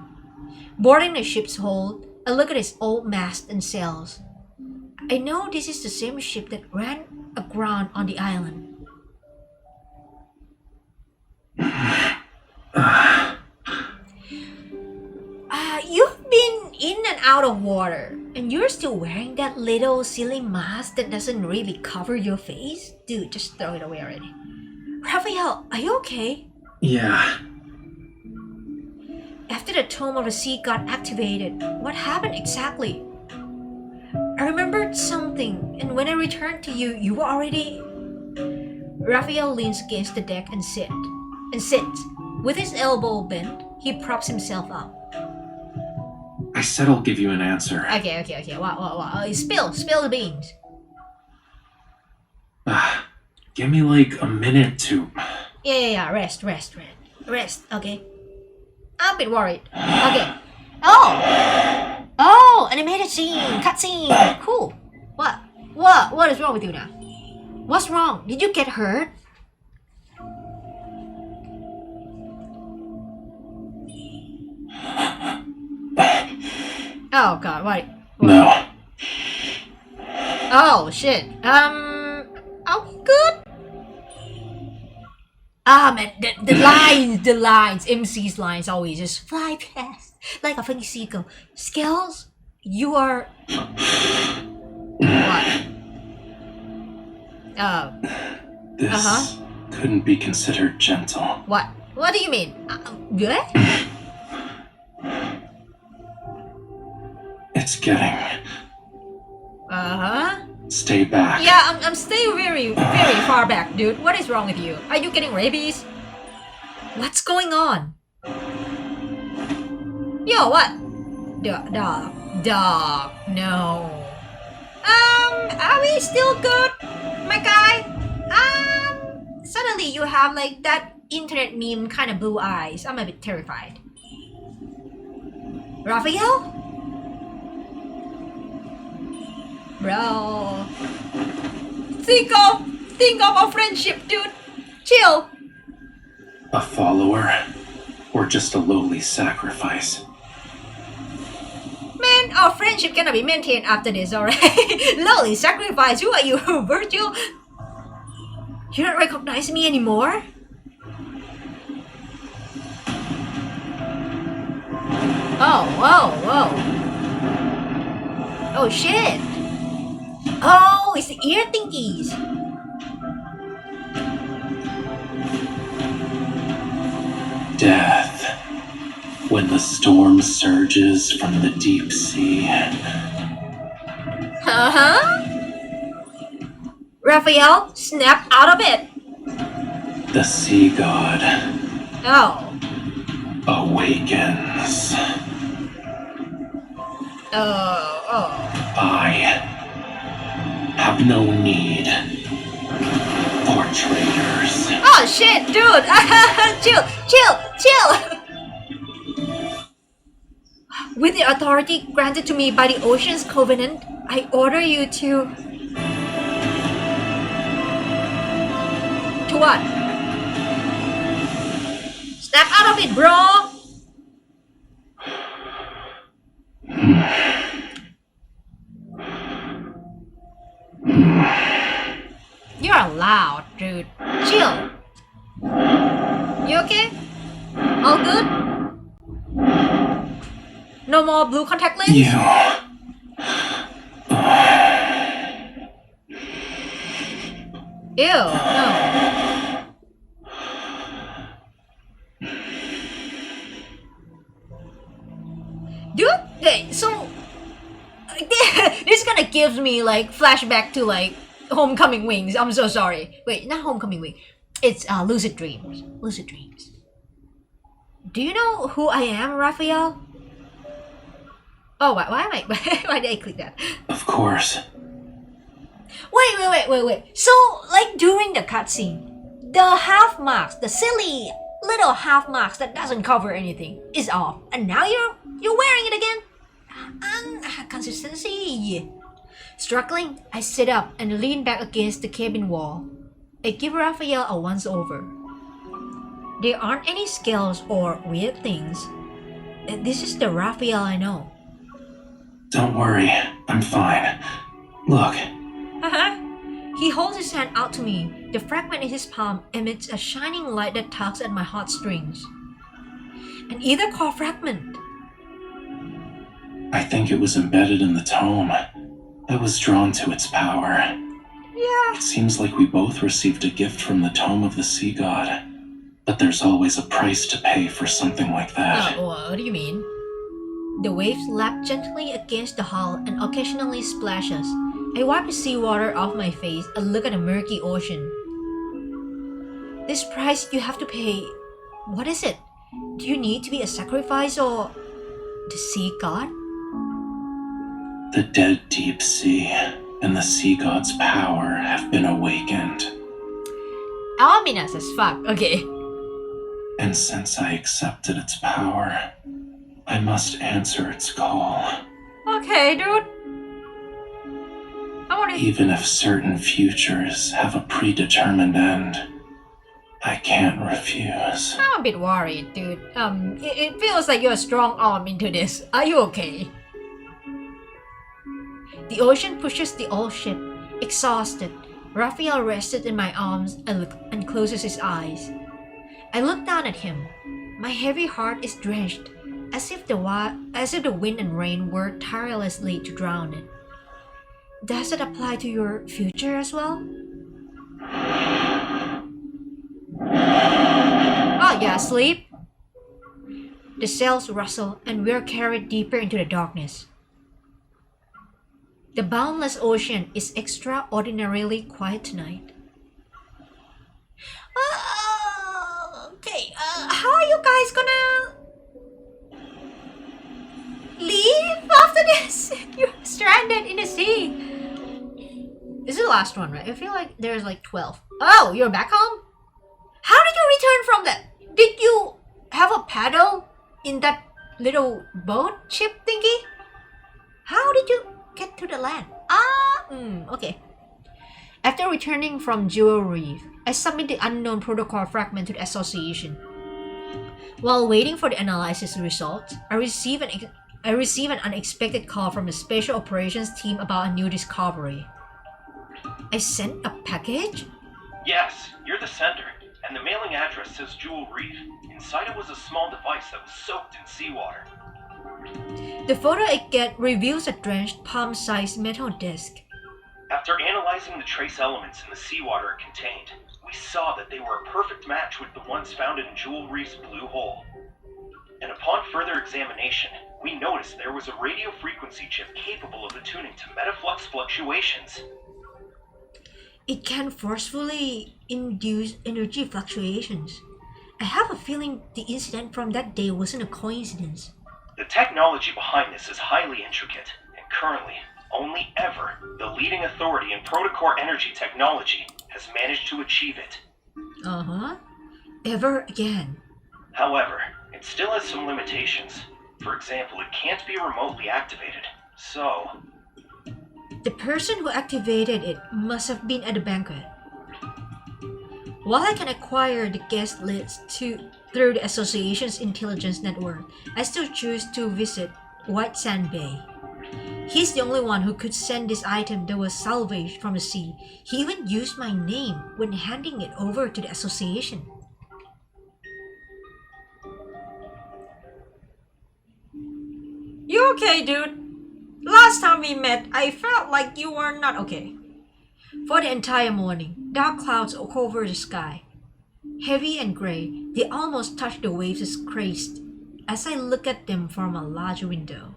Boarding the ship's hold, I look at its old mast and sails. I know this is the same ship that ran aground on the island. You've been in and out of water, and you're still wearing that little silly mask that doesn't really cover your face? Dude, just throw it away already. Raphael, are you okay? Yeah. After the Tome of the Sea got activated, what happened exactly? I remembered something, and when I returned to you, you were already... Raphael leans against the deck and sits. With his elbow bent, he props himself up. I said I'll give you an answer. Okay. What? Spill the beans. Give me like a minute to... Yeah. Rest. Okay. I'm a bit worried. Okay. Oh! Animated scene! Cutscene! Cool. What is wrong with you now? What's wrong? Did you get hurt? Oh god, what? No. Oh shit. Oh good. Man, the lines, MC's lines always just fly past like a funny seagull. Skills, you are... What? This couldn't be considered gentle. What? What do you mean? Good? It's getting... Stay back. Yeah, I'm staying very far back, dude. What is wrong with you? Are you getting rabies? What's going on? Yo, what? Dog, no. Are we still good, my guy? Suddenly you have like that internet meme kind of blue eyes. I'm a bit terrified. Raphael? Bro, think of a friendship, dude. Chill. A follower, or just a lowly sacrifice? our friendship cannot be maintained after this, alright? Lowly sacrifice, who are you, Virgil? You don't recognize me anymore? Oh, whoa, whoa. Oh shit. Oh, it's the ear thingies. Death. When the storm surges from the deep sea. Uh-huh. Raphael, snap out of it. The sea god Oh. awakens. Oh. I have no need for traitors. Oh shit, dude. Chill. With the authority granted to me by the Ocean's Covenant, I order you to... To what? Snap out of it, bro! You're loud, dude. Chill. You okay? All good? No more blue contact lens? You. Ew, no. Dude, okay, so this kind of gives me like flashback to like Homecoming Wings. I'm so sorry. Wait, not Homecoming Wing. It's Lucid Dreams. Lucid Dreams. Do you know who I am, Raphael? Oh, why am I? Why did I click that? Of course. Wait. So, like during the cutscene, the half marks, the silly little half marks that doesn't cover anything, is off, and now you're wearing it again. Consistency. Struggling, I sit up and lean back against the cabin wall. I give Raphael a once-over. There aren't any scales or weird things. This is the Raphael I know. Don't worry, I'm fine. Look. He holds his hand out to me. The fragment in his palm emits a shining light that tugs at my heartstrings. An ether core fragment. I think it was embedded in the tome. I was drawn to its power. Yeah. It seems like we both received a gift from the tome of the sea god. But there's always a price to pay for something like that. What do you mean? The waves lap gently against the hull and occasionally splash us. I wipe the seawater off my face and look at the murky ocean. This price you have to pay, what is it? Do you need to be a sacrifice or the sea god? The dead deep sea and the sea god's power have been awakened. Ominous as fuck, okay. And since I accepted its power, I must answer its call. Okay, dude. I wanna... Even if certain futures have a predetermined end, I can't refuse. I'm a bit worried, dude. It feels like you're a strong arm into this. Are you okay? The ocean pushes the old ship. Exhausted, Raphael rested in my arms and closes his eyes. I look down at him. My heavy heart is drenched, as if the wind and rain worked tirelessly to drown it. Does it apply to your future as well? Oh yeah, sleep. The sails rustle and we are carried deeper into the darkness. The boundless ocean is extraordinarily quiet tonight. Okay, how are you guys gonna leave after this? You're stranded in the sea. This is the last one, right? I feel like there's like 12. Oh, you're back home? How did you return from that? Did you have a paddle in that little boat ship thingy? How did you get to the land? Okay. After returning from Jewel Reef, I submit the unknown protocol fragment to the association. While waiting for the analysis results, I receive an I receive an unexpected call from the Special Operations team about a new discovery. I sent a package? Yes, you're the sender, and the mailing address says Jewel Reef. Inside it was a small device that was soaked in seawater. The photo I get reveals a drenched palm-sized metal disc. After analyzing the trace elements in the seawater it contained, we saw that they were a perfect match with the ones found in Jewel Reef's blue hole. And upon further examination, we noticed there was a radio frequency chip capable of attuning to metaflux fluctuations. It can forcefully induce energy fluctuations. I have a feeling the incident from that day wasn't a coincidence. The technology behind this is highly intricate, and currently, only ever, the leading authority in protocore energy technology has managed to achieve it. Ever again. However, it still has some limitations. For example, it can't be remotely activated, so... The person who activated it must have been at the banquet. While I can acquire the guest list through the association's intelligence network, I still choose to visit White Sand Bay. He's the only one who could send this item that was salvaged from the sea. He even used my name when handing it over to the association. You okay, dude? Last time we met, I felt like you were not okay. For the entire morning, dark clouds cover the sky. Heavy and grey, they almost touch the waves' crest as I look at them from a large window.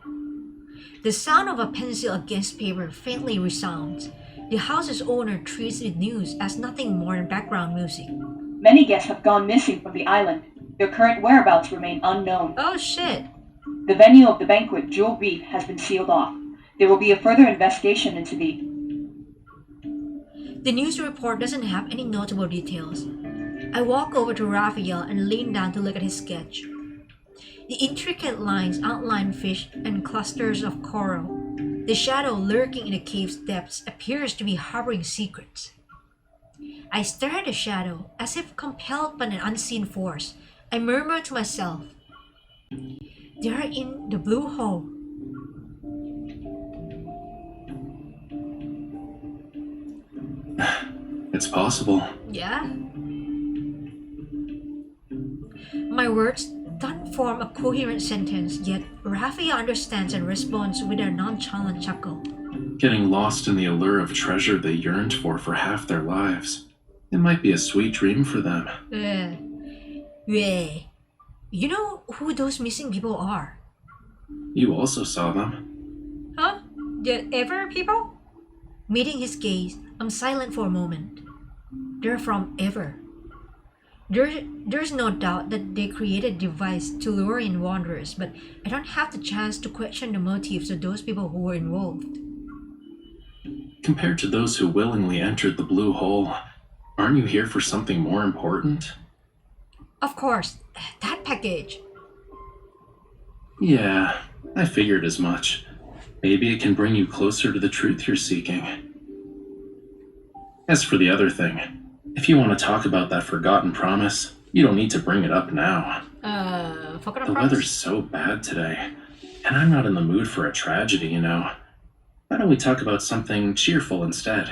The sound of a pencil against paper faintly resounds. The house's owner treats the news as nothing more than background music. Many guests have gone missing from the island. Their current whereabouts remain unknown. Oh shit. The venue of the banquet, Jewel Reef, has been sealed off. There will be a further investigation into The news report doesn't have any notable details. I walk over to Rafayel and lean down to look at his sketch. The intricate lines outline fish and clusters of coral. The shadow lurking in the cave's depths appears to be harboring secrets. I stare at the shadow as if compelled by an unseen force. I murmur to myself, "They are in the blue hole." It's possible. Yeah? My words don't form a coherent sentence, yet Rafayel understands and responds with a nonchalant chuckle. Getting lost in the allure of treasure they yearned for half their lives. It might be a sweet dream for them. Yeah. You know who those missing people are? You also saw them. Huh? The Ever people? Meeting his gaze, I'm silent for a moment. They're from Ever. There's no doubt that they created a device to lure in wanderers, but I don't have the chance to question the motives of those people who were involved. Compared to those who willingly entered the blue hole, aren't you here for something more important? Of course, that package. Yeah, I figured as much. Maybe it can bring you closer to the truth you're seeking. As for the other thing, if you want to talk about that forgotten promise, you don't need to bring it up now. Forgotten The promise? weather's so bad today, and I'm not in the mood for a tragedy, you know. Why don't we talk about something cheerful instead?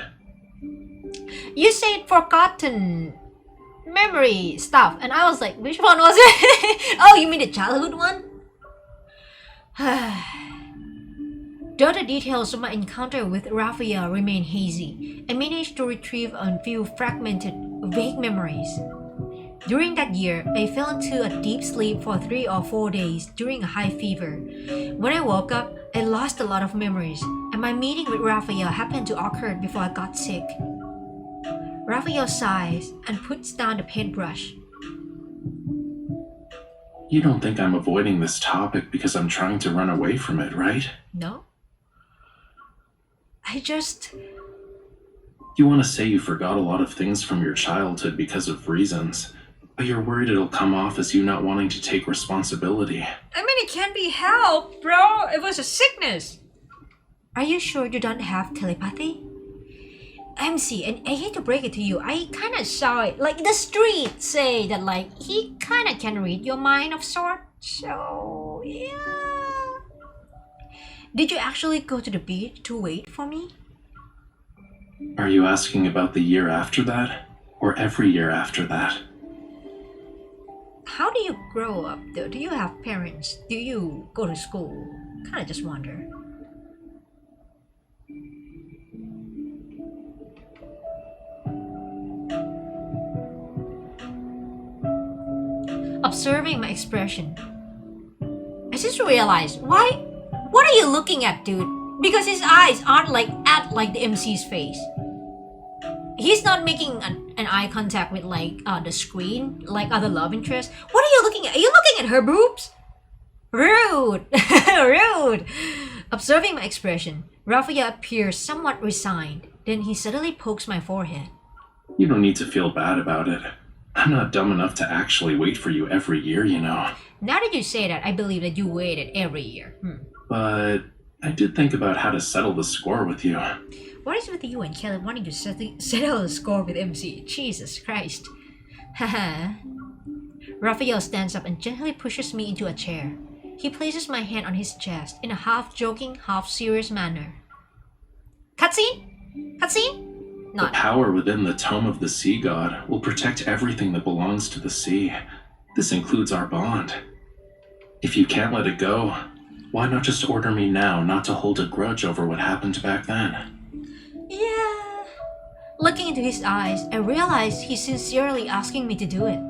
You said forgotten memory stuff, and I was like, which one was it? Oh, you mean the childhood one? Though the details of my encounter with Rafayel remain hazy, I managed to retrieve a few fragmented, vague memories. During that year, I fell into a deep sleep for 3 or 4 days during a high fever. When I woke up, I lost a lot of memories, and my meeting with Rafayel happened to occur before I got sick. Rafayel sighs and puts down the paintbrush. You don't think I'm avoiding this topic because I'm trying to run away from it, right? No? You want to say you forgot a lot of things from your childhood because of reasons, but you're worried it'll come off as you not wanting to take responsibility. I mean, it can't be helped, bro. It was a sickness. Are you sure you don't have telepathy? MC, and I hate to break it to you, I kind of saw it. Like, the street say that, like, he kind of can read your mind of sort. So, yeah. Did you actually go to the beach to wait for me? Are you asking about the year after that? Or every year after that? How do you grow up though? Do you have parents? Do you go to school? Kinda just wonder. Observing my expression, I just realized, what are you looking at, dude? Because his eyes aren't like the MC's face. He's not making an eye contact with the screen like other love interests. What are you looking at? Are you looking at her boobs? Rude. Rude. Observing my expression, Rafayel appears somewhat resigned. Then he suddenly pokes my forehead. You don't need to feel bad about it. I'm not dumb enough to actually wait for you every year, you know. Now that you say that, I believe that you waited every year. But I did think about how to settle the score with you. What is with you and Kelly wanting to settle a score with MC? Jesus Christ. Haha. Rafayel stands up and gently pushes me into a chair. He places my hand on his chest in a half-joking, half-serious manner. Cutscene? Cutscene? Not. The power within the Tome of the Sea God will protect everything that belongs to the sea. This includes our bond. If you can't let it go, why not just order me now not to hold a grudge over what happened back then? Yeah. Looking into his eyes, I realize he's sincerely asking me to do it.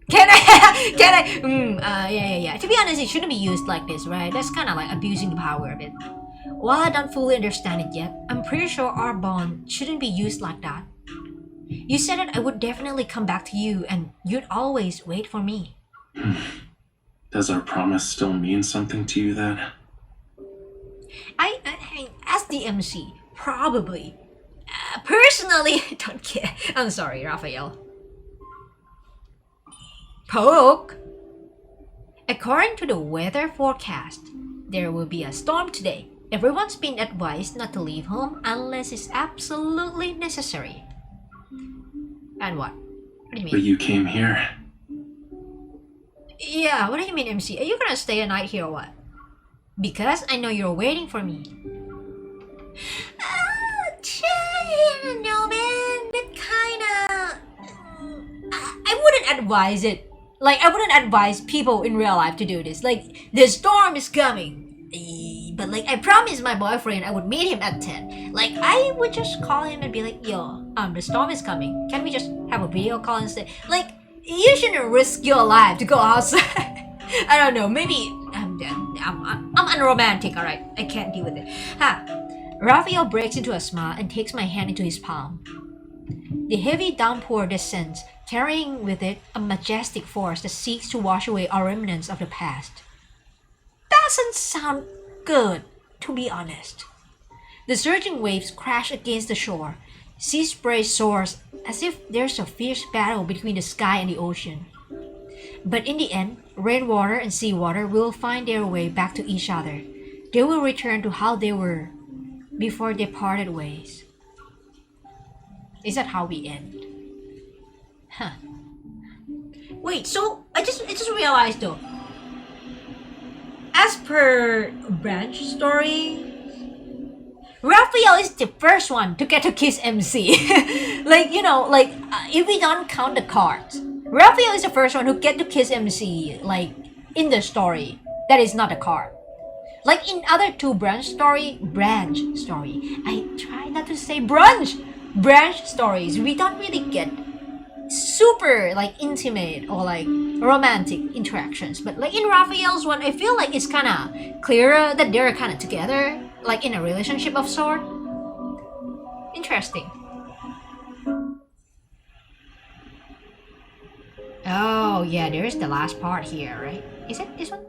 Can I? Yeah. To be honest, it shouldn't be used like this, right? That's kind of like abusing the power of it. While I don't fully understand it yet, I'm pretty sure our bond shouldn't be used like that. You said that I would definitely come back to you and you'd always wait for me. Does our promise still mean something to you then? I as the MC, probably. Personally, I don't care. I'm sorry, Rafayel. Poke! According to the weather forecast, there will be a storm today. Everyone's been advised not to leave home unless it's absolutely necessary. And what? What do you mean? But you came here. Yeah, what do you mean, MC? Are you gonna stay a night here or what? Because I know you're waiting for me. No, man. That kinda... I wouldn't advise it. Like, I wouldn't advise people in real life to do this. Like, the storm is coming. But like, I promised my boyfriend I would meet him at 10. Like, I would just call him and be like, yo, the storm is coming. Can we just have a video call instead? Like, you shouldn't risk your life to go outside. I don't know, maybe I'm unromantic, alright? I can't deal with it. Rafayel breaks into a smile and takes my hand into his palm. The heavy downpour descends, carrying with it a majestic force that seeks to wash away our remnants of the past. Doesn't sound good, to be honest. The surging waves crash against the shore. Sea spray soars as if there's a fierce battle between the sky and the ocean. But in the end, rainwater and seawater will find their way back to each other. They will return to how they were before they parted ways. Is that how we end? Huh. Wait, so I just realized though. As per branch story, Rafayel is the first one to get to kiss MC. If we don't count the cards, Rafayel is the first one who get to kiss MC, like, in the story. That is not a card. Like in other two branch story, I try not to say branch stories, we don't really get super like intimate or like romantic interactions. But like in Rafayel's one, I feel like it's kind of clearer that they're kind of together, like in a relationship of sort. Interesting. Oh yeah, there's the last part here, right? Is it this one?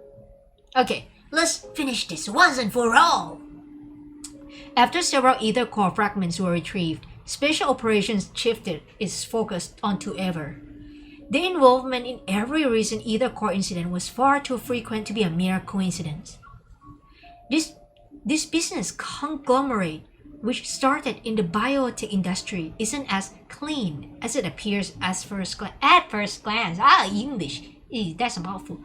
Okay, let's finish this once and for all. After several ether core fragments were retrieved, Special Operations shifted its focus onto Ever. The involvement in every recent ether core incident was far too frequent to be a mere coincidence. This business conglomerate, which started in the biotech industry, isn't as clean as it appears at first glance. English. That's a mouthful.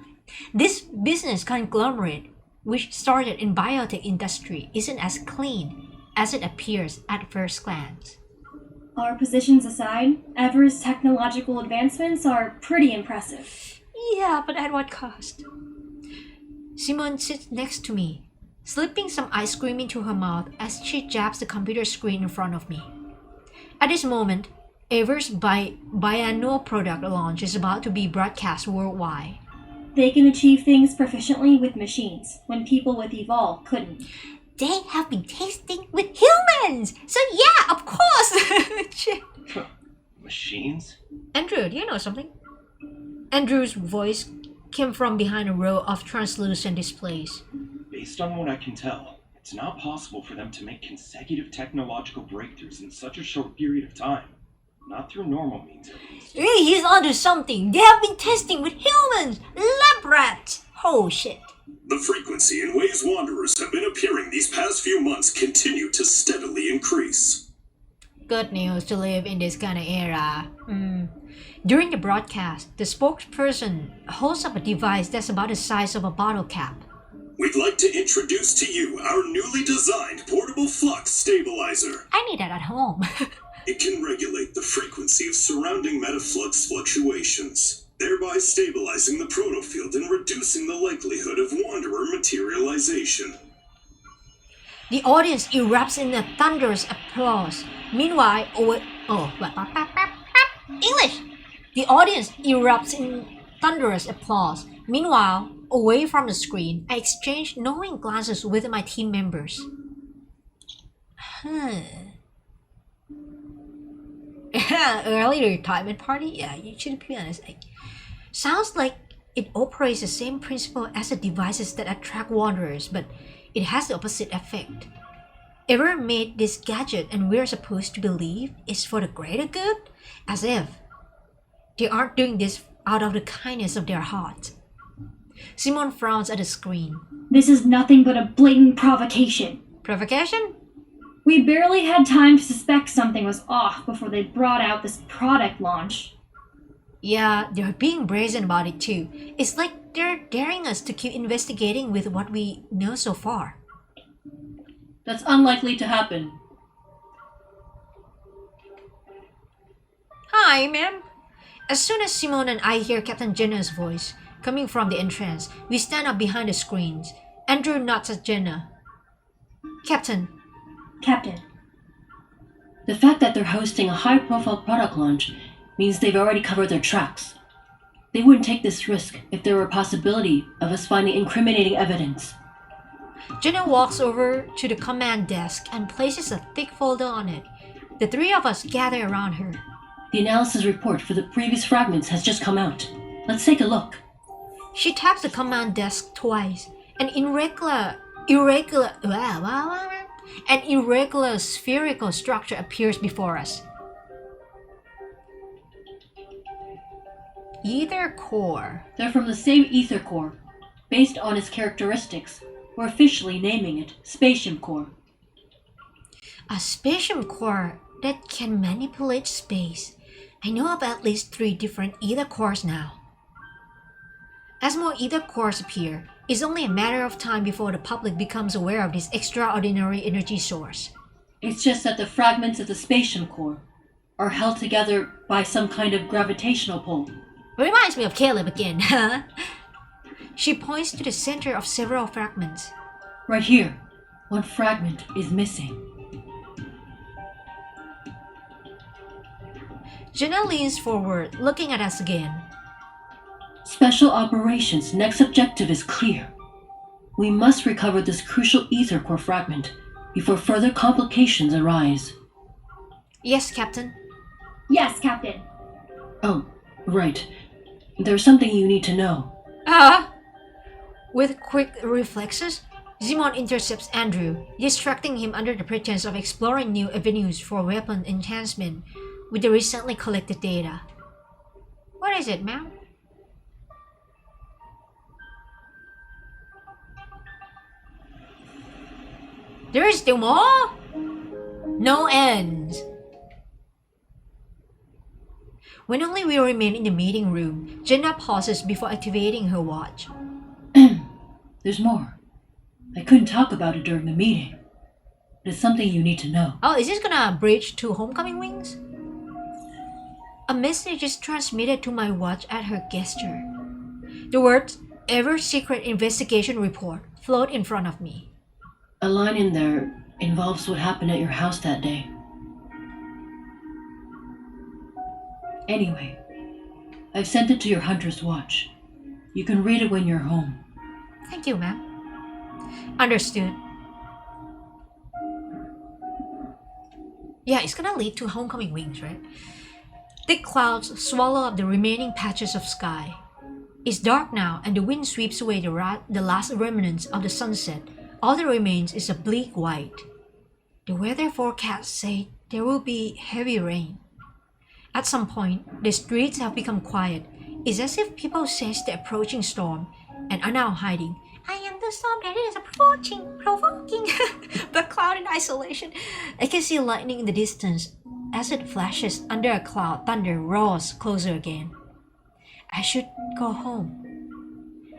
This business conglomerate, which started in biotech industry, isn't as clean as it appears at first glance. Our positions aside, Ever's technological advancements are pretty impressive. Yeah, but at what cost? Simone sits next to me, slipping some ice cream into her mouth as she jabs the computer screen in front of me. At this moment, Ever's biannual product launch is about to be broadcast worldwide. They can achieve things proficiently with machines, when people with Evolve couldn't. They have been tasting with humans! So yeah, of course! Shit. Machines? Andrew, do you know something? Andrew's voice came from behind a row of translucent displays. Based on what I can tell, it's not possible for them to make consecutive technological breakthroughs in such a short period of time. Not through normal means, at least. Hey, he's onto something! They have been testing with humans! Lab rats! Oh shit. The frequency in ways wanderers have been appearing these past few months continue to steadily increase. Good news to live in this kind of era. During the broadcast, the spokesperson holds up a device that's about the size of a bottle cap. We'd like to introduce to you our newly designed portable flux stabilizer. I need that at home. It can regulate the frequency of surrounding metaflux fluctuations, thereby stabilizing the protofield and reducing the likelihood of wanderer materialization. The audience erupts in a thunderous applause. Meanwhile, English! The audience erupts in thunderous applause. Meanwhile, away from the screen, I exchange knowing glances with my team members. Early retirement party? Yeah, you should be honest. Sounds like it operates the same principle as the devices that attract wanderers, but it has the opposite effect. Ever made this gadget and we're supposed to believe it's for the greater good? As if they aren't doing this out of the kindness of their heart. Simon frowns at the screen. This is nothing but a blatant provocation. Provocation? We barely had time to suspect something was off before they brought out this product launch. Yeah, they're being brazen about it too. It's like they're daring us to keep investigating with what we know so far. That's unlikely to happen. Hi, ma'am. As soon as Simone and I hear Captain Jenna's voice coming from the entrance, we stand up behind the screens. Andrew nods at Jenna. Captain. The fact that they're hosting a high-profile product launch means they've already covered their tracks. They wouldn't take this risk if there were a possibility of us finding incriminating evidence. Jenna walks over to the command desk and places a thick folder on it. The three of us gather around her. The analysis report for the previous fragments has just come out. Let's take a look. She taps the command desk twice. An irregular spherical structure appears before us. Ether core. They're from the same ether core. Based on its characteristics, we're officially naming it Spatium Core. A spatium core that can manipulate space. I know of at least 3 different ether cores now. As more ether cores appear, it's only a matter of time before the public becomes aware of this extraordinary energy source. It's just that the fragments of the Spatium Core are held together by some kind of gravitational pull. Reminds me of Caleb again, huh? She points to the center of several fragments. Right here, one fragment is missing. Jenna leans forward, looking at us again. Special Operations' next objective is clear. We must recover this crucial ether core fragment before further complications arise. Yes, Captain. Yes, Captain. Oh, right. There's something you need to know. With quick reflexes, Simon intercepts Andrew, distracting him under the pretense of exploring new avenues for weapon enhancement with the recently collected data. What is it, ma'am? There is still more? No ends. When only we remain in the meeting room, Jenna pauses before activating her watch. There's more. I couldn't talk about it during the meeting. It's something you need to know. Oh, is this gonna bridge to Homecoming Wings? A message is transmitted to my watch at her gesture. The words, "Ever Secret Investigation Report," float in front of me. A line in there involves what happened at your house that day. Anyway, I've sent it to your hunter's watch. You can read it when you're home. Thank you, ma'am. Understood. Yeah, it's gonna lead to Homecoming Wings, right? Thick clouds swallow up the remaining patches of sky. It's dark now, and the wind sweeps away the last remnants of the sunset. All that remains is a bleak white. The weather forecasts say there will be heavy rain. At some point, the streets have become quiet. It's as if people sense the approaching storm and are now hiding. I am the storm that is provoking. Black cloud in isolation. I can see lightning in the distance. As it flashes under a cloud, thunder roars closer again. I should go home.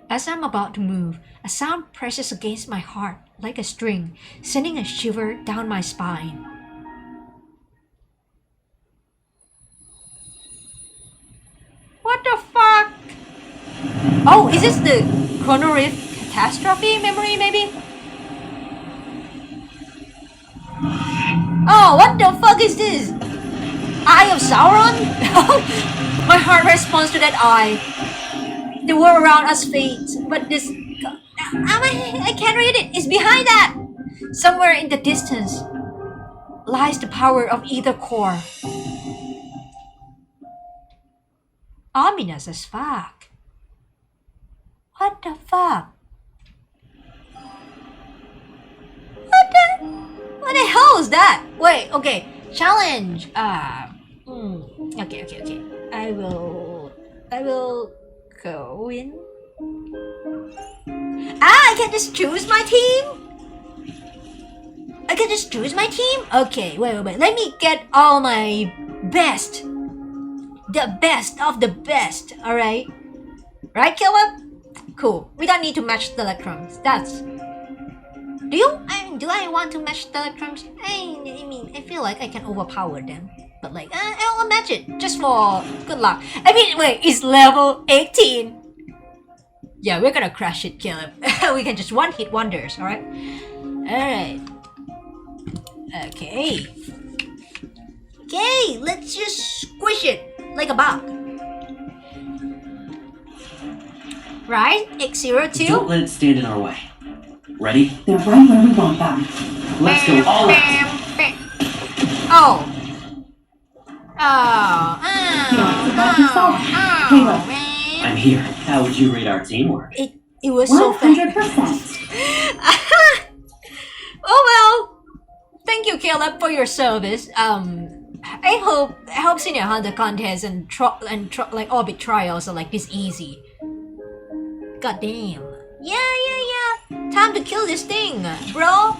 As I'm about to move, a sound presses against my heart like a string, sending a shiver down my spine. What the fuck? Oh, is this the Chrono Rift catastrophe memory, maybe? Oh, what the fuck is this? Eye of Sauron? My heart responds to that eye. The world around us fades, but this... I can't read it. It's behind that. Somewhere in the distance lies the power of either core. Ominous as fuck. What the fuck? What the hell is that? Wait, okay. Challenge. Okay. I will go in. I can just choose my team? I can just choose my team? Okay, wait. Let me get all my best. The best of the best, alright? Right, Caleb? Cool. We don't need to match the electrons. Do I want to match the electrons? I mean, I feel like I can overpower them. But like, I'll match it just for good luck. I mean, wait, it's level 18. Yeah, we're gonna crush it, Caleb. We can just one-hit wonders, alright? Alright. Okay, let's just squish it like a bug. Right? X02? Don't let it stand in our way. Ready? They're right where we want them. Let's go all out. I'm here. How would you rate our teamwork? It was so 100%. Oh well. Thank you, Caleb, for your service. I hope Senior Hunter contests and like orbit trials are like this easy. God damn. Yeah. Time to kill this thing, bro.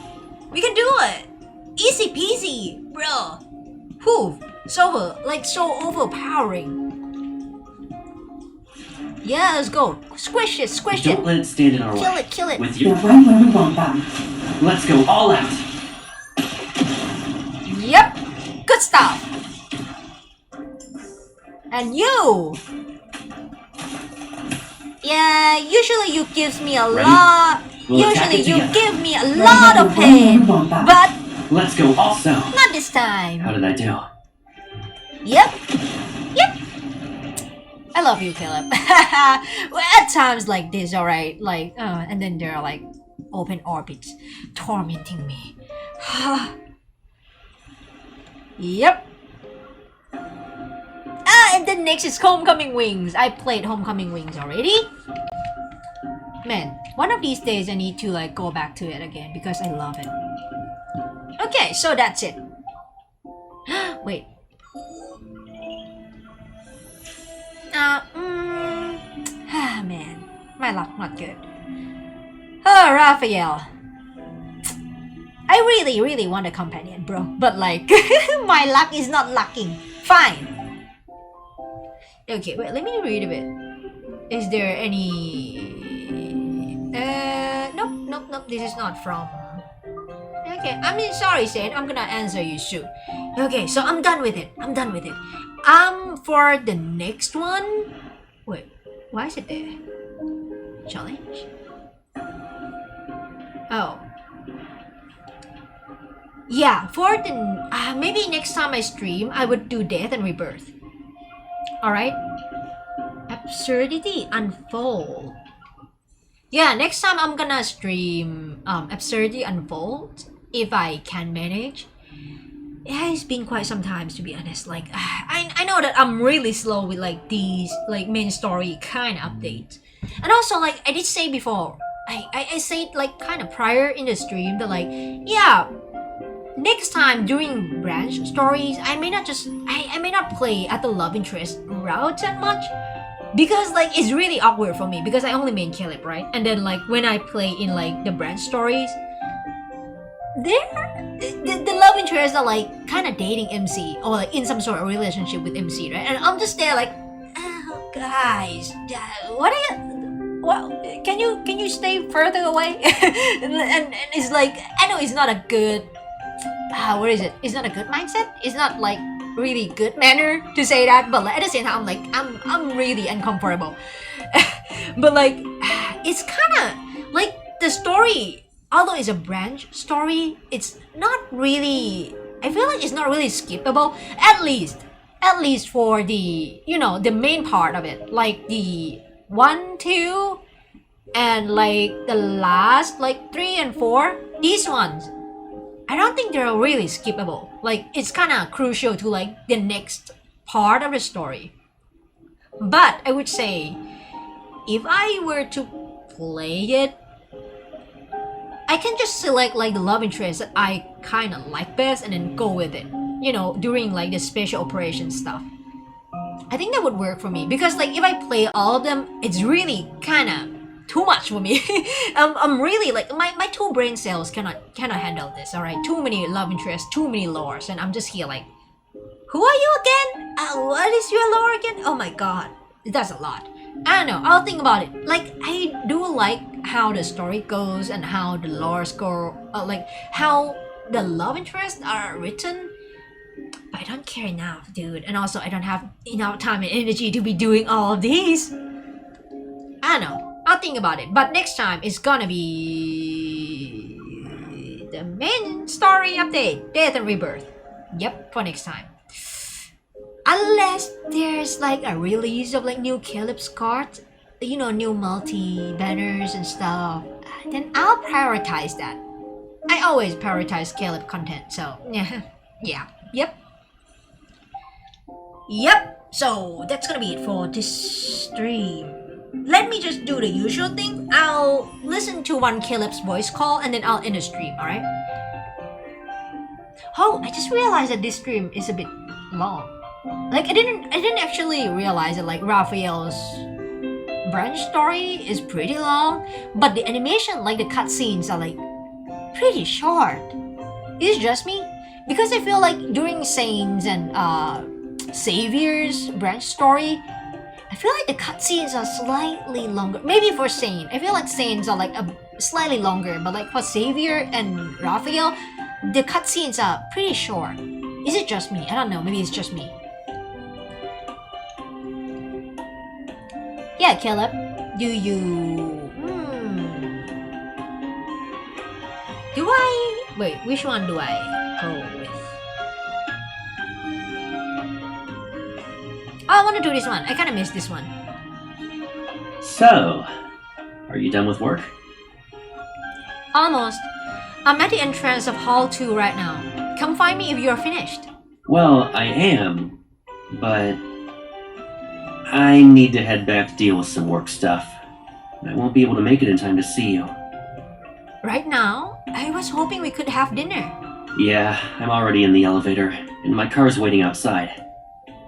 We can do it. Easy peasy, bro. Whew. So overpowering. Yeah, let's go. Squish it. Don't let it stand in our way. Kill it. With you. They're right where we want them. Let's go all out. Yep. Good stuff. And you. Yeah, usually you gives me a Ready? lot. We'll Usually you together. give me a lot of pain, but Let's go also. not this time. How did I do? Yep. I love you, Caleb. Well, at times like this, alright, like, and then there are like open orbits tormenting me. Yep. And then next is Homecoming Wings. I played Homecoming Wings already. Man, one of these days I need to like go back to it again because I love it. Okay, so that's it. Wait. Man, my luck not good. Oh, Rafayel. I really want a companion, bro. But like, my luck is not lucking. Fine. Okay, wait, let me read a bit. Is there any... Nope, this is not from... Okay, I mean, sorry, Saint, I'm gonna answer you soon. Okay, so I'm done with it. For the next one... Wait, why is it there? Challenge? Oh. Yeah, for the... maybe next time I stream, I would do Death and Rebirth. Alright? Absurdity Unfold. Yeah, next time I'm gonna stream Absurdity Unfold, if I can manage. Yeah, it's been quite some time, to be honest. Like, I know that I'm really slow with like these like main story kind of updates. And also, like I did say before, I said like kind of prior in the stream that like, yeah, next time during branch stories, I may not play at the love interest route that much. Because like it's really awkward for me because I only main Caleb, right? And then like when I play in like the branch stories, the love interests are like kind of dating MC or like in some sort of relationship with MC, right? And I'm just there like, oh, guys, what are you? What can you stay further away? and it's like I know it's not a good, what is it? It's not a good mindset. It's not like really good manner to say that, but like, at the same time I'm really uncomfortable. But like it's kind of like the story, although it's a branch story, it's not really, I feel like it's not really skippable, at least for the, you know, the main part of it, like the 1, 2 and like the last like 3 and 4. These ones I don't think they're really skippable. Like, it's kind of crucial to like the next part of the story. But I would say, if I were to play it, I can just select like the love interest that I kind of like best and then go with it. You know, during like the special operation stuff. I think that would work for me because like if I play all of them, it's really kind of too much for me. I'm really like my 2 brain cells cannot handle this. All right, too many love interests, too many lores, and I'm just here like, who are you again? What is your lore again? Oh my god, that's a lot. I don't know. I'll think about it. Like I do like how the story goes and how the lores go, like how the love interests are written. But I don't care enough, dude. And also I don't have enough time and energy to be doing all of these. I don't know. I'll think about it, but next time it's gonna be the main story update, Death and Rebirth. Yep, for next time. Unless there's like a release of like new Caleb's cards, you know, new multi banners and stuff, then I'll prioritize that. I always prioritize Caleb content, so yeah, yep. So that's gonna be it for this stream. Let me just do the usual thing. I'll listen to one Caleb's voice call and then I'll end the stream, alright? Oh, I just realized that this stream is a bit long. Like I didn't actually realize that like Rafayel's branch story is pretty long, but the animation, like the cutscenes are like pretty short. Is it just me? Because I feel like during Saints and Savior's branch story, I feel like the cutscenes are slightly longer. Maybe for Saint, I feel like Saints are like slightly longer, but like for Savior and Raphael, the cutscenes are pretty short. Is it just me? I don't know. Maybe it's just me. Yeah, Caleb. Do you? Do I? Wait, which one do I go with? Oh, I want to do this one. I kind of missed this one. So, are you done with work? Almost. I'm at the entrance of Hall 2 right now. Come find me if you're finished. Well, I am, but I need to head back to deal with some work stuff. I won't be able to make it in time to see you. Right now? I was hoping we could have dinner. Yeah, I'm already in the elevator, and my car's waiting outside.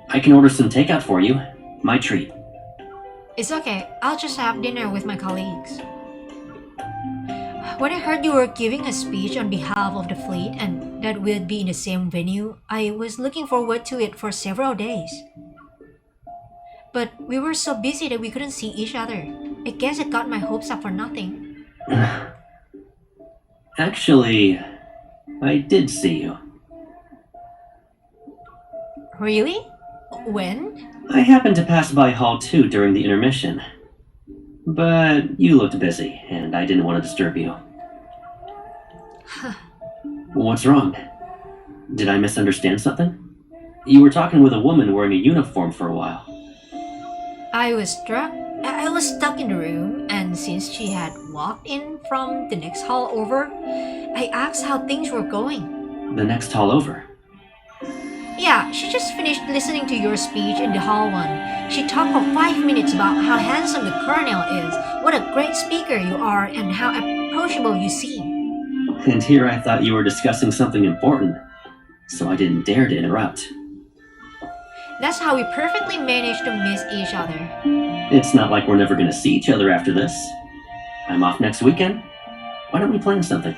I can order some takeout for you. My treat. It's okay. I'll just have dinner with my colleagues. When I heard you were giving a speech on behalf of the fleet and that we'd be in the same venue, I was looking forward to it for several days. but we were so busy that we couldn't see each other. I guess I got my hopes up for nothing. Actually, I did see you. Really? When? I happened to pass by Hall 2 during the intermission. But you looked busy, and I didn't want to disturb you. What's wrong? Did I misunderstand something? You were talking with a woman wearing a uniform for a while. I was stuck in the room, and since she had walked in from the next hall over, I asked how things were going. The next hall over? Yeah, she just finished listening to your speech in the hall 1. She talked for 5 minutes about how handsome the colonel is, what a great speaker you are, and how approachable you seem. And here I thought you were discussing something important, so I didn't dare to interrupt. That's how we perfectly managed to miss each other. It's not like we're never going to see each other after this. I'm off next weekend. Why don't we plan something?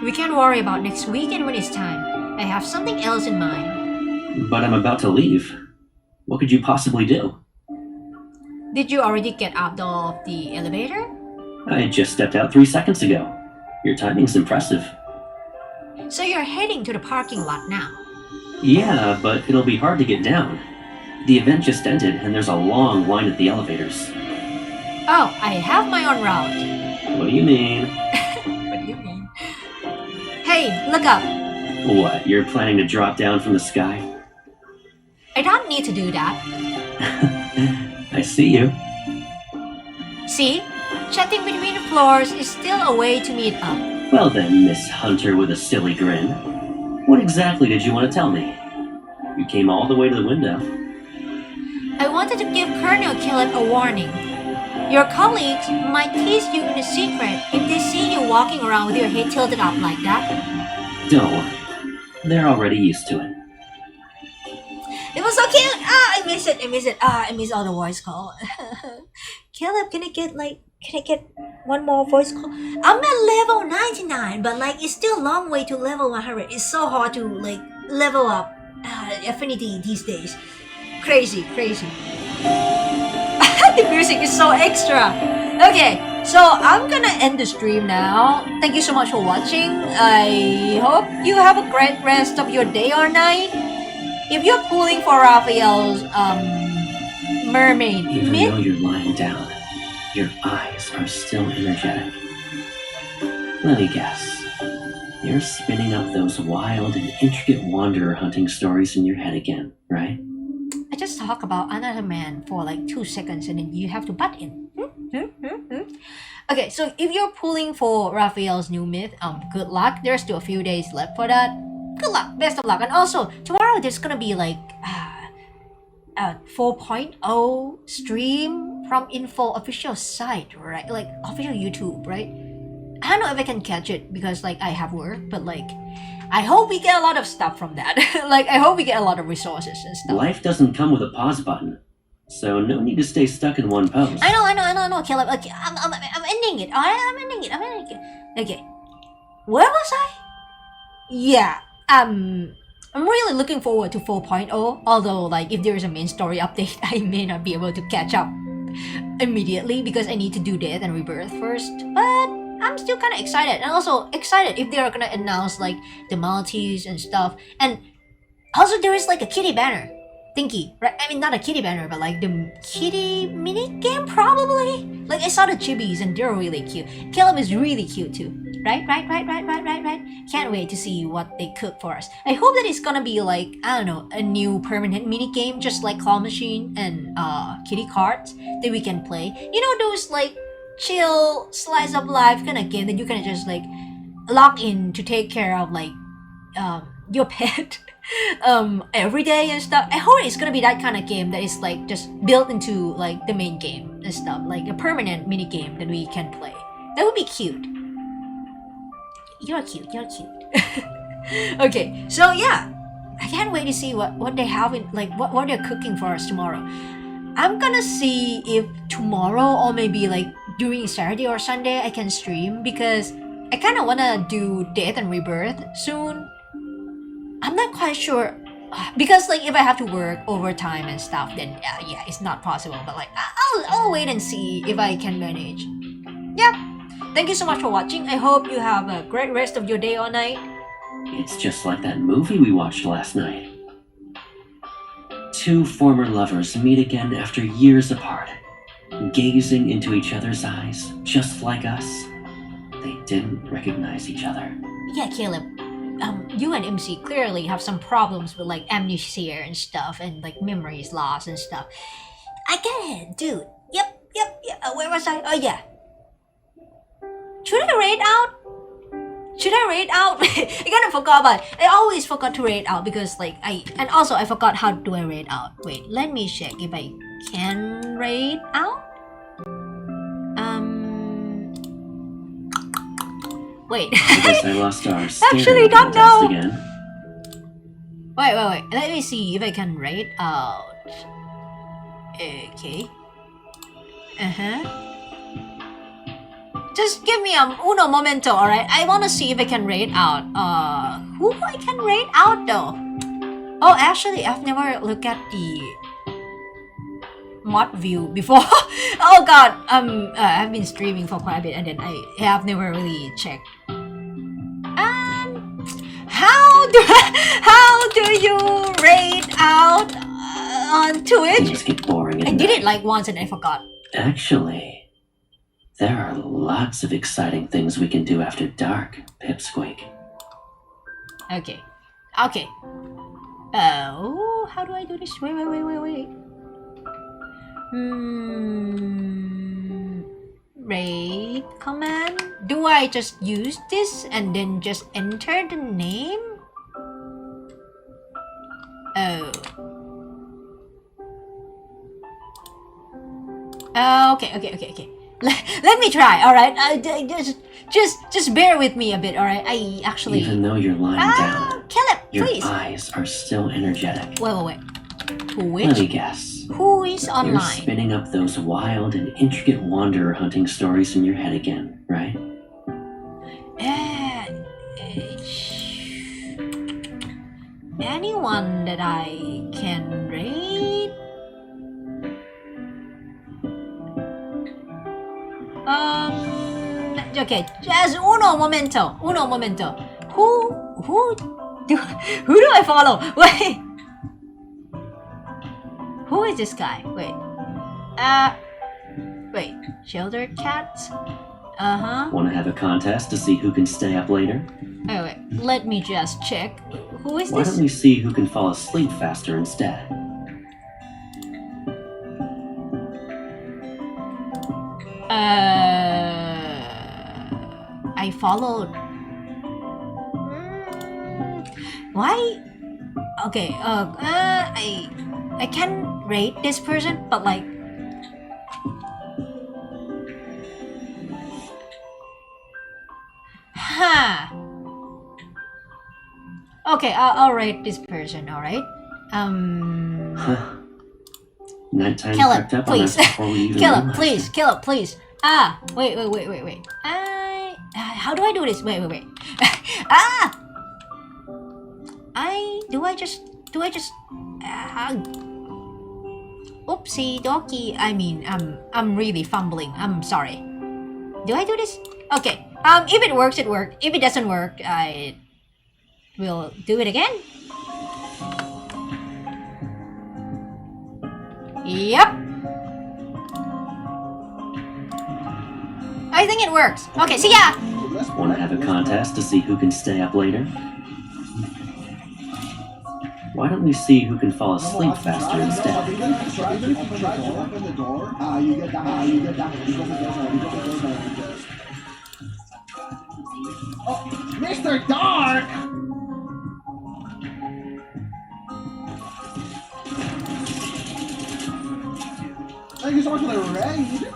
We can worry about next weekend when it's time. I have something else in mind. But I'm about to leave. What could you possibly do? Did you already get out of the elevator? I just stepped out 3 seconds ago. Your timing's impressive. So you're heading to the parking lot now? Yeah, but it'll be hard to get down. The event just ended, and there's a long line at the elevators. Oh, I have my own route. What do you mean? What do you mean? Hey, look up. What, you're planning to drop down from the sky? I don't need to do that. I see you. See? Chatting between the floors is still a way to meet up. Well then, Miss Hunter with a silly grin. What exactly did you want to tell me? You came all the way to the window. I wanted to give Colonel Caleb a warning. Your colleagues might tease you in a secret if they see you walking around with your head tilted up like that. Don't worry. They're already used to it. It was so cute! I miss it. I miss all the voice call. Caleb, can I get one more voice call? I'm at level 99, but it's still a long way to level 100. It's so hard to level up affinity these days. Crazy. The music is so extra. Okay, so I'm gonna end the stream now. Thank you so much for watching. I hope you have a great rest of your day or night. If you're pulling for Rafayel's mermaid Even myth, though you're lying down, your eyes are still energetic. Let me guess. You're spinning up those wild and intricate wanderer hunting stories in your head again, right? I just talk about another man for 2 seconds and then you have to butt in. Okay, so if you're pulling for Raphael's new myth, good luck. There's still a few days left for that. Good luck, best of luck. And also, tomorrow there's gonna be a 4.0 stream from Info official site, right? Official YouTube, right? I don't know if I can catch it because I have work, but I hope we get a lot of stuff from that. I hope we get a lot of resources and stuff. Life doesn't come with a pause button, so no need to stay stuck in one pose. I know, Caleb. Okay, I'm ending it. I'm ending it. Okay, where was I? Yeah, I'm really looking forward to 4.0. Although, if there is a main story update, I may not be able to catch up immediately because I need to do Death and Rebirth first. But I'm still kind of excited, and also excited if they're gonna announce the Maltese and stuff. And also there is a kitty banner thingy, right? I mean, not a kitty banner, but the kitty mini game probably. I saw the chibis and they're really cute. Caleb is really cute too, right? Can't wait to see what they cook for us. I hope that it's gonna be I don't know, a new permanent mini game, just like Claw Machine and kitty cards that we can play. You know those chill slice of life kind of game that you can just log in to take care of your pet every day and stuff. I hope it's gonna be that kind of game that is just built into the main game and stuff, a permanent mini game that we can play. That would be cute. You're cute. Okay, so yeah, I can't wait to see what they have in what they're cooking for us tomorrow. I'm gonna see if tomorrow or maybe during Saturday or Sunday I can stream because I kind of want to do Death and Rebirth soon. I'm not quite sure because like if I have to work overtime and stuff, then yeah, it's not possible. But like I'll wait and see if I can manage. Yeah. Thank you so much for watching. I hope you have a great rest of your day or night. It's just like that movie we watched last night. Two former lovers meet again after years apart, gazing into each other's eyes, just like us. They didn't recognize each other. Yeah, Caleb. You and MC clearly have some problems with like amnesia and stuff, and like memories lost and stuff. I get it, dude. Yep. Where was I? Oh yeah. Should I raid out? I kind of forgot, but I always forgot to raid out because like and also I forgot how do I raid out. Wait, let me check if I can raid out. Wait. I guess I lost our actually don't know. Again. Wait. Let me see if I can raid out. Okay. Just give me uno momento, alright? I wanna see if I can raid out. Who I can raid out though? Oh, actually, I've never looked at the mod view before. Oh god, I've been streaming for quite a bit and then I have never really checked. How do you raid out on Twitch? Things get boring. I did it like once and I forgot. Actually, there are lots of exciting things we can do after dark, Pipsqueak. Okay. Oh, how do I do this? Wait. Raid command? Do I just use this and then just enter the name? Oh. Okay. Let me try, alright? Just bear with me a bit, alright? I actually... Even though you're lying down, Caleb, your please. eyes are still energetic. Wait. Let me guess. Who is online? You're spinning up those wild and intricate wanderer hunting stories in your head again, right? Anyone that I can raid? Okay, just uno momento. Who do I follow? Wait. Who is this guy? Wait. Sheltered cats? Want to have a contest to see who can stay up later? Oh wait, let me just check. Who is Why this? don't we see who can fall asleep faster instead? I followed. Why? Okay. I can rate this person, but like. Okay, I'll rate this person. All right. Nighttime Caleb, crept up please. on us before we even Caleb, realized. please. Wait. How do I do this? Wait. Do I just oopsie dokie. I mean, I'm really fumbling. I'm sorry. Do I do this? Okay. If it works, it worked. If it doesn't work, I will do it again. Yep. I think it works. Okay, see ya! Want to have a contest to see who can stay up later? Why don't we see who can fall asleep faster instead? Mr. Dark! Thank you so much for the raid.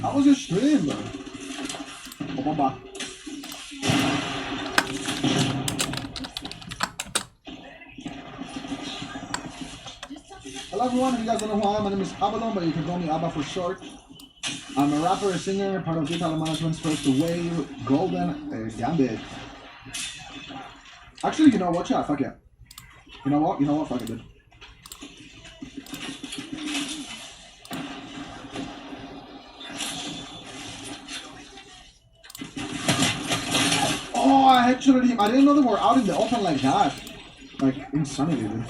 How was your stream? Bye. Hello everyone, if you guys don't know who I am, my name is Abalon, but you can call me Abba for short. I'm a rapper, a singer, part of Digital Management's first wave, Golden Gambit. Actually, you know what, chat? Fuck yeah. You know what? You know what? Fuck it, dude. Oh, I headshotted him. I didn't know they were out in the open like that. Like, insanity, dude.